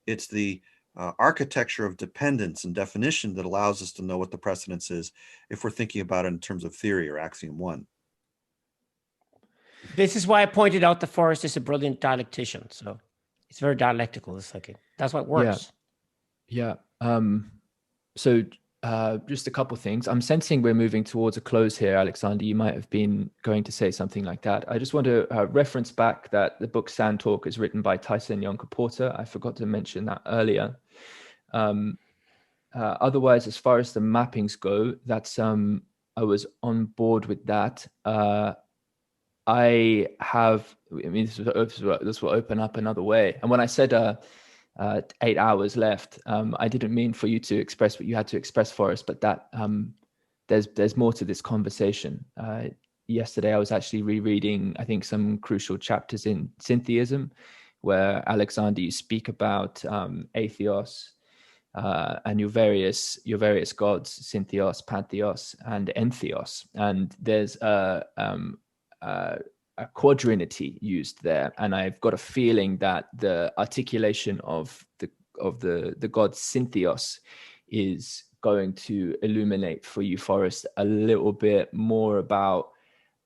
[SPEAKER 2] It's the architecture of dependence and definition that allows us to know what the precedence is if we're thinking about it in terms of theory or axiom 1.
[SPEAKER 3] This is why I pointed out the Forrest is a brilliant dialectician. So it's very dialectical, this thinking. That's what works.
[SPEAKER 1] Yeah. So just a couple of things. I'm sensing we're moving towards a close here, Alexander. You might have been going to say something like that. I just want to reference back that the book Sand Talk is written by Tyson Yonker-Porter. I forgot to mention that earlier. Otherwise, as far as the mappings go, that's I was on board with that. This will open up another way. And when I said 8 hours left, I didn't mean for you to express what you had to express for us, but that there's more to this conversation. Yesterday, I was actually rereading, I think, some crucial chapters in Syntheism, where Alexander, you speak about atheos and your various gods, Syntheos, Pantheos, and Entheos, and there's a quadrinity used there, and I've got a feeling that the articulation of the god Syntheos is going to illuminate for you, Forrest, a little bit more about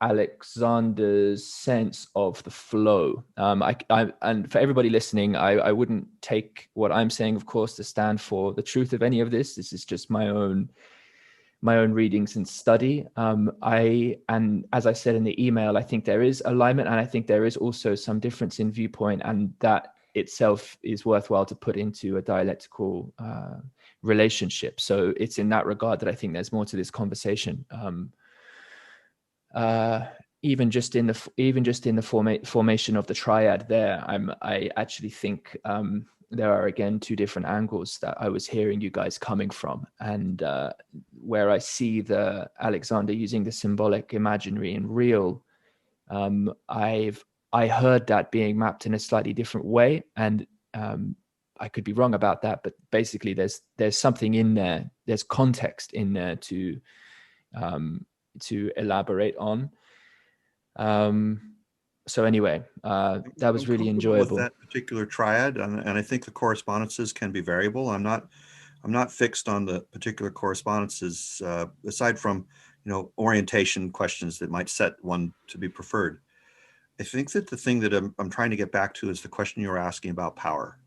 [SPEAKER 1] Alexander's sense of the flow. And for everybody listening, I wouldn't take what I'm saying, of course, to stand for the truth of any of this. This is just my own readings and study. And as I said in the email, I think there is alignment, and I think there is also some difference in viewpoint, and that itself is worthwhile to put into a dialectical relationship. So it's in that regard that I think there's more to this conversation. Even just in the formation of the triad there, I actually think there are again two different angles that I was hearing you guys coming from, and where I see the Alexander using the symbolic, imaginary, and real. I heard that being mapped in a slightly different way, and I could be wrong about that, but basically there's something in there, there's context in there to elaborate on. So anyway, that was really enjoyable.
[SPEAKER 2] With that particular triad, and I think the correspondences can be variable. I'm not fixed on the particular correspondences, aside from orientation questions that might set one to be preferred. I think that the thing that I'm trying to get back to is the question you were asking about power.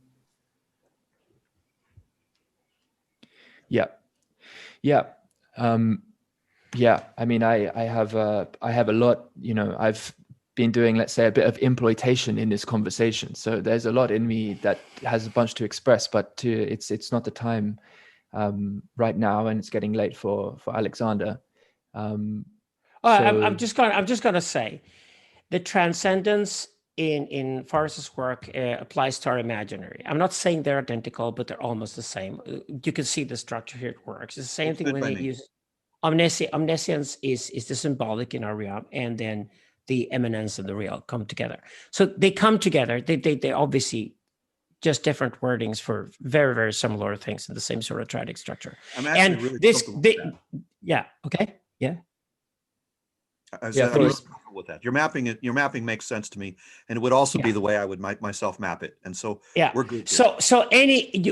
[SPEAKER 1] Yeah. I mean, I have a lot. I've been doing, let's say, a bit of imploitation in this conversation. So there's a lot in me that has a bunch to express, but it's not the time right now, and it's getting late for Alexander.
[SPEAKER 3] I'm just gonna say, the transcendence in Forrest's work applies to our imaginary. I'm not saying they're identical, but they're almost the same. You can see the structure here. It works. It's the same thing when they use omniscience is the symbolic in our realm, and then the immanence and the real come together. So they come together. They obviously just different wordings for very, very similar things in the same sort of triadic structure.
[SPEAKER 2] I'm actually really comfortable with that.
[SPEAKER 3] Yeah. Okay. Yeah.
[SPEAKER 2] I'm really comfortable with that. Your mapping makes sense to me, and it would also be the way I would myself map it. And so we're good.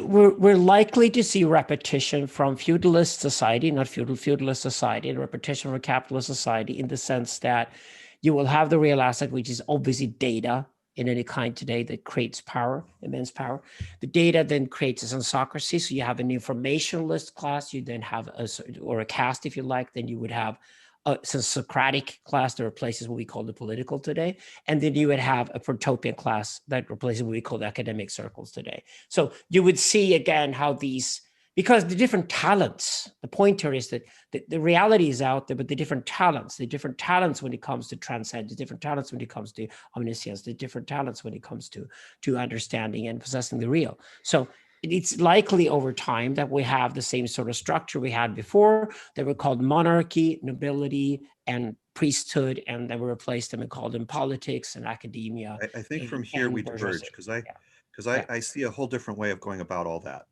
[SPEAKER 3] We're likely to see repetition from feudalist society, not feudalist society, and repetition from capitalist society, in the sense that you will have the real asset, which is obviously data in any kind today, that creates power, immense power. The data then creates a sensocracy. So you have an informationalist class, you then have a caste, if you like, then you would have a Socratic class that replaces what we call the political today. And then you would have a Protopian class that replaces what we call the academic circles today. So you would see again how these, because the different talents, the point here is that the reality is out there, but the different talents when it comes to transcend, the different talents when it comes to omniscience, the different talents when it comes to understanding and possessing the real. So it's likely over time that we have the same sort of structure we had before, that were called monarchy, nobility, and priesthood, and then we replaced them and called them politics and academia.
[SPEAKER 2] I think from here we diverge, because I see a whole different way of going about all that.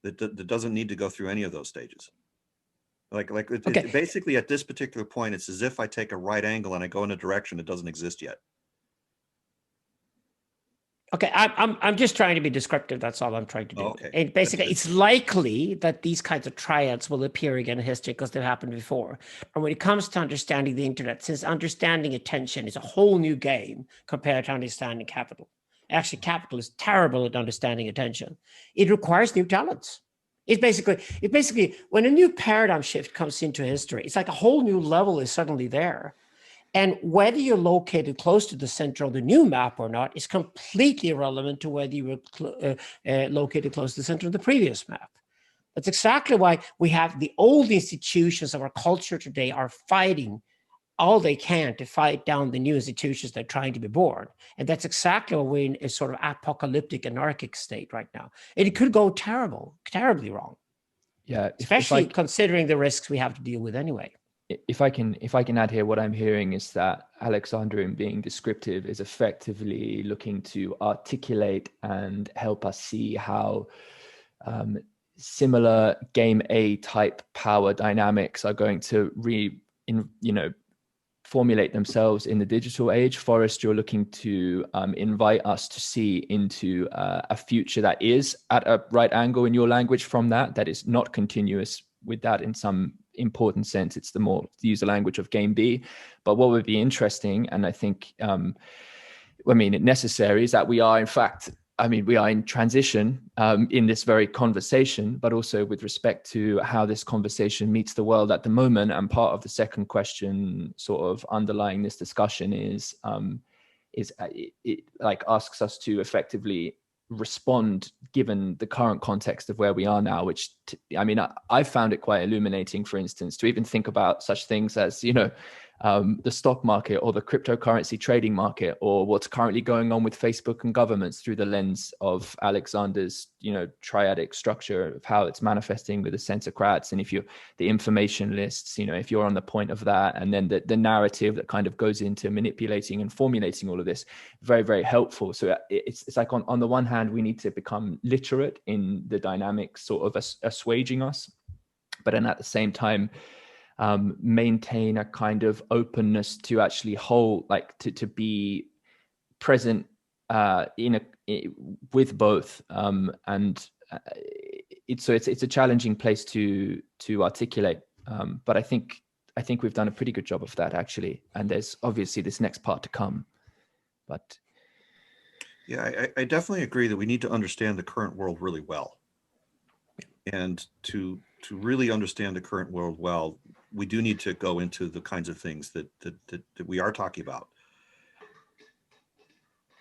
[SPEAKER 2] That doesn't need to go through any of those stages. Basically at this particular point, it's as if I take a right angle and I go in a direction that doesn't exist yet.
[SPEAKER 3] Okay, I'm just trying to be descriptive. That's all I'm trying to do.
[SPEAKER 2] Okay.
[SPEAKER 3] And basically, it's likely that these kinds of triads will appear again in history because they've happened before. And when it comes to understanding the internet, since understanding attention is a whole new game compared to understanding capital. Actually, capital is terrible at understanding attention. It requires new talents. It's basically when a new paradigm shift comes into history, it's like a whole new level is suddenly there. And whether you're located close to the center of the new map or not is completely irrelevant to whether you were located close to the center of the previous map. That's exactly why we have the old institutions of our culture today are fighting all they can to fight down the new institutions that are trying to be born. And that's exactly why we're in a sort of apocalyptic, anarchic state right now. And it could go terribly wrong.
[SPEAKER 1] Yeah,
[SPEAKER 3] especially considering the risks we have to deal with anyway.
[SPEAKER 1] If I can add here, what I'm hearing is that Alexander, in being descriptive, is effectively looking to articulate and help us see how similar game A type power dynamics are going to formulate themselves in the digital age. Forrest, you're looking to invite us to see into a future that is at a right angle in your language from that is not continuous with that in some important sense. It's the more, to use the language of game B. But what would be interesting, and I think, necessary, is that we are in fact, we are in transition in this very conversation, but also with respect to how this conversation meets the world at the moment. And part of the second question sort of underlying this discussion is it like asks us to effectively respond given the current context of where we are now, which I found it quite illuminating, for instance, to even think about such things as, the stock market or the cryptocurrency trading market, or what's currently going on with Facebook and governments through the lens of Alexander's, triadic structure of how it's manifesting with the sensocrats. And the information lists, if you're on the point of that, and then the narrative that kind of goes into manipulating and formulating all of this, very, very helpful. So it's like on the one hand, we need to become literate in the dynamics sort of assuaging us, but then at the same time, maintain a kind of openness to actually hold, like to be present with both, and it's a challenging place to articulate, but I think we've done a pretty good job of that, actually, and there's obviously this next part to come. But
[SPEAKER 2] yeah, I definitely agree that we need to understand the current world really well, and to really understand the current world well, we do need to go into the kinds of things that we are talking about.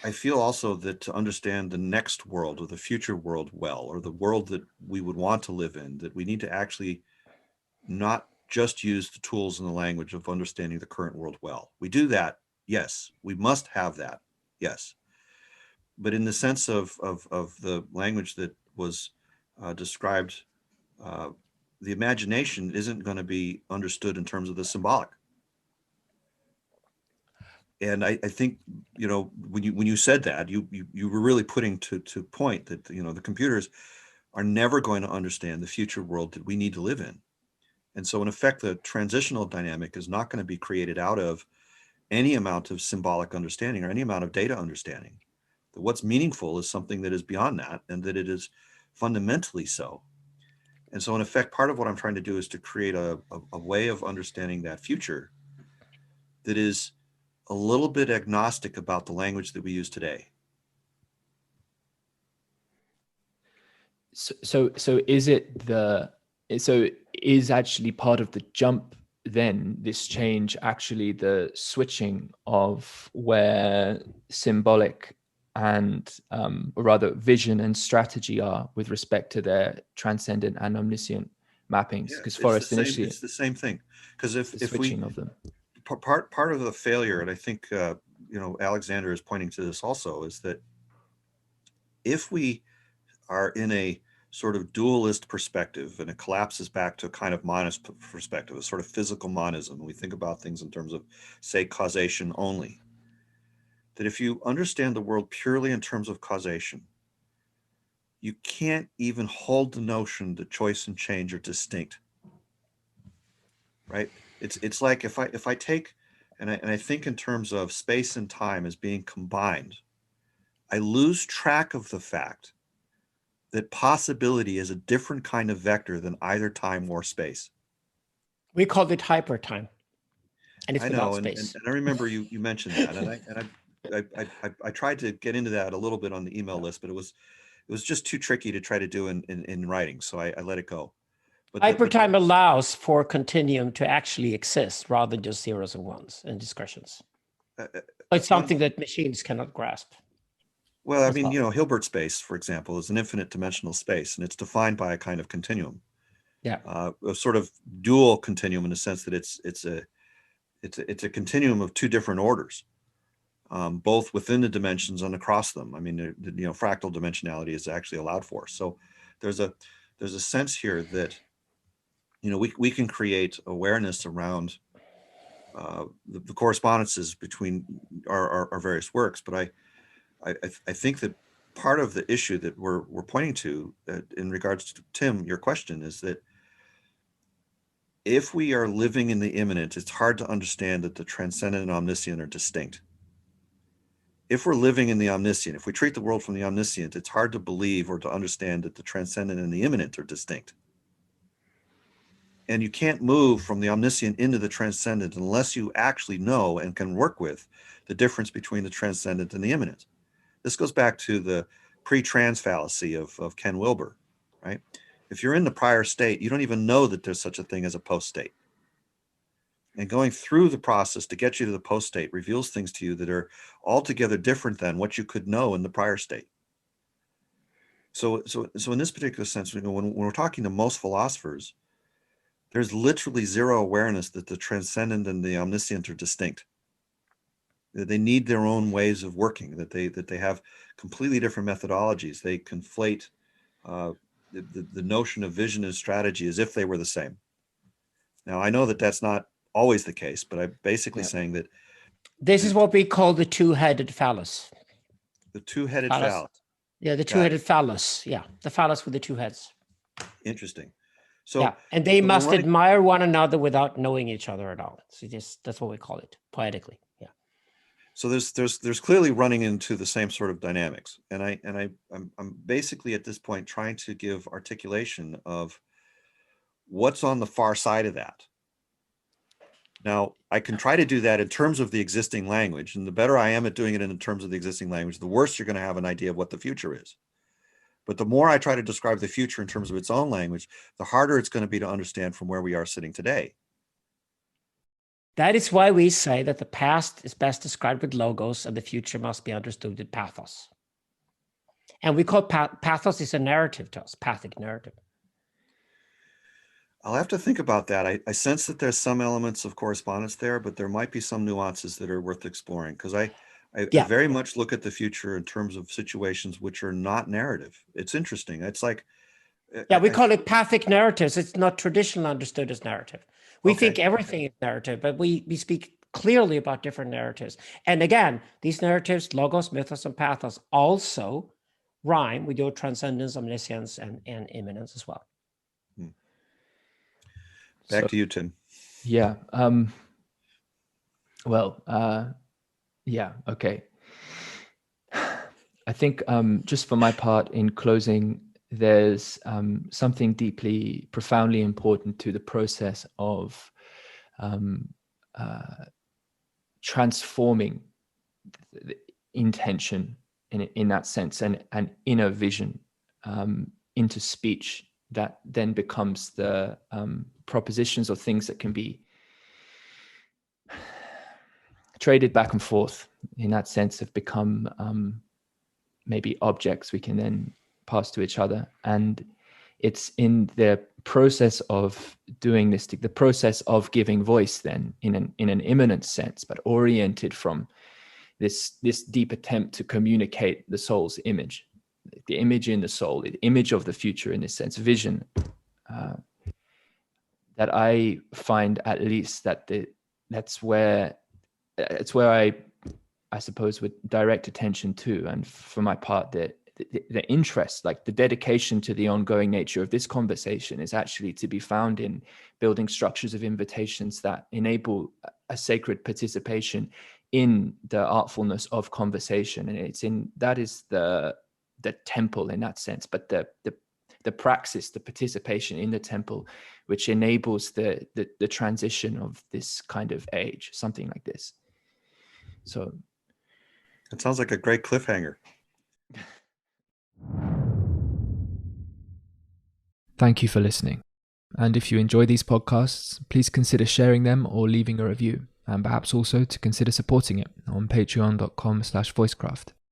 [SPEAKER 2] I feel also that to understand the next world or the future world well, or the world that we would want to live in, that we need to actually not just use the tools and the language of understanding the current world well. We do that, yes. We must have that, yes. But in the sense of the language that was described, the imagination isn't going to be understood in terms of the symbolic. And I think, when you said that, you were really putting to point that, the computers are never going to understand the future world that we need to live in. And so in effect, the transitional dynamic is not going to be created out of any amount of symbolic understanding or any amount of data understanding. That what's meaningful is something that is beyond that, and that it is fundamentally so. And so in effect, part of what I'm trying to do is to create a way of understanding that future that is a little bit agnostic about the language that we use today.
[SPEAKER 1] So is actually part of the jump then, this change, actually the switching of where symbolic and or rather vision and strategy are with respect to their transcendent and omniscient mappings? Because Forrest initially,
[SPEAKER 2] it's the same thing. Because if
[SPEAKER 1] switching of them,
[SPEAKER 2] part of the failure, and I think Alexander is pointing to this also, is that if we are in a sort of dualist perspective, and it collapses back to a kind of monist perspective, a sort of physical monism, and we think about things in terms of, say, causation only, that if you understand the world purely in terms of causation, you can't even hold the notion that choice and change are distinct, right? It's like if I take and I think in terms of space and time as being combined, I lose track of the fact that possibility is a different kind of vector than either time or space.
[SPEAKER 3] We called it hypertime, and it's
[SPEAKER 2] I
[SPEAKER 3] without
[SPEAKER 2] know,
[SPEAKER 3] space.
[SPEAKER 2] and I remember you mentioned that, and I tried to get into that a little bit on the email list, but it was just too tricky to try to do in writing, so I let it go. But
[SPEAKER 3] hypertime allows for continuum to actually exist rather than just zeros and ones and discretions. It's something that machines cannot grasp.
[SPEAKER 2] Well, I mean, Hilbert space, for example, is an infinite dimensional space, and it's defined by a kind of continuum.
[SPEAKER 3] Yeah.
[SPEAKER 2] A sort of dual continuum in the sense that it's a continuum of two different orders, both within the dimensions and across them. I mean, fractal dimensionality is actually allowed for. So there's a sense here that we can create awareness around the correspondences between our various works, but I think that part of the issue that we're pointing to in regards to, Tim, your question, is that if we are living in the immanent, it's hard to understand that the transcendent and omniscient are distinct. If we're living in the omniscient, if we treat the world from the omniscient, it's hard to believe or to understand that the transcendent and the immanent are distinct. And you can't move from the omniscient into the transcendent unless you actually know and can work with the difference between the transcendent and the immanent. This goes back to the pre-trans fallacy of Ken Wilber, right? If you're in the prior state, you don't even know that there's such a thing as a post-state. And going through the process to get you to the post-state reveals things to you that are altogether different than what you could know in the prior state. So in this particular sense, when we're talking to most philosophers, there's literally zero awareness that the transcendent and the omniscient are distinct. That they need their own ways of working, that they have completely different methodologies. They conflate the notion of vision and strategy as if they were the same. Now, I know that that's not always the case, but I'm basically saying that
[SPEAKER 3] this is what we call the two-headed phallus.
[SPEAKER 2] The two-headed phallus.
[SPEAKER 3] Yeah, the two-headed phallus. Yeah, the phallus with the two heads.
[SPEAKER 2] Interesting. So
[SPEAKER 3] yeah, and they must admire one another without knowing each other at all. So that's what we call it poetically. Yeah.
[SPEAKER 2] So there's clearly running into the same sort of dynamics, and I'm basically at this point trying to give articulation of what's on the far side of that. Now, I can try to do that in terms of the existing language, and the better I am at doing it in terms of the existing language, the worse you're going to have an idea of what the future is. But the more I try to describe the future in terms of its own language, the harder it's going to be to understand from where we are sitting today.
[SPEAKER 3] That is why we say that the past is best described with logos and the future must be understood with pathos. And we call pathos is a narrative to us, pathic narrative.
[SPEAKER 2] I'll have to think about that. I sense that there's some elements of correspondence there, but there might be some nuances that are worth exploring, because I very much look at the future in terms of situations which are not narrative. It's interesting. It's like...
[SPEAKER 3] Yeah, we call it pathic narratives. It's not traditionally understood as narrative. We think everything is narrative, but we speak clearly about different narratives. And again, these narratives, logos, mythos, and pathos, also rhyme with your transcendence, omniscience, and immanence as well.
[SPEAKER 2] Back to you, Tim.
[SPEAKER 1] Yeah. Yeah, okay. I think just for my part in closing, there's something deeply, profoundly important to the process of transforming the intention in that sense and inner vision into speech that then becomes the propositions or things that can be traded back and forth. In that sense, have become maybe objects we can then pass to each other. And it's in the process of doing this, the process of giving voice then in an immanent sense, but oriented from this deep attempt to communicate the soul's image, the image in the soul, the image of the future in this sense, vision, that I find at least that's where I suppose would direct attention to. And for my part, the interest, like the dedication to the ongoing nature of this conversation is actually to be found in building structures of invitations that enable a sacred participation in the artfulness of conversation. And that is the temple in that sense, but the praxis, the participation in the temple, which enables the transition of this kind of age, something like this. So
[SPEAKER 2] it sounds like a great cliffhanger.
[SPEAKER 1] Thank you for listening. And if you enjoy these podcasts, please consider sharing them or leaving a review, and perhaps also to consider supporting it on patreon.com/voicecraft.